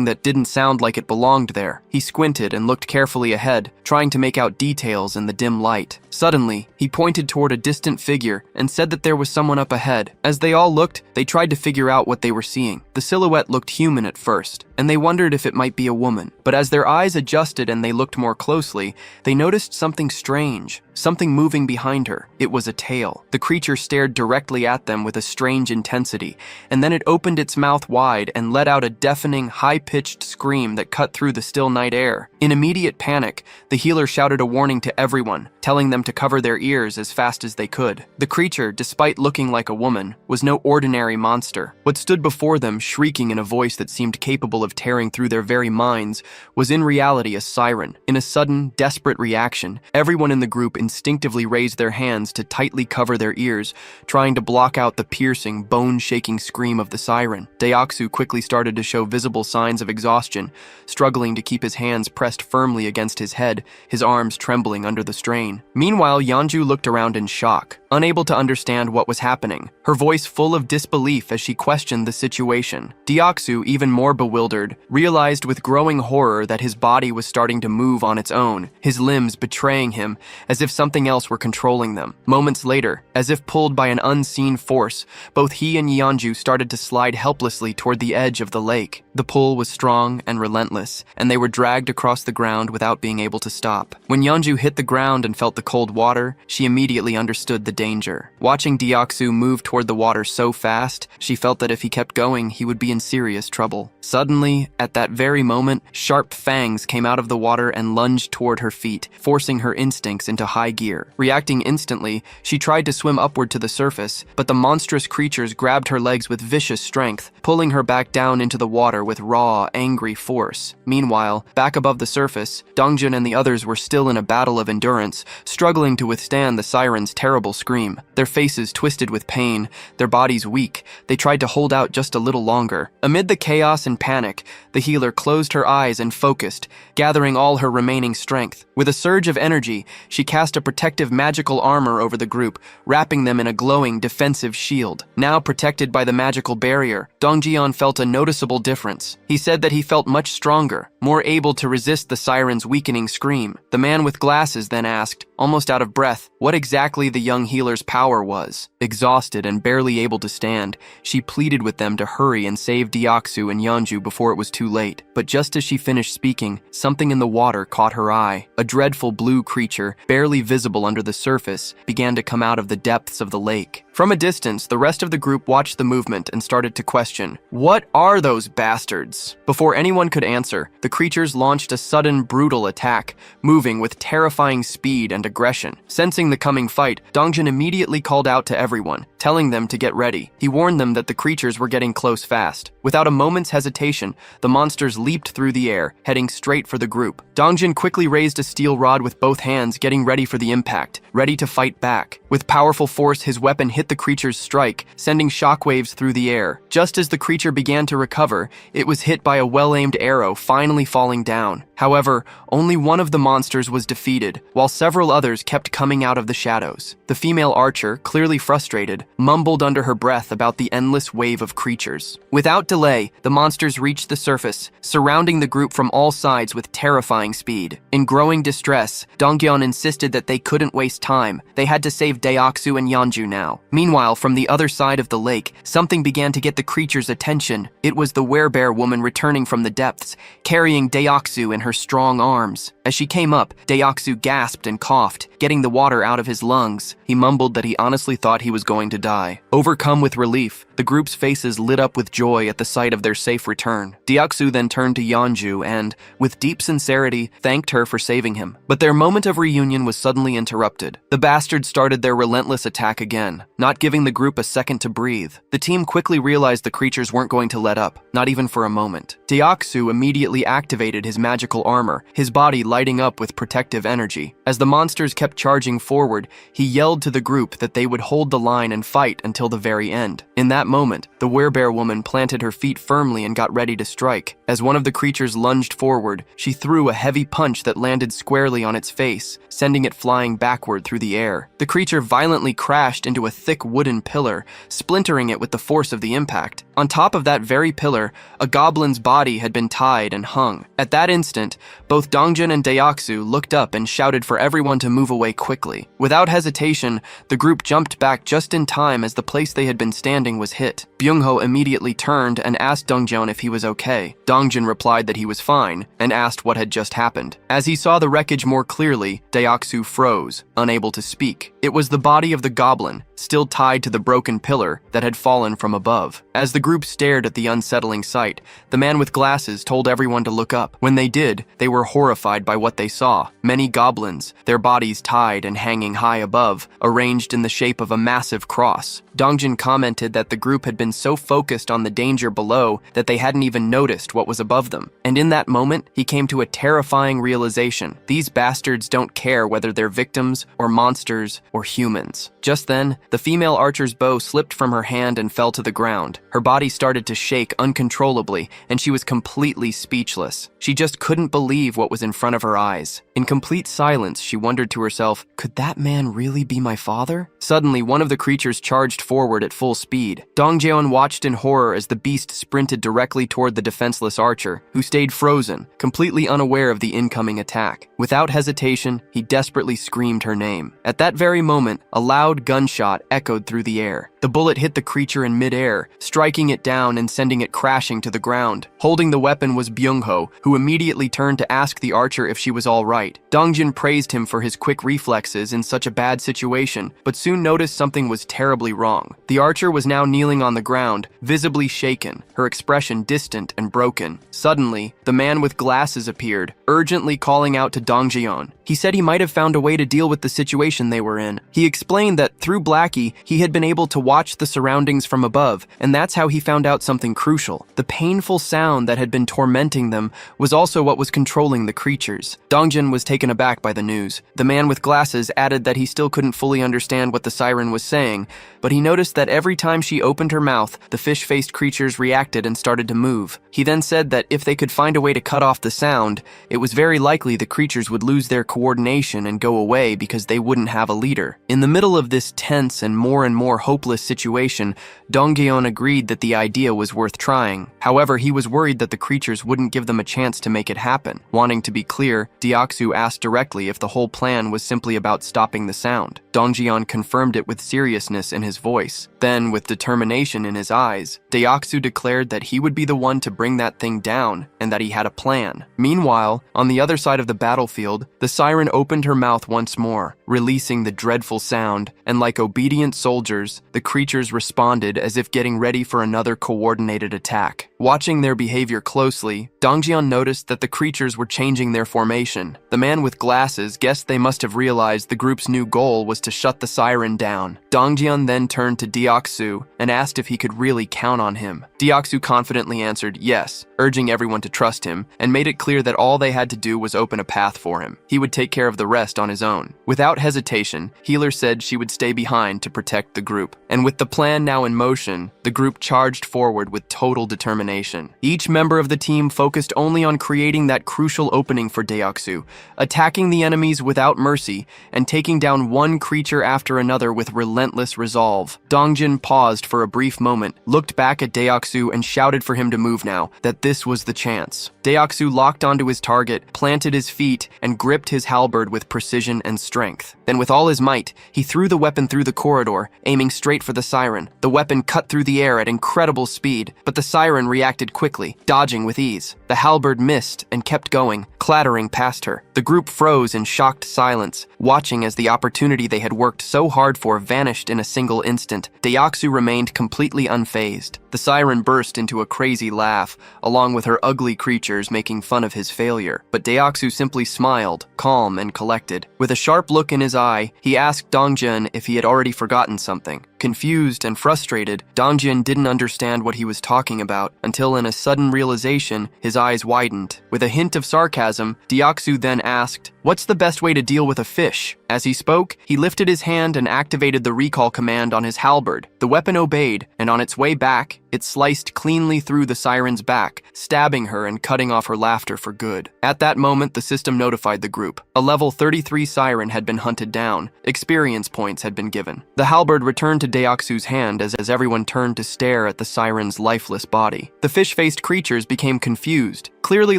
Speaker 1: that didn't sound like it belonged there. He squinted and looked carefully ahead, trying to make out details in the dim light. Suddenly, he pointed toward a distant figure and said that there was someone up ahead. As they all looked, they tried to figure out what they were seeing. The silhouette looked human at first, and they wondered if it might be a woman. But as their eyes adjusted and they looked more closely, they noticed something strange, something moving behind her. It was a tail. The creature stared directly at them with a strange intensity, and then it opened its mouth wide and let out a deafening, high-pitched scream that cut through the still night air. In immediate panic, the healer shouted a warning to everyone, telling them to cover their ears as fast as they could. The creature, despite looking like a woman, was no ordinary monster. What stood before them, shrieking in a voice that seemed capable of tearing through their very minds, was in reality a siren. In a sudden, desperate reaction, everyone in the group instinctively raised their hands to tightly cover their ears, trying to block out the piercing, bone-shaking scream of the siren. Deoxu quickly started to show visible signs of exhaustion, struggling to keep his hands pressed firmly against his head, his arms trembling under the strain. Meanwhile, Yeonju looked around in shock, unable to understand what was happening, her voice full of disbelief as she questioned the situation. Deoxu, even more bewildered, realized with growing horror that his body was starting to move on its own, his limbs betraying him as if something else were controlling them. Moments later, as if pulled by an unseen force, both he and Yeonju started to slide helplessly toward the edge of the lake. The pull was strong and relentless, and they were dragged across the ground without being able to stop. When Yeonju hit the ground and felt the cold water, she immediately understood the danger. Watching Deoxu move toward the water so fast, she felt that if he kept going, he would be in serious trouble. Suddenly, at that very moment, sharp fangs came out of the water and lunged toward her feet, forcing her instincts into high gear. Reacting instantly, she tried to swim upward to the surface, but the monstrous creatures grabbed her legs with vicious strength, pulling her back down into the water with raw, angry force. Meanwhile, back above the surface, Dongjun and the others were still in a battle of endurance, struggling to withstand the siren's terrible scream. Their faces twisted with pain, their bodies weak, they tried to hold out just a little longer. Amid the chaos and panic, the healer closed her eyes and focused, gathering all her remaining strength. With a surge of energy, she cast a protective magical armor over the group, wrapping them in a glowing defensive shield. Now protected by the magical barrier, Dongjian felt a noticeable difference. He said that he felt much stronger, more able to resist the siren's weakening scream. The man with glasses then asked, almost out of breath, what exactly the young healer's power was. Exhausted and barely able to stand, she pleaded with them to hurry and save Deoxu and Yeonju before it was too late. But just as she finished speaking, something in the water caught her eye. A dreadful blue creature, barely visible under the surface, began to come out of the depths of the lake. From a distance, the rest of the group watched the movement and started to question, what are those bastards? Before anyone could answer, the creatures launched a sudden, brutal attack, moving with terrifying speed and aggression. Sensing the coming fight, Dongjun immediately called out to everyone, telling them to get ready. He warned them that the creatures were getting close fast. Without a moment's hesitation, the monsters leaped through the air, heading straight for the group. Dongjun quickly raised a steel rod with both hands, getting ready for the impact, ready to fight back. With powerful force, his weapon hit the creature's strike, sending shockwaves through the air. Just as the creature began to recover, it was hit by a well-aimed arrow, finally falling down. However, only one of the monsters was defeated, while several others kept coming out of the shadows. The female archer, clearly frustrated, mumbled under her breath about the endless wave of creatures. Without delay, the monsters reached the surface, surrounding the group from all sides with terrifying speed. In growing distress, Dongyeon insisted that they couldn't waste time. They had to save Deoxu and Yeonju now. Meanwhile, from the other side of the lake, something began to get the creature's attention. It was the werebear woman returning from the depths, carrying Deoxu in her strong arms. As she came up, Deoxu gasped and coughed, getting the water out of his lungs. He mumbled that he honestly thought he was going to die. Overcome with relief, the group's faces lit up with joy at the sight of their safe return. Deoxu then turned to Yeonju and, with deep sincerity, thanked her for saving him. But their moment of reunion was suddenly interrupted. The bastards started their relentless attack again, not giving the group a second to breathe. The team quickly realized the creatures weren't going to let up, not even for a moment. Deoxu immediately activated his magical armor, his body lighting up with protective energy. As the monsters kept charging forward, he yelled to the group that they would hold the line and fight until the very end. In that moment, the werebear woman planted her feet firmly and got ready to strike. As one of the creatures lunged forward, she threw a heavy punch that landed squarely on its face, sending it flying backward through the air. The creature violently crashed into a thick wooden pillar, splintering it with the force of the impact. On top of that very pillar, a goblin's body had been tied and hung. At that instant, both Dongjun and Deoksu looked up and shouted for everyone to move away quickly. Without hesitation, the group jumped back just in time as the place they had been standing was hit. Byung-ho immediately turned and asked Dongjun if he was okay. Dongjun replied that he was fine and asked what had just happened. As he saw the wreckage more clearly, Deoksu froze, unable to speak. It was the body of the goblin, still tied to the broken pillar that had fallen from above. As the group stared at the unsettling sight, the man with glasses told everyone to look up. When they did, they were horrified by what they saw. Many goblins, their bodies tied and hanging high above, arranged in the shape of a massive cross. Dongjun commented that the group had been so focused on the danger below that they hadn't even noticed what was above them. And in that moment, he came to a terrifying realization. These bastards don't care whether they're victims or monsters or humans. Just then, the female archer's bow slipped from her hand and fell to the ground. Her body started to shake uncontrollably, and she was completely speechless. She just couldn't believe what was in front of her eyes. In complete silence, she wondered to herself, could that man really be my father? Suddenly, one of the creatures charged forward at full speed. Dongjeon watched in horror as the beast sprinted directly toward the defenseless archer, who stayed frozen, completely unaware of the incoming attack. Without hesitation, he desperately screamed her name. At that very moment, a loud gunshot echoed through the air. The bullet hit the creature in midair, striking it down and sending it crashing to the ground. Holding the weapon was Byung-ho, who immediately turned to ask the archer if she was all right. Dongjun praised him for his quick reflexes in such a bad situation, but soon noticed something was terribly wrong. The archer was now kneeling on the ground, visibly shaken, her expression distant and broken. Suddenly, the man with glasses appeared, urgently calling out to Dongjeon. He said he might have found a way to deal with the situation they were in. He explained that through Blackie, he had been able to watch the surroundings from above, and that's how he found out something crucial. The painful sound that had been tormenting them was also what was controlling the creatures. Dongjun was taken aback by the news. The man with glasses added that he still couldn't fully understand what the siren was saying, but he noticed that every time she opened her mouth, the fish-faced creatures reacted and started to move. He then said that if they could find a way to cut off the sound, it was very likely the creatures would lose their coordination and go away because they wouldn't have a leader. In the middle of this tense and more hopeless situation, Dongjeon agreed that the idea was worth trying. However, he was worried that the creatures wouldn't give them a chance to make it happen. Wanting to be clear, Deoksu asked directly if the whole plan was simply about stopping the sound. Dongjeon confirmed it with seriousness in his voice. Then, with determination in his eyes, Deoksu declared that he would be the one to bring that thing down and that he had a plan. Meanwhile, on the other side of the battlefield, the siren opened her mouth once more, releasing the dreadful sound, and like obedient soldiers, the creatures responded as if getting ready for another coordinated attack. Watching their behavior closely, Dongjeon noticed that the creatures were changing their formation. The man with glasses guessed they must have realized the group's new goal was to shut the siren down. Dongjeon then turned to Deoksu and asked if he could really count on him. Deoksu confidently answered yes, urging everyone to trust him, and made it clear that all they had to do was open a path for him. He would take care of the rest on his own. Without hesitation, Healer said she would stay behind to protect the group. And with the plan now in motion, the group charged forward with total determination. Each member of the team focused only on creating that crucial opening for Deoksu, attacking the enemies without mercy, and taking down one creature after another with relentless resolve. Dongjun paused for a brief moment, looked back at Deoksu and shouted for him to move now, that this was the chance. Deoksu locked onto his target, planted his feet, and gripped his halberd with precision and strength. Then with all his might, he threw the weapon through the corridor, aiming straight for the siren. The weapon cut through the air at incredible speed, but the siren reacted quickly, dodging with ease. The halberd missed and kept going, clattering past her. The group froze in shocked silence, watching as the opportunity they had worked so hard for vanished in a single instant. Deoksu remained completely unfazed. The siren burst into a crazy laugh, along with her ugly creatures making fun of his failure. But Deoksu simply smiled, calm and collected. With a sharp look in his eye, he asked Dongjun if he had already forgotten something. Confused and frustrated, Dongjun didn't understand what he was talking about until in a sudden realization, his eyes widened. With a hint of sarcasm, Deoksu then asked, "What's the best way to deal with a fish?" As he spoke, he lifted his hand and activated the recall command on his halberd. The weapon obeyed, and on its way back, it sliced cleanly through the siren's back, stabbing her and cutting off her laughter for good. At that moment, the system notified the group. A level 33 siren had been hunted down. Experience points had been given. The halberd returned to Deoksu's hand as everyone turned to stare at the siren's lifeless body. The fish-faced creatures became confused, clearly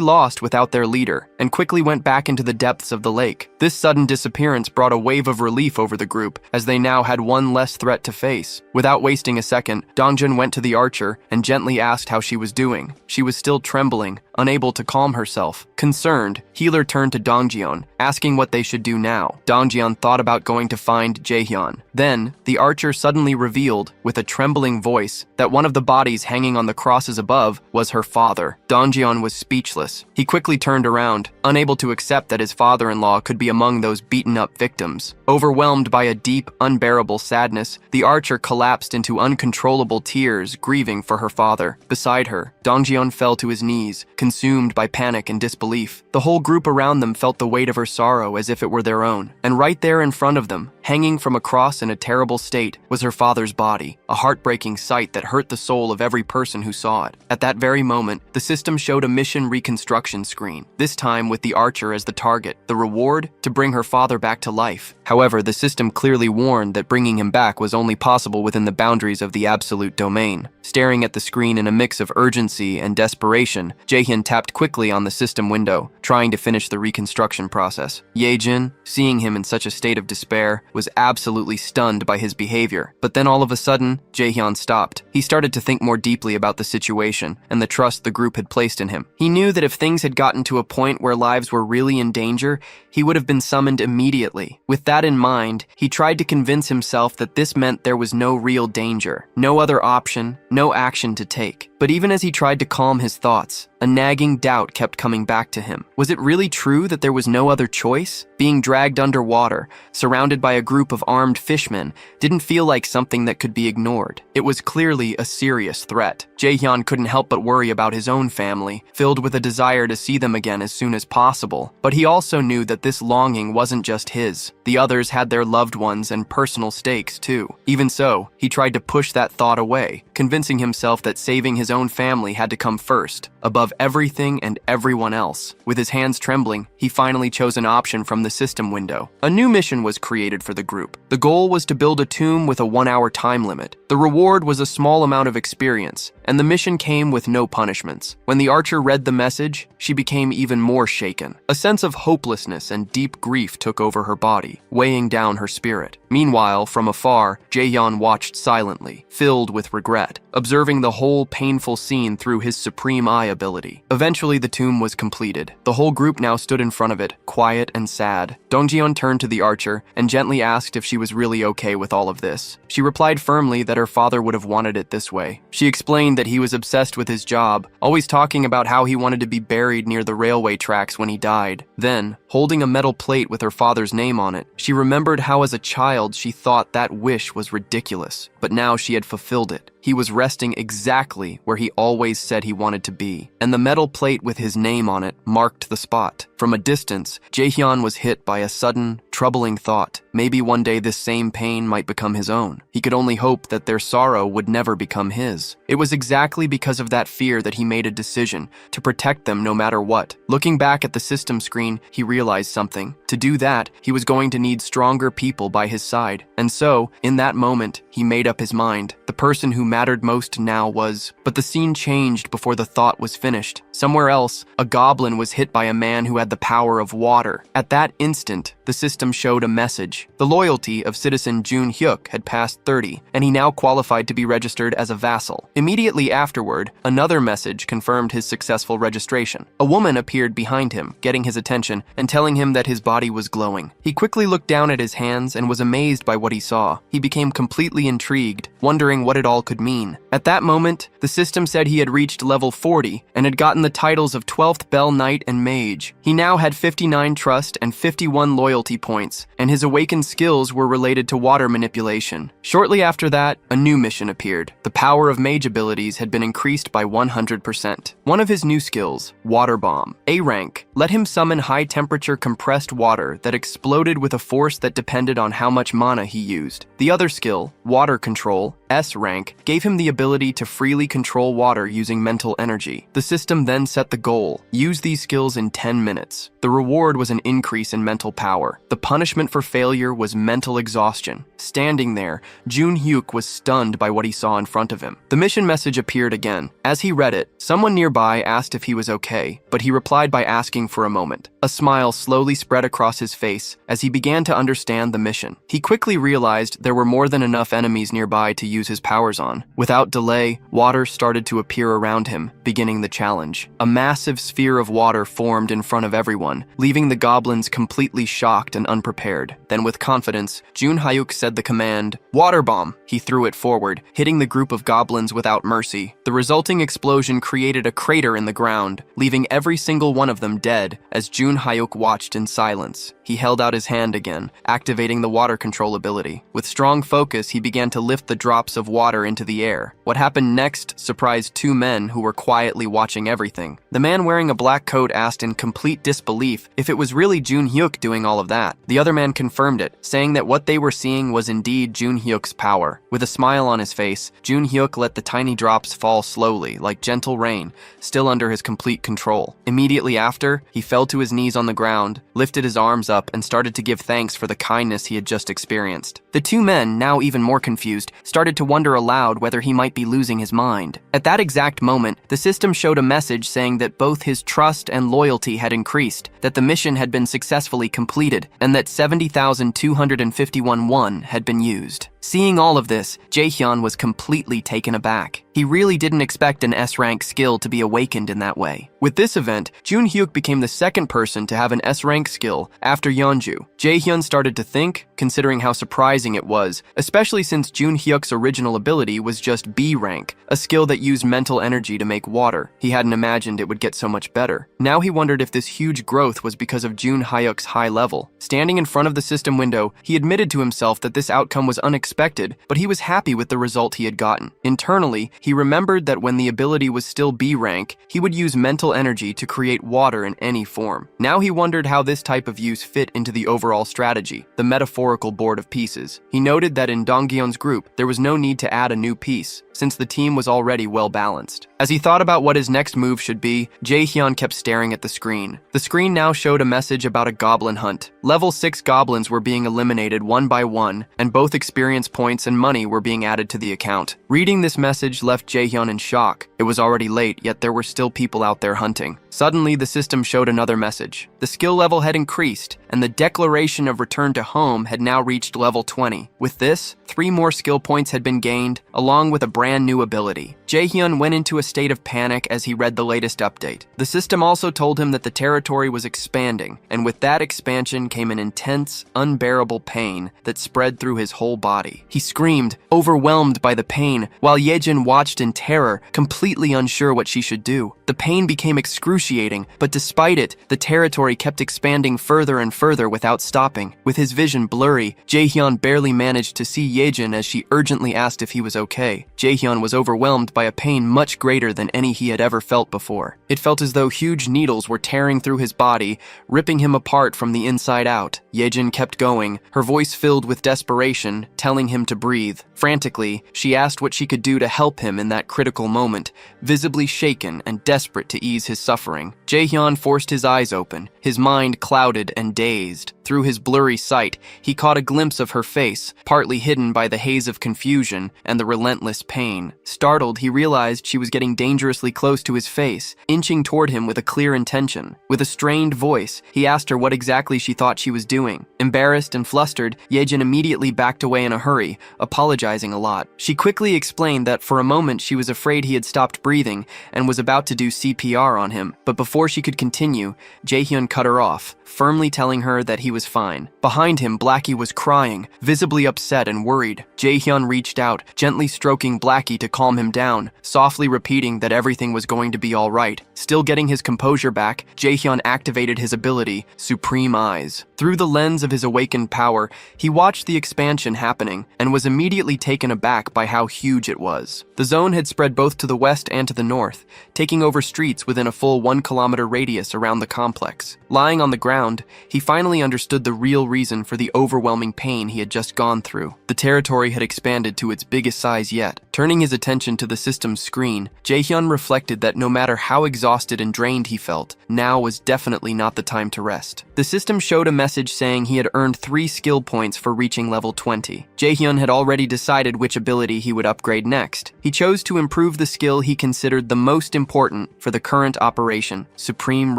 Speaker 1: lost without their leader, and quickly went back into the depths of the lake. This sudden disappearance brought a wave of relief over the group, as they now had one less threat to face. Without wasting a second, Dongjun went to the archer and gently asked how she was doing. She was still trembling, unable to calm herself. Concerned, Healer turned to Dongjeon, asking what they should do now. Dongjeon thought about going to find Jaehyun. Then, the archer suddenly revealed, with a trembling voice, that one of the bodies hanging on the crosses above was her father. Dongjeon was speechless. He quickly turned around, unable to accept that his father-in-law could be among those beaten-up victims. Overwhelmed by a deep, unbearable sadness, the archer collapsed into uncontrollable tears, grieving for her father. Beside her, Dongjeon fell to his knees, consumed by panic and disbelief. The whole group around them felt the weight of her sorrow as if it were their own. And right there in front of them, hanging from a cross in a terrible state, was her father's body, a heartbreaking sight that hurt the soul of every person who saw it. At that very moment, the system showed a mission reconstruction screen, this time with the archer as the target. The reward? To bring her father back to life. However, the system clearly warned that bringing him back was only possible within the boundaries of the absolute domain. Staring at the screen in a mix of urgency and desperation, Jaehyun tapped quickly on the system window, trying to finish the reconstruction process. Yejin, seeing him in such a state of despair, was absolutely stunned by his behavior. But then all of a sudden, Jaehyun stopped. He started to think more deeply about the situation and the trust the group had placed in him. He knew that if things had gotten to a point where lives were really in danger, he would have been summoned immediately. With that in mind, he tried to convince himself that this meant there was no real danger, no other option, no action to take. But even as he tried to calm his thoughts, a nagging doubt kept coming back to him. Was it really true that there was no other choice? Being dragged underwater, surrounded by a group of armed fishmen, didn't feel like something that could be ignored. It was clearly a serious threat. Jaehyun couldn't help but worry about his own family, filled with a desire to see them again as soon as possible. But he also knew that this longing wasn't just his. The others had their loved ones and personal stakes too. Even so, he tried to push that thought away, convincing himself that saving his own family had to come first, above everything and everyone else. With his hands trembling, he finally chose an option from the system window. A new mission was created for the group. The goal was to build a tomb with a 1-hour time limit. The reward was a small amount of experience, and the mission came with no punishments. When the archer read the message, she became even more shaken. A sense of hopelessness and deep grief took over her body, weighing down her spirit. Meanwhile, from afar, Jaehyun watched silently, filled with regret, observing the whole painful scene through his supreme eye ability. Eventually, the tomb was completed. The whole group now stood in front of it, quiet and sad. Dongjeon turned to the archer and gently asked if she was really okay with all of this. She replied firmly that her father would have wanted it this way. She explained that he was obsessed with his job, always talking about how he wanted to be buried near the railway tracks when he died. Then, holding a metal plate with her father's name on it, she remembered how as a child she thought that wish was ridiculous, but now she had fulfilled it. He was resting exactly where he always said he wanted to be, and the metal plate with his name on it marked the spot. From a distance, Jaehyun was hit by a sudden, troubling thought. Maybe one day this same pain might become his own. He could only hope that their sorrow would never become his. It was exactly because of that fear that he made a decision to protect them no matter what. Looking back at the system screen, he realized something. To do that, he was going to need stronger people by his side. And so, in that moment, he made up his mind. The person who mattered most now was... But the scene changed before the thought was finished. Somewhere else, a goblin was hit by a man who had the power of water. At that instant, the system showed a message. The loyalty of citizen Jun Hyuk had passed 30, and he now qualified to be registered as a vassal. Immediately afterward, another message confirmed his successful registration. A woman appeared behind him, getting his attention and telling him that his body was glowing. He quickly looked down at his hands and was amazed by what he saw. He became completely intrigued, wondering what it all could mean. At that moment, the system said he had reached level 40 and had gotten the titles of 12th Bell Knight and Mage. He now had 59 trust and 51 loyalty points points, and his awakened skills were related to water manipulation. Shortly after that, a new mission appeared. The power of mage abilities had been increased by 100%. One of his new skills, Water Bomb, A rank, let him summon high-temperature compressed water that exploded with a force that depended on how much mana he used. The other skill, Water Control, S rank, gave him the ability to freely control water using mental energy. The system then set the goal: use these skills in 10 minutes. The reward was an increase in mental power. The punishment for failure was mental exhaustion. Standing there, Jun-hyuk was stunned by what he saw in front of him. The mission message appeared again. As he read it, someone nearby asked if he was okay, but he replied by asking for a moment. A smile slowly spread across his face as he began to understand the mission. He quickly realized there were more than enough enemies nearby to use his powers on. Without delay, water started to appear around him, beginning the challenge. A massive sphere of water formed in front of everyone, leaving the goblins completely shocked and unprepared. Then with confidence, Jun-hyuk said the command, "Water Bomb." He threw it forward, hitting the group of goblins without mercy. The resulting explosion created a crater in the ground, leaving every single one of them dead as Jun-hyuk watched in silence. He held out his hand again, activating the water control ability. With strong focus, he began to lift the drops of water into the air. What happened next surprised two men who were quietly watching everything. The man wearing a black coat asked in complete disbelief if it was really Jun-hyuk doing all of that. The other man confirmed it, saying that what they were seeing was indeed Jun-hyuk's power. With a smile on his face, Jun-hyuk let the tiny drops fall slowly, like gentle rain, still under his complete control. Immediately after, he fell to his knees on the ground, lifted his arms up, and started to give thanks for the kindness he had just experienced. The two men, now even more confused, started to wonder aloud whether he might be losing his mind. At that exact moment, the system showed a message saying that both his trust and loyalty had increased, that the mission had been successfully completed, and that 70,251 won had been used. Seeing all of this, Jae-hyun was completely taken aback. He really didn't expect an S-rank skill to be awakened in that way. With this event, Jun-hyuk became the second person to have an S-rank skill after Yeonju. Jae-hyun started to think, considering how surprising it was, especially since Jun-hyuk's original ability was just B rank, a skill that used mental energy to make water. He hadn't imagined it would get so much better. Now he wondered if this huge growth was because of Jun-hyuk's high level. Standing in front of the system window, he admitted to himself that this outcome was unexpected, but he was happy with the result he had gotten. Internally, he remembered that when the ability was still B rank, he would use mental energy to create water in any form. Now he wondered how this type of use fit into the overall strategy, the metaphorical board of pieces. He noted that in Donggyun's group, there was no need to add a new piece, since the team was already well balanced. As he thought about what his next move should be, Jae-hyun kept staring at the screen. The screen now showed a message about a goblin hunt. Level 6 goblins were being eliminated one by one, and both experience points and money were being added to the account. Reading this message left Jae-hyun in shock. It was already late, yet there were still people out there hunting. Suddenly, the system showed another message. The skill level had increased, and the declaration of return to home had now reached level 20. With this, 3 more skill points had been gained, along with a brand new ability. Jae-hyun went into a state of panic as he read the latest update. The system also told him that the territory was expanding, and with that expansion came an intense, unbearable pain that spread through his whole body. He screamed, overwhelmed by the pain, while Yejin watched in terror, completely unsure what she should do. The pain became excruciating, but despite it, the territory kept expanding further and further without stopping. With his vision blurry, Jae-hyun barely managed to see Yejin as she urgently asked if he was okay. Jae-hyun was overwhelmed by a pain much greater than any he had ever felt before. It felt as though huge needles were tearing through his body, ripping him apart from the inside out. Yejin kept going, her voice filled with desperation, telling him to breathe. Frantically, she asked what she could do to help him in that critical moment, visibly shaken and desperate to ease his suffering. Jae-hyun forced his eyes open, his mind clouded and dazed. Through his blurry sight, he caught a glimpse of her face, partly hidden by the haze of confusion and the relentless pain. Startled, he realized she was getting dangerously close to his face, inching toward him with a clear intention. With a strained voice, he asked her what exactly she thought she was doing. Embarrassed and flustered, Yejin immediately backed away in a hurry, apologizing a lot. She quickly explained that for a moment she was afraid he had stopped breathing and was about to do CPR on him, but before she could continue, Jae-hyun cut her off, firmly telling her that he was fine. Behind him, Blackie was crying, visibly upset and worried. Jaehyun reached out, gently stroking Blackie to calm him down, softly repeating that everything was going to be all right. Still getting his composure back, Jaehyun activated his ability, Supreme Eyes. Through the lens of his awakened power, he watched the expansion happening and was immediately taken aback by how huge it was. The zone had spread both to the west and to the north, taking over streets within a full 1-kilometer radius around the complex. Lying on the ground, he finally understood the real reason for the overwhelming pain he had just gone through. The territory had expanded to its biggest size yet. Turning his attention to the system's screen, Jaehyun reflected that no matter how exhausted and drained he felt, now was definitely not the time to rest. The system showed a message saying he had earned 3 skill points for reaching level 20. Jaehyun had already decided which ability he would upgrade next. He chose to improve the skill he considered the most important for the current operation, Supreme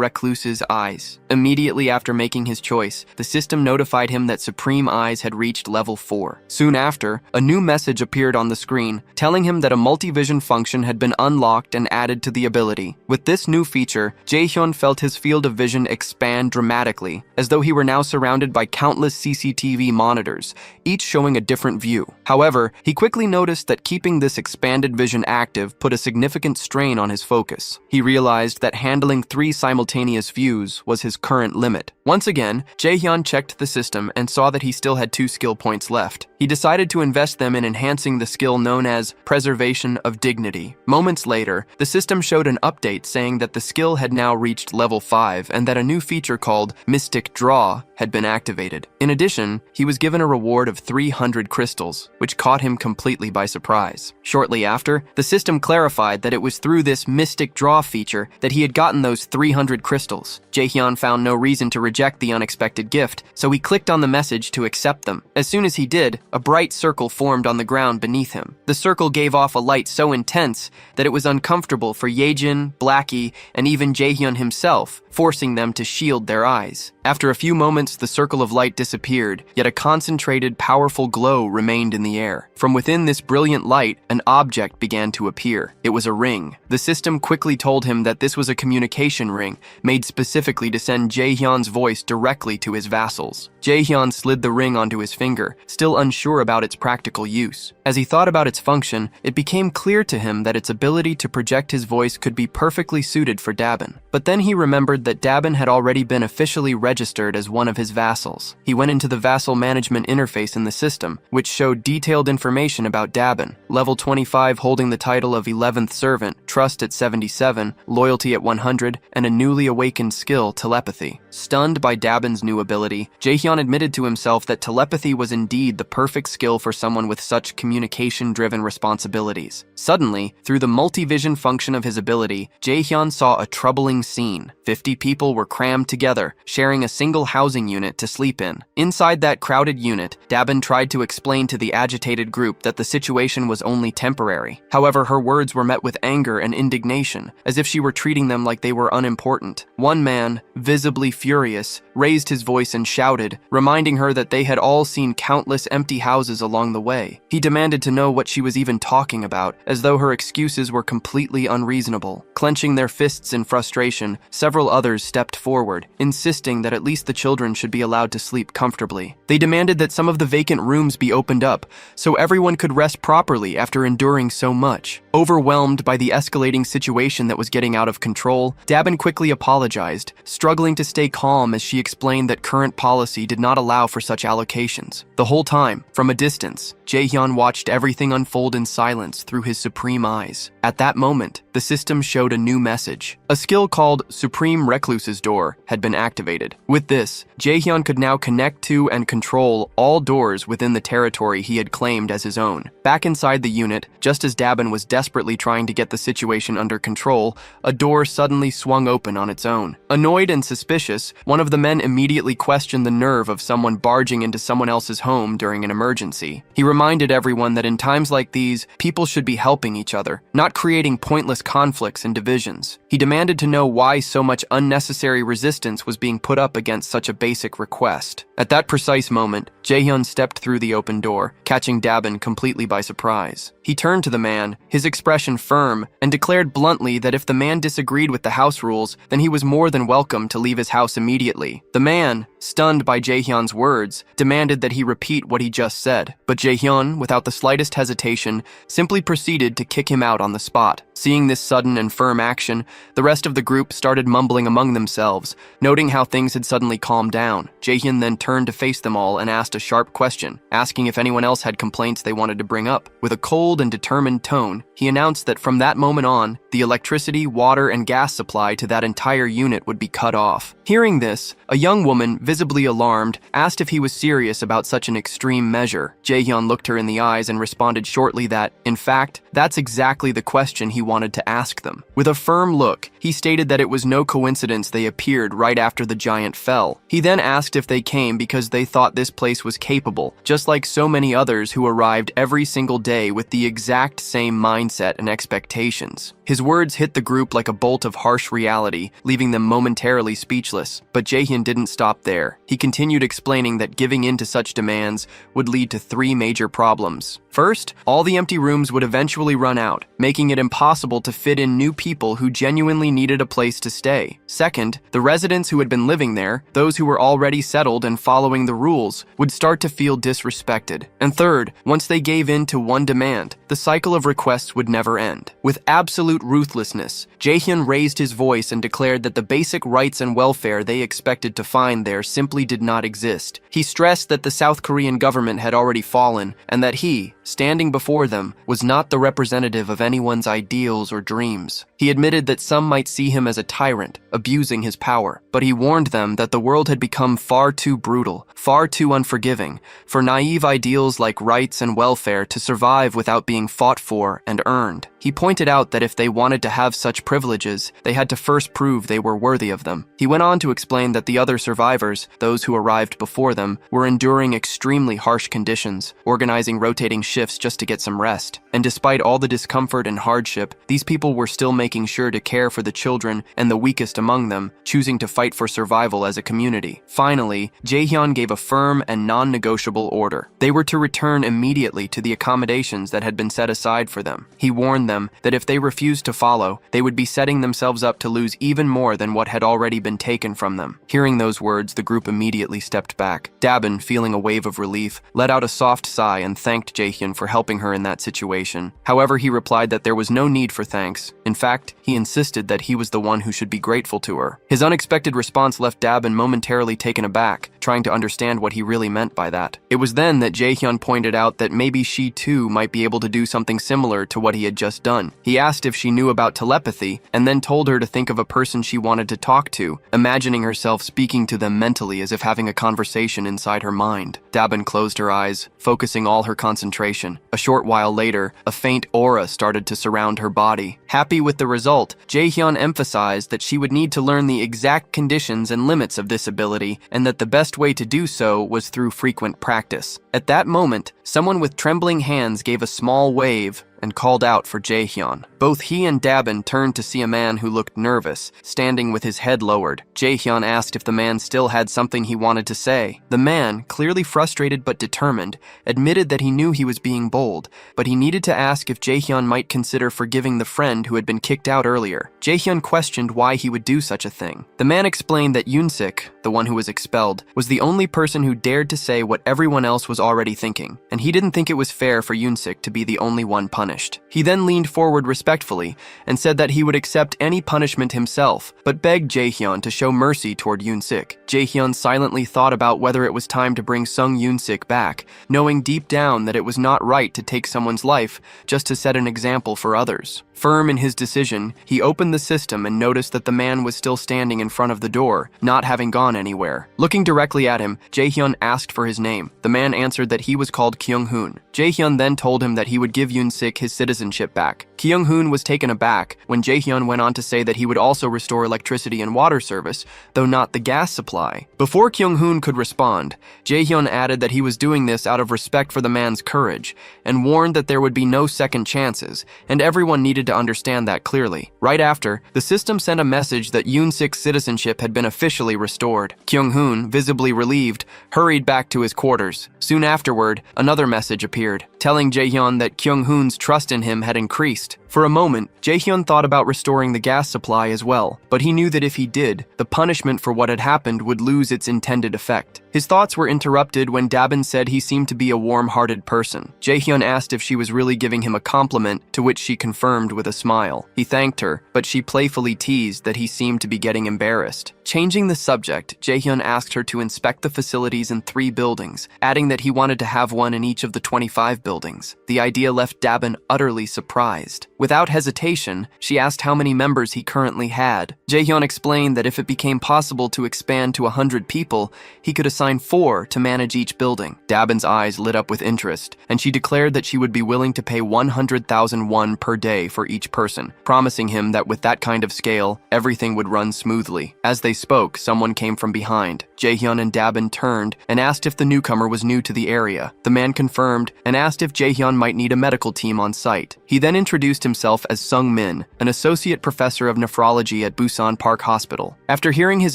Speaker 1: Recluse's Eyes. Immediately after making his choice, the system notified him that Supreme Eyes had reached level 4. Soon after, a new message appeared on the screen, telling him that a multi-vision function had been unlocked and added to the ability. With this new feature, Jaehyun felt his field of vision expand dramatically, as though he were now surrounded by countless CCTV monitors, each showing a different view. However, he quickly noticed that keeping this expanded vision active put a significant strain on his focus. He realized that handling 3 simultaneous views was his current limit. Once again, Jaehyun checked the system and saw that he still had 2 skill points left. He decided to invest them in enhancing the skill known as Preservation of Dignity. Moments later, the system showed an update saying that the skill had now reached level 5 and that a new feature called Mystic Draw had been activated. In addition, he was given a reward of 300 crystals, which caught him completely by surprise. Shortly after, the system clarified that it was through this Mystic Draw feature that he had gotten those 300 crystals. Jaehyun found no reason to reject the unexpected gift, so he clicked on the message to accept them. As soon as he did, a bright circle formed on the ground beneath him. The circle gave off a light so intense that it was uncomfortable for Yejin, Blackie, and even Jaehyun himself, forcing them to shield their eyes. After a few moments, the circle of light disappeared, yet a concentrated, powerful glow remained in the air. From within this brilliant light, an object began to appear. It was a ring. The system quickly told him that this was a communication ring, made specifically to send Jaehyun's voice directly to his vassals. Jaehyun slid the ring onto his finger, still unsure about its practical use. As he thought about its function, it became clear to him that its ability to project his voice could be perfectly suited for Dabin. But then he remembered that Dabin had already been officially registered as one of his vassals. He went into the vassal management interface in the system, which showed detailed information about Dabin. Level 25 holding the title of 11th Servant, Trust at 77, Loyalty at 100, and a newly awakened skill, Telepathy. Stunned by Dabin's new ability, Jaehyun admitted to himself that telepathy was indeed the perfect skill for someone with such communication-driven responsibilities. Suddenly, through the multi-vision function of his ability, Jaehyun saw a troubling scene. 50 people were crammed together, sharing a single housing unit to sleep in. Inside that crowded unit, Dabin tried to explain to the agitated group that the situation was only temporary. However, her words were met with anger and indignation, as if she were treating them like they were unimportant. One man, visibly furious, raised his voice and shouted, reminding her that they had all seen countless empty houses along the way. He demanded to know what she was even talking about, as though her excuses were completely unreasonable. Clenching their fists in frustration, several others stepped forward, insisting that at least the children should be allowed to sleep comfortably. They demanded that some of the vacant rooms be opened up, so everyone could rest properly after enduring so much. Overwhelmed by the escalating situation that was getting out of control, Dabin quickly apologized, struggling to stay calm as she explained that current policy did not allow for such allocations. The whole time, from a distance, Jaehyun watched everything unfold in silence through his supreme eyes. At that moment, the system showed a new message. A skill called Supreme Recluse's Door had been activated. With this, Jaehyun could now connect to and control all doors within the territory he had claimed as his own. Back inside the unit, just as Dabin was desperately trying to get the situation under control, a door suddenly swung open on its own. Annoyed and suspicious, one of the men immediately questioned the nerve of someone barging into someone else's home during an emergency. emergency. He reminded everyone that in times like these, people should be helping each other, not creating pointless conflicts and divisions. He demanded to know why so much unnecessary resistance was being put up against such a basic request. At that precise moment, Jaehyun stepped through the open door, catching Dabin completely by surprise. He turned to the man, his expression firm, and declared bluntly that if the man disagreed with the house rules, then he was more than welcome to leave his house immediately. The man, stunned by Jaehyun's words, demanded that he repeat what he just said, but Jaehyun, without the slightest hesitation, simply proceeded to kick him out on the spot. Seeing this sudden and firm action, the rest of the group started mumbling among themselves, noting how things had suddenly calmed down. Jaehyun then turned to face them all and asked a sharp question, asking if anyone else had complaints they wanted to bring up. With a cold and determined tone, he announced that from that moment on, the electricity, water, and gas supply to that entire unit would be cut off. Hearing this, a young woman, visibly alarmed, asked if he was serious about such an extreme measure. Jaehyun looked her in the eyes and responded shortly that, in fact, that's exactly the question he wanted to ask them. With a firm look, he stated that it was no coincidence they appeared right after the giant fell. He then asked if they came because they thought this place was capable, just like so many others who arrived every single day with the exact same mindset and expectations. His words hit the group like a bolt of harsh reality, leaving them momentarily speechless. But Jaehyun didn't stop there. He continued explaining that giving in to such demands would lead to 3 major problems. First, all the empty rooms would eventually run out, making it impossible to fit in new people who genuinely needed a place to stay. Second, the residents who had been living there, those who were already settled and following the rules, would start to feel disrespected. And third, once they gave in to one demand, the cycle of requests would never end. With absolute ruthlessness, Jaehyun raised his voice and declared that the basic rights and welfare they expected to find there simply did not exist. He stressed that the South Korean government had already fallen, and that he, standing before them, was not the representative of anyone's ideals or dreams. He admitted that some might see him as a tyrant, abusing his power, but he warned them that the world had become far too brutal, far too unforgiving, for naive ideals like rights and welfare to survive without being fought for and earned. He pointed out that if they wanted to have such privileges, they had to first prove they were worthy of them. He went on to explain that the other survivors, those who arrived before them, were enduring extremely harsh conditions, organizing rotating shifts just to get some rest. And despite all the discomfort and hardship, these people were still making sure to care for the children and the weakest among them, choosing to fight for survival as a community. Finally, Jaehyun gave a firm and non-negotiable order. They were to return immediately to the accommodations that had been set aside for them. He warned them that if they refused to follow, they would be setting themselves up to lose even more than what had already been taken from them. Hearing those words, the group immediately stepped back. Dabin, feeling a wave of relief, let out a soft sigh and thanked Jaehyun for helping her in that situation. However, he replied that there was no need for thanks. In fact, he insisted that he was the one who should be grateful to her. His unexpected response left Dabin momentarily taken aback, trying to understand what he really meant by that. It was then that Jaehyun pointed out that maybe she too might be able to do something similar to what he had just done. He asked if she knew about telepathy, and then told her to think of a person she wanted to talk to, imagining herself speaking to them mentally as if having a conversation inside her mind. Dabin closed her eyes, focusing all her concentration. A short while later, a faint aura started to surround her body. Happy with the result, Jaehyun emphasized that she would need to learn the exact conditions and limits of this ability, and that the best way to do so was through frequent practice. At that moment, someone with trembling hands gave a small wave and called out for Jaehyun. Both he and Dabin turned to see a man who looked nervous, standing with his head lowered. Jaehyun asked if the man still had something he wanted to say. The man, clearly frustrated but determined, admitted that he knew he was being bold, but he needed to ask if Jaehyun might consider forgiving the friend who had been kicked out earlier. Jaehyun questioned why he would do such a thing. The man explained that Yoon-sik, the one who was expelled, was the only person who dared to say what everyone else was already thinking, and he didn't think it was fair for Yoon-sik to be the only one punished. He then leaned forward respectfully and said that he would accept any punishment himself, but begged Jaehyun to show mercy toward Yoon-sik. Jaehyun silently thought about whether it was time to bring Sung Yoon-sik back, knowing deep down that it was not right to take someone's life just to set an example for others. Firm in his decision, he opened the system and noticed that the man was still standing in front of the door, not having gone anywhere. Looking directly at him, Jaehyun asked for his name. The man answered that he was called Kyung-hoon. Jaehyun then told him that he would give Yoon-sik Yoon-sik his citizenship back. Kyung-hoon was taken aback when Jae-hyun went on to say that he would also restore electricity and water service, though not the gas supply. Before Kyung-hoon could respond, Jae-hyun added that he was doing this out of respect for the man's courage, and warned that there would be no second chances, and everyone needed to understand that clearly. Right after, the system sent a message that Yoon-sik's citizenship had been officially restored. Kyung-hoon, visibly relieved, hurried back to his quarters. Soon afterward, another message appeared, telling Jae-hyun that Kyung-hoon's trust in him had increased. For a moment, Jae-hyun thought about restoring the gas supply as well, but he knew that if he did, the punishment for what had happened would lose its intended effect. His thoughts were interrupted when Dabin said he seemed to be a warm-hearted person. Jae-hyun asked if she was really giving him a compliment, to which she confirmed with a smile. He thanked her, but she playfully teased that he seemed to be getting embarrassed. Changing the subject, Jae-hyun asked her to inspect the facilities in 3 buildings, adding that he wanted to have one in each of the 25 buildings. The idea left Dabin utterly surprised. Without hesitation, she asked how many members he currently had. Jae-hyun explained that if it became possible to expand to 100 people, he could assign 4 to manage each building. Dabin's eyes lit up with interest, and she declared that she would be willing to pay 100,000 won per day for each person, promising him that with that kind of scale, everything would run smoothly. As they spoke, someone came from behind. Jae-hyun and Dabin turned and asked if the newcomer was new to the area. The man confirmed and asked if Jae-hyun might need a medical team on site. He then introduced himself as Sung Min, an associate professor of nephrology at Busan Park Hospital. After hearing his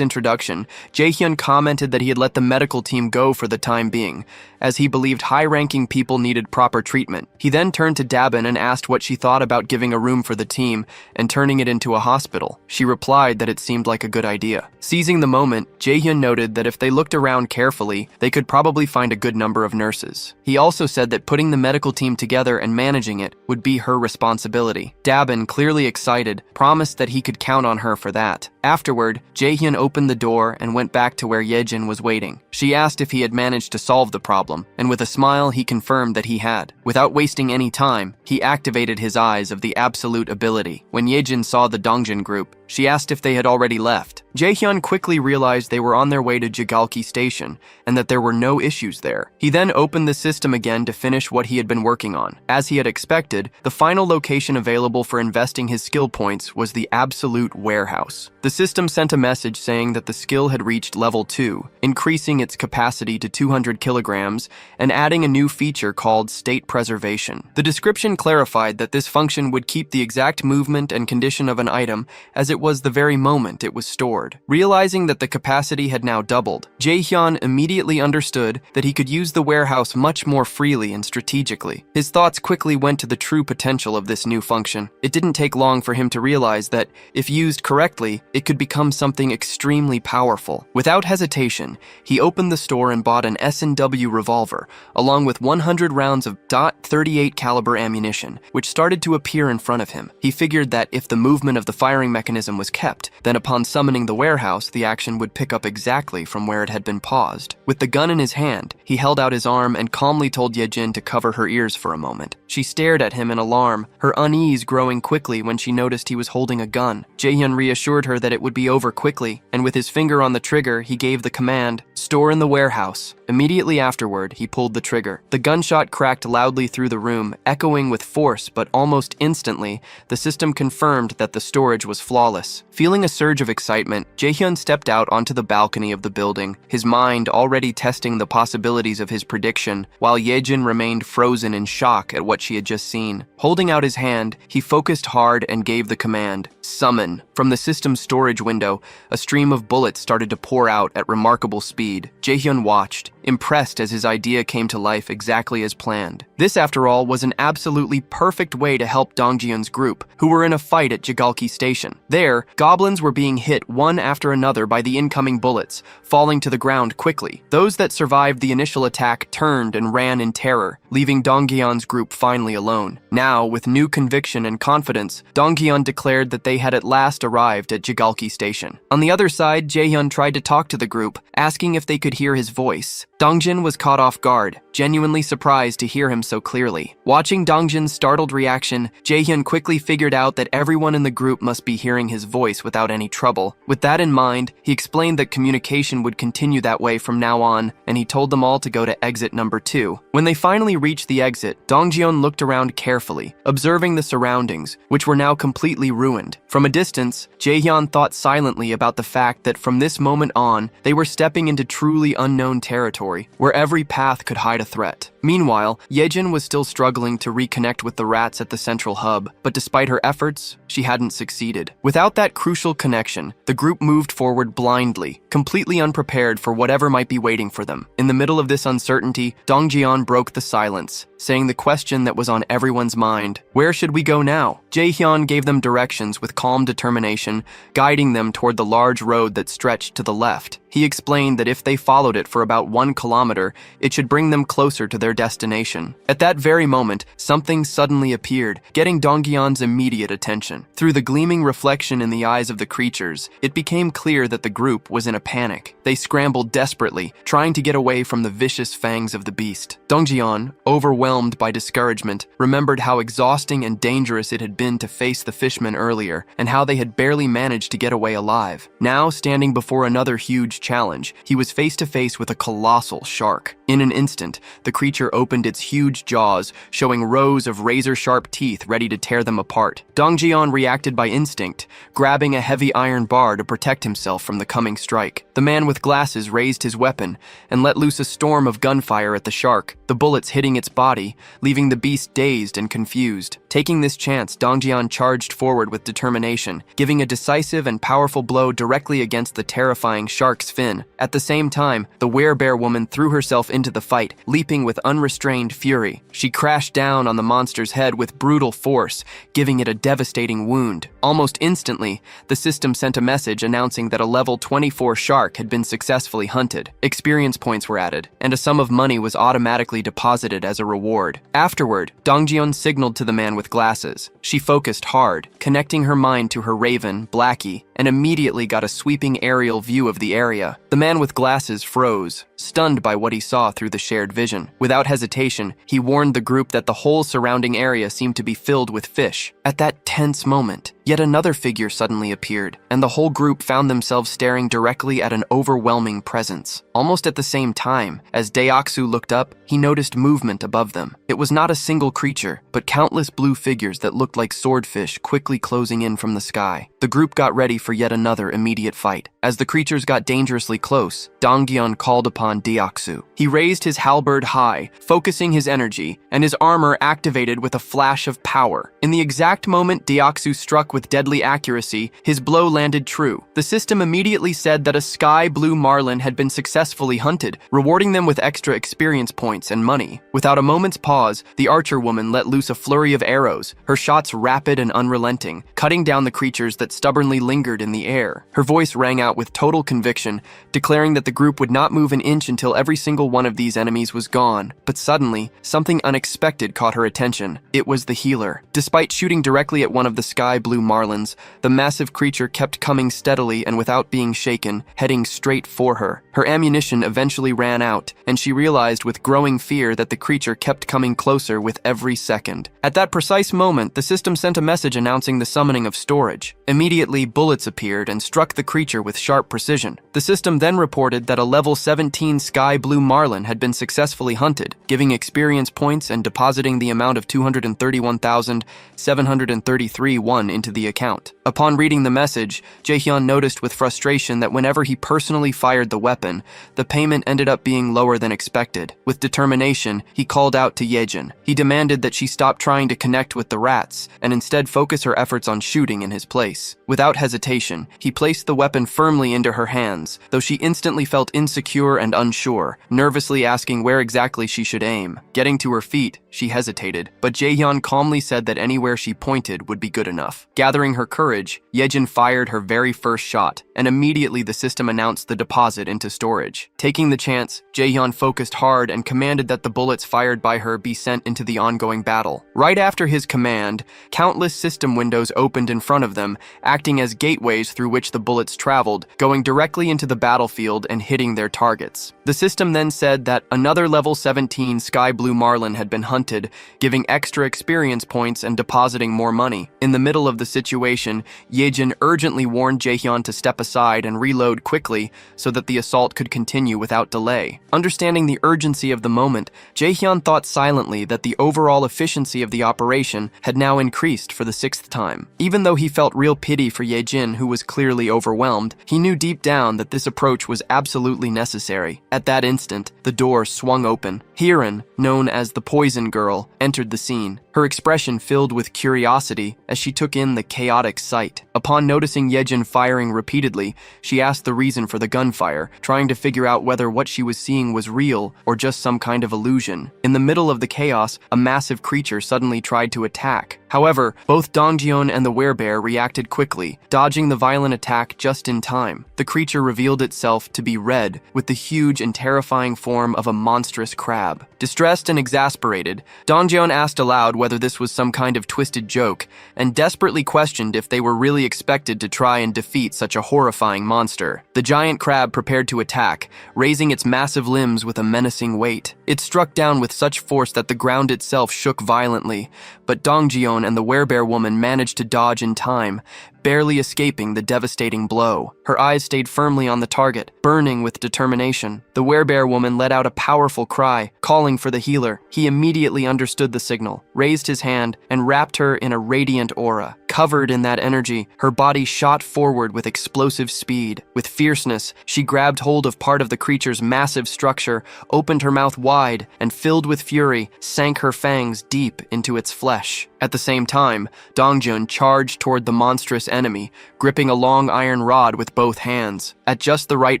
Speaker 1: introduction, Jae-hyun commented that he had let the medical team go for the time being, as he believed high-ranking people needed proper treatment. He then turned to Dabin and asked what she thought about giving a room for the team and turning it into a hospital. She replied that it seemed like a good idea. Seizing the moment, Jae-hyun noted that if they looked around carefully, they could probably find a good number of nurses. He also said that putting the medical team together and managing it would be her responsibility. Dabin, clearly excited, promised that he could count on her for that. Afterward, Jae-hyun opened the door and went back to where Yejin was waiting. She asked if he had managed to solve the problem, and with a smile he confirmed that he had. Without wasting any time, he activated his eyes of the absolute ability. When Yejin saw the Dongjin group, she asked if they had already left. Jae-hyun quickly realized they were on their way to Jigalki Station, and that there were no issues there. He then opened the system again to finish what he had been working on. As he had expected, the final location available for investing his skill points was the Absolute Warehouse. The system sent a message saying that the skill had reached level 2, increasing its capacity to 200 kilograms and adding a new feature called State Preservation. The description clarified that this function would keep the exact movement and condition of an item as it was the very moment it was stored. Realizing that the capacity had now doubled, Jae-hyun immediately understood that he could use the warehouse much more freely and strategically. His thoughts quickly went to the true potential of this new function. It didn't take long for him to realize that, if used correctly, it could become something extremely powerful. Without hesitation, he opened the store and bought an S&W revolver, along with 100 rounds of .38 caliber ammunition, which started to appear in front of him. He figured that if the movement of the firing mechanism was kept, then upon summoning the warehouse, the action would pick up exactly from where it had been paused. With the gun in his hand, he held out his arm and calmly told Yejin to cover her ears for a moment. She stared at him in alarm, her unease growing quickly when she noticed he was holding a gun. Jae-hyun reassured her that it would be over quickly, and with his finger on the trigger, he gave the command, "Store in the warehouse." Immediately afterward, he pulled the trigger. The gunshot cracked loudly through the room, echoing with force, but almost instantly, the system confirmed that the storage was flawless. Feeling a surge of excitement, Jae-hyun stepped out onto the balcony of the building, his mind already testing the possibilities of his prediction, while Yejin remained frozen in shock at what she had just seen. Holding out his hand, he focused hard and gave the command, "Summon." From the system's storage window, a stream of bullets started to pour out at remarkable speed. Jae-hyun watched, impressed as his idea came to life exactly as planned. This, after all, was an absolutely perfect way to help Dongjin's group, who were in a fight at Jigalki Station. There, goblins were being hit one after another by the incoming bullets, falling to the ground quickly. Those that survived the initial attack turned and ran in terror, leaving Dongjin's group finally alone. Now, with new conviction and confidence, Dongjin declared that they had at last arrived at Jigalki Station. On the other side, Jae-hyun tried to talk to the group, asking if they could hear his voice. Dongjin was caught off guard, genuinely surprised to hear him so clearly. Watching Dongjin's startled reaction, Jaehyun quickly figured out that everyone in the group must be hearing his voice without any trouble. With that in mind, he explained that communication would continue that way from now on, and he told them all to go to exit number 2. When they finally reached the exit, Dongjin looked around carefully, observing the surroundings, which were now completely ruined. From a distance, Jaehyun thought silently about the fact that from this moment on, they were stepping into truly unknown territory, where every path could hide a threat. Meanwhile, Yejin was still struggling to reconnect with the rats at the central hub, but despite her efforts, she hadn't succeeded. Without that crucial connection, the group moved forward blindly, completely unprepared for whatever might be waiting for them. In the middle of this uncertainty, Dongjin broke the silence, saying the question that was on everyone's mind: where should we go now? Jaehyun gave them directions with calm determination, guiding them toward the large road that stretched to the left. He explained that if they followed it for about 1 kilometer, it should bring them closer to their destination. At that very moment, something suddenly appeared, getting Dongjin's immediate attention. Through the gleaming reflection in the eyes of the creatures, it became clear that the group was in a panic. They scrambled desperately, trying to get away from the vicious fangs of the beast. Dongjin, overwhelmed by discouragement, remembered how exhausting and dangerous it had been to face the fishmen earlier, and how they had barely managed to get away alive. Now, standing before another huge challenge, he was face to face with a colossal shark. In an instant, the creature opened its huge jaws, showing rows of razor-sharp teeth ready to tear them apart. Dongjin reacted by instinct, grabbing a heavy iron bar to protect himself from the coming strike. The man with glasses raised his weapon and let loose a storm of gunfire at the shark, the bullets hitting its body, leaving the beast dazed and confused. Taking this chance, Dongjin charged forward with determination, giving a decisive and powerful blow directly against the terrifying shark's fin. At the same time, the werebear woman threw herself into the fight, leaping with unrestrained fury. She crashed down on the monster's head with brutal force, giving it a devastating wound. Almost instantly, the system sent a message announcing that a level 24 shark had been successfully hunted. Experience points were added, and a sum of money was automatically deposited as a reward. Afterward, Dongjin signaled to the man with glasses. She focused hard, connecting her mind to her raven, Blackie, and immediately got a sweeping aerial view of the area. The man with glasses froze, stunned by what he saw through the shared vision. Without hesitation, he warned the group that the whole surrounding area seemed to be filled with fish. At that tense moment, yet another figure suddenly appeared, and the whole group found themselves staring directly at an overwhelming presence. Almost at the same time, as Deoksu looked up, he noticed movement above them. It was not a single creature, but countless blue figures that looked like swordfish quickly closing in from the sky. The group got ready for yet another immediate fight. As the creatures got dangerously close, Dongjin called upon Deoksu. He raised his halberd high, focusing his energy, and his armor activated with a flash of power. In the exact moment Deoksu struck with deadly accuracy, his blow landed true. The system immediately said that a sky blue marlin had been successfully hunted, rewarding them with extra experience points and money. Without a moment's pause, the archer woman let loose a flurry of arrows, her shots rapid and unrelenting, cutting down the creatures that stubbornly lingered in the air. Her voice rang out with total conviction, declaring that the group would not move an inch until every single one of these enemies was gone. But suddenly, something unexpected caught her attention. It was the healer. Despite shooting directly at one of the sky blue marlins, the massive creature kept coming steadily and without being shaken, heading straight for her. Her ammunition eventually ran out, and she realized with growing fear that the creature kept coming closer with every second. At that precise moment, the system sent a message announcing the summoning of storage. Immediately, bullets appeared and struck the creature with sharp precision. The system then reported that a level 17 sky blue marlin had been successfully hunted, giving experience points and depositing the amount of 231,733 won into the account. Upon reading the message, Jaehyun noticed with frustration that whenever he personally fired the weapon, the payment ended up being lower than expected. With determination, he called out to Yejin. He demanded that she stop trying to connect with the rats and instead focus her efforts on shooting in his place. Without hesitation, he placed the weapon firmly into her hands, though she instantly felt insecure and unsure, nervously asking where exactly she should aim. Getting to her feet, she hesitated, but Jaehyun calmly said that anywhere she pointed would be good enough. Gathering her courage, Yejin fired her very first shot, and immediately the system announced the deposit into storage. Taking the chance, Jaehyun focused hard and commanded that the bullets fired by her be sent into the ongoing battle. Right after his command, countless system windows opened in front of them, acting as gateways through which the bullets traveled, going directly into the battlefield and hitting their targets. The system then said that another level 17 Sky Blue Marlin had been hunted, giving extra experience points and depositing more money. In the middle of the situation, Yejin urgently warned Jaehyun to step aside and reload quickly so that the assault could continue without delay. Understanding the urgency of the moment, Jaehyun thought silently that the overall efficiency of the operation had now increased for the 6th time. Even though he felt real pity for Yejin, who was clearly overwhelmed, he knew deep down that this approach was absolutely necessary. At that instant, the door swung open. Hiran, known as the Poison Girl, entered the scene, her expression filled with curiosity as she took in the chaotic sight. Upon noticing Yejin firing repeatedly, she asked the reason for the gunfire, trying to figure out whether what she was seeing was real or just some kind of illusion. In the middle of the chaos, a massive creature suddenly tried to attack. However, both Dongjeon and the werebear reacted quickly, dodging the violent attack just in time. The creature revealed itself to be red, with the huge and terrifying form of a monstrous crab. Distressed and exasperated, Dongjeon asked aloud whether this was some kind of twisted joke, and desperately questioned if they were really expected to try and defeat such a horrifying monster. The giant crab prepared to attack, raising its massive limbs with a menacing weight. It struck down with such force that the ground itself shook violently, but Dongjeon and the werebear woman managed to dodge in time, barely escaping the devastating blow. Her eyes stayed firmly on the target, burning with determination. The werebear woman let out a powerful cry, calling for the healer. He immediately understood the signal, raised his hand, and wrapped her in a radiant aura. Covered in that energy, her body shot forward with explosive speed. With fierceness, she grabbed hold of part of the creature's massive structure, opened her mouth wide, and filled with fury, sank her fangs deep into its flesh. At the same time, Dongjun charged toward the monstrous enemy, gripping a long iron rod with both hands. At just the right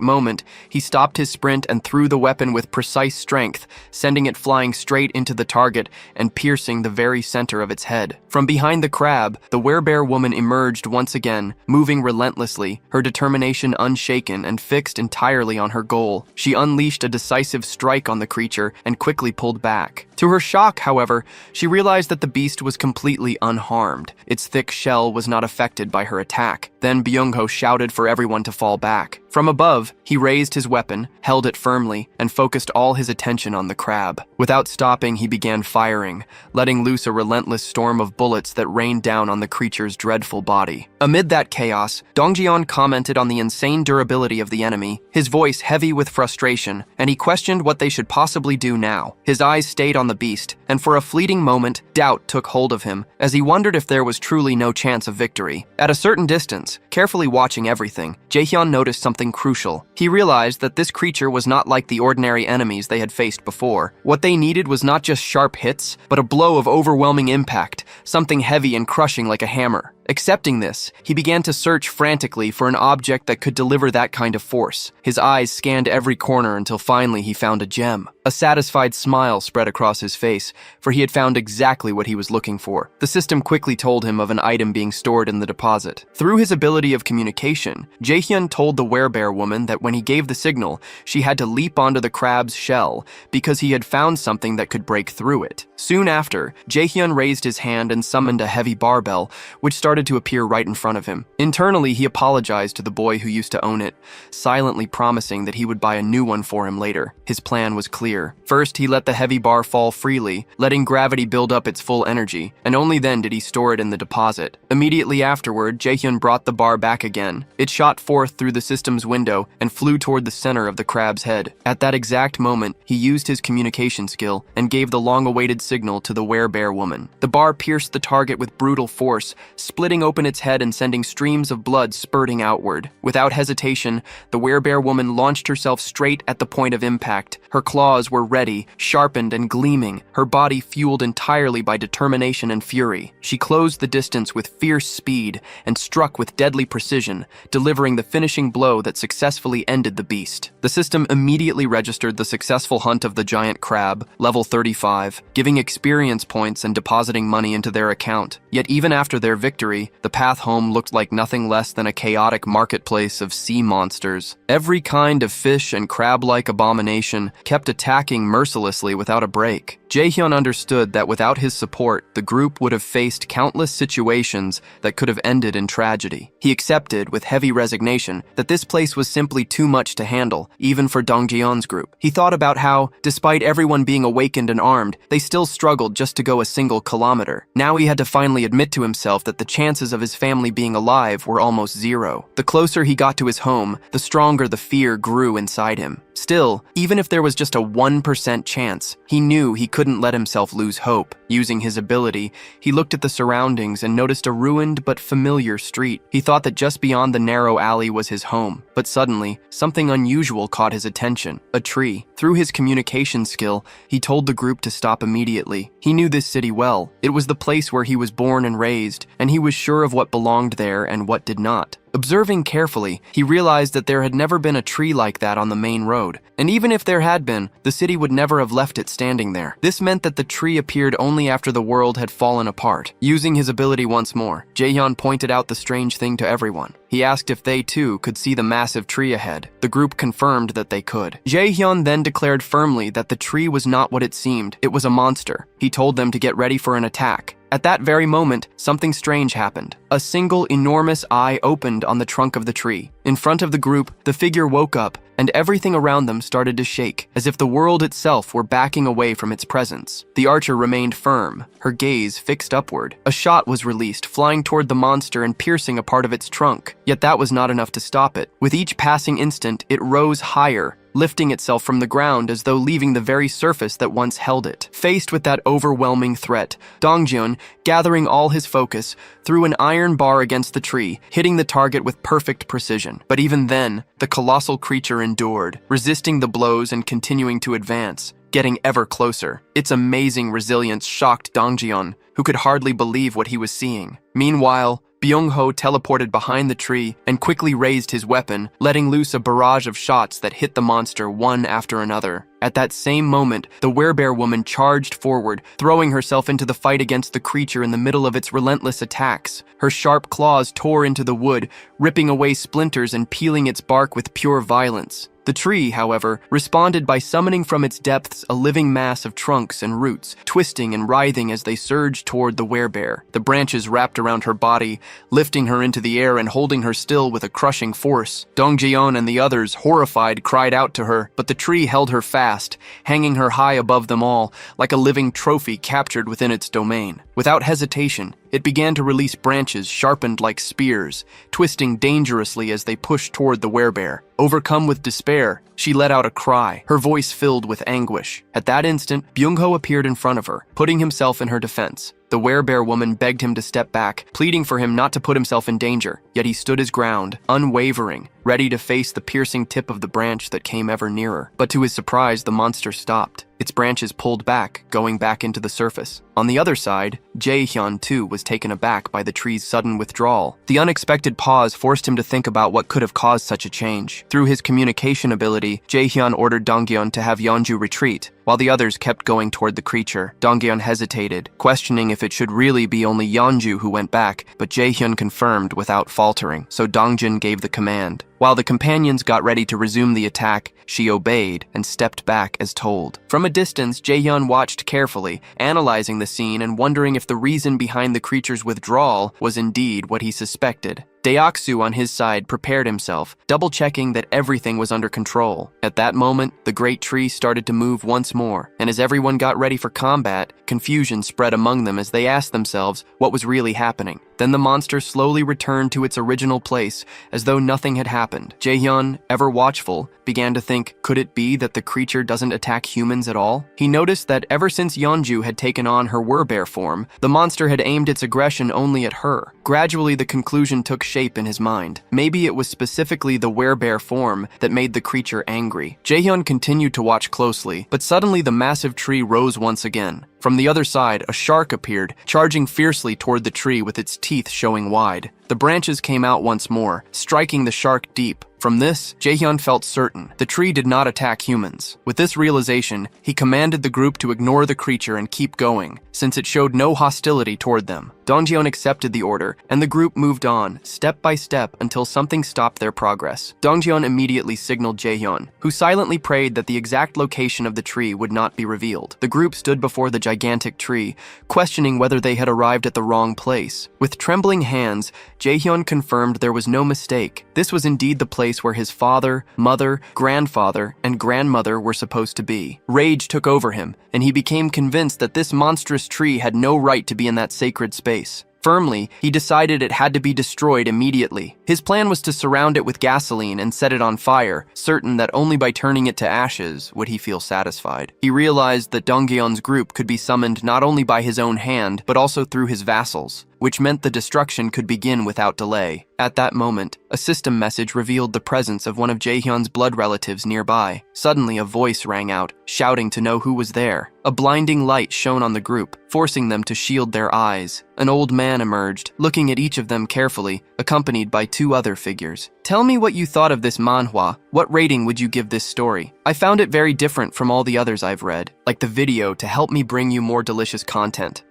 Speaker 1: moment, he stopped his sprint and threw the weapon with precise strength, sending it flying straight into the target and piercing the very center of its head. From behind the crab, the werebear woman emerged once again, moving relentlessly, her determination unshaken and fixed entirely on her goal. She unleashed a decisive strike on the creature and quickly pulled back. To her shock, however, she realized that the beast was completely unharmed. Its thick shell was not affected by her attack. Then Byung-ho shouted for everyone to fall back. From above, he raised his weapon, held it firmly, and focused all his attention on the crab. Without stopping, he began firing, letting loose a relentless storm of bullets that rained down on the creature's dreadful body. Amid that chaos, Dongjeon commented on the insane durability of the enemy, his voice heavy with frustration, and he questioned what they should possibly do now. His eyes stayed on the beast, and for a fleeting moment, doubt took hold of him, as he wondered if there was truly no chance of victory. At a certain distance, carefully watching everything, Jaehyun noticed something crucial. He realized that this creature was not like the ordinary enemies they had faced before. What they needed was not just sharp hits, but a blow of overwhelming impact, something heavy and crushing like a hammer. Accepting this, he began to search frantically for an object that could deliver that kind of force. His eyes scanned every corner until finally he found a gem. A satisfied smile spread across his face, for he had found exactly what he was looking for. The system quickly told him of an item being stored in the deposit. Through his ability of communication, Jaehyun told the werebear woman that when he gave the signal, she had to leap onto the crab's shell because he had found something that could break through it. Soon after, Jaehyun raised his hand and summoned a heavy barbell, which started to appear right in front of him. Internally, he apologized to the boy who used to own it, silently promising that he would buy a new one for him later. His plan was clear. First, he let the heavy bar fall freely, letting gravity build up its full energy, and only then did he store it in the deposit. Immediately afterward, Jaehyun brought the bar back again. It shot forth through the system's window and flew toward the center of the crab's head. At that exact moment, he used his communication skill and gave the long-awaited signal to the werebear woman. The bar pierced the target with brutal force, splitting open its head and sending streams of blood spurting outward. Without hesitation, the werebear woman launched herself straight at the point of impact. Her claws were ready, sharpened and gleaming, her body fueled entirely by determination and fury. She closed the distance with fierce speed and struck with deadly precision, delivering the finishing blow that successfully ended the beast. The system immediately registered the successful hunt of the giant crab, level 35, giving experience points and depositing money into their account. Yet even after their victory, Summary, the path home looked like nothing less than a chaotic marketplace of sea monsters. Every kind of fish and crab-like abomination kept attacking mercilessly without a break. Jaehyun understood that without his support, the group would have faced countless situations that could have ended in tragedy. He accepted, with heavy resignation, that this place was simply too much to handle, even for Dongjeon's group. He thought about how, despite everyone being awakened and armed, they still struggled just to go a single kilometer. Now he had to finally admit to himself that the chances of his family being alive were almost zero. The closer he got to his home, the stronger the fear grew inside him. Still, even if there was just a 1% chance, he knew he couldn't let himself lose hope. Using his ability, he looked at the surroundings and noticed a ruined but familiar street. He thought that just beyond the narrow alley was his home, but suddenly, something unusual caught his attention: a tree. Through his communication skill, he told the group to stop immediately. He knew this city well. It was the place where he was born and raised, and he was sure of what belonged there and what did not. Observing carefully, he realized that there had never been a tree like that on the main road. And even if there had been, the city would never have left it standing there. This meant that the tree appeared only after the world had fallen apart. Using his ability once more, Jaehyun pointed out the strange thing to everyone. He asked if they too could see the massive tree ahead. The group confirmed that they could. Jaehyun then declared firmly that the tree was not what it seemed. It was a monster. He told them to get ready for an attack. At that very moment, something strange happened. A single enormous eye opened on the trunk of the tree. In front of the group, the figure woke up, and everything around them started to shake, as if the world itself were backing away from its presence. The archer remained firm, her gaze fixed upward. A shot was released, flying toward the monster and piercing a part of its trunk. Yet that was not enough to stop it. With each passing instant, it rose higher, lifting itself from the ground as though leaving the very surface that once held it. Faced with that overwhelming threat, Dongjeon, gathering all his focus, threw an iron bar against the tree, hitting the target with perfect precision. But even then, the colossal creature endured, resisting the blows and continuing to advance, getting ever closer. Its amazing resilience shocked Dongjeon, who could hardly believe what he was seeing. Meanwhile, Byung-ho teleported behind the tree and quickly raised his weapon, letting loose a barrage of shots that hit the monster one after another. At that same moment, the werebear woman charged forward, throwing herself into the fight against the creature in the middle of its relentless attacks. Her sharp claws tore into the wood, ripping away splinters and peeling its bark with pure violence. The tree, however, responded by summoning from its depths a living mass of trunks and roots, twisting and writhing as they surged toward the werebear. The branches wrapped around her body, lifting her into the air and holding her still with a crushing force. Dongjeon and the others, horrified, cried out to her, but the tree held her fast, hanging her high above them all, like a living trophy captured within its domain. Without hesitation, it began to release branches sharpened like spears, twisting dangerously as they pushed toward the werebear. Overcome with despair, she let out a cry, her voice filled with anguish. At that instant, Byung-ho appeared in front of her, putting himself in her defense. The werebear woman begged him to step back, pleading for him not to put himself in danger, yet he stood his ground, unwavering, ready to face the piercing tip of the branch that came ever nearer. But to his surprise, the monster stopped. Its branches pulled back, going back into the surface. On the other side, Jaehyun too was taken aback by the tree's sudden withdrawal. The unexpected pause forced him to think about what could have caused such a change. Through his communication ability, Jaehyun ordered Dongjeon to have Yeonju retreat, while the others kept going toward the creature. Dongjeon hesitated, questioning if it should really be only Yeonju who went back, but Jaehyun confirmed without faltering, so Dongjeon gave the command. While the companions got ready to resume the attack, she obeyed and stepped back as told. From a distance, Jaehyun watched carefully, analyzing the scene and wondering if the reason behind the creature's withdrawal was indeed what he suspected. Deoksu, on his side, prepared himself, double-checking that everything was under control. At that moment, the great tree started to move once more, and as everyone got ready for combat, confusion spread among them as they asked themselves what was really happening. Then the monster slowly returned to its original place, as though nothing had happened. Jaehyun, ever watchful, began to think, could it be that the creature doesn't attack humans at all? He noticed that ever since Yeonju had taken on her werebear form, the monster had aimed its aggression only at her. Gradually, the conclusion took shape in his mind. Maybe it was specifically the werebear form that made the creature angry. Jaehyun continued to watch closely, but suddenly the massive tree rose once again. From the other side, a shark appeared, charging fiercely toward the tree with its teeth showing wide. The branches came out once more, striking the shark deep. From this, Jaehyun felt certain the tree did not attack humans. With this realization, he commanded the group to ignore the creature and keep going, since it showed no hostility toward them. Dongjeon accepted the order, and the group moved on, step by step, until something stopped their progress. Dongjeon immediately signaled Jaehyun, who silently prayed that the exact location of the tree would not be revealed. The group stood before the gigantic tree, questioning whether they had arrived at the wrong place. With trembling hands, Jaehyun confirmed there was no mistake. This was indeed the place where his father, mother, grandfather, and grandmother were supposed to be. Rage took over him, and he became convinced that this monstrous tree had no right to be in that sacred space. Firmly, he decided it had to be destroyed immediately. His plan was to surround it with gasoline and set it on fire, certain that only by turning it to ashes would he feel satisfied. He realized that Dongyeon's group could be summoned not only by his own hand, but also through his vassals, which meant the destruction could begin without delay. At that moment, a system message revealed the presence of one of Jaehyun's blood relatives nearby. Suddenly, a voice rang out, shouting to know who was there. A blinding light shone on the group, forcing them to shield their eyes. An old man emerged, looking at each of them carefully, accompanied by two other figures. Tell me what you thought of this manhwa. What rating would you give this story? I found it very different from all the others I've read. Like the video to help me bring you more delicious content.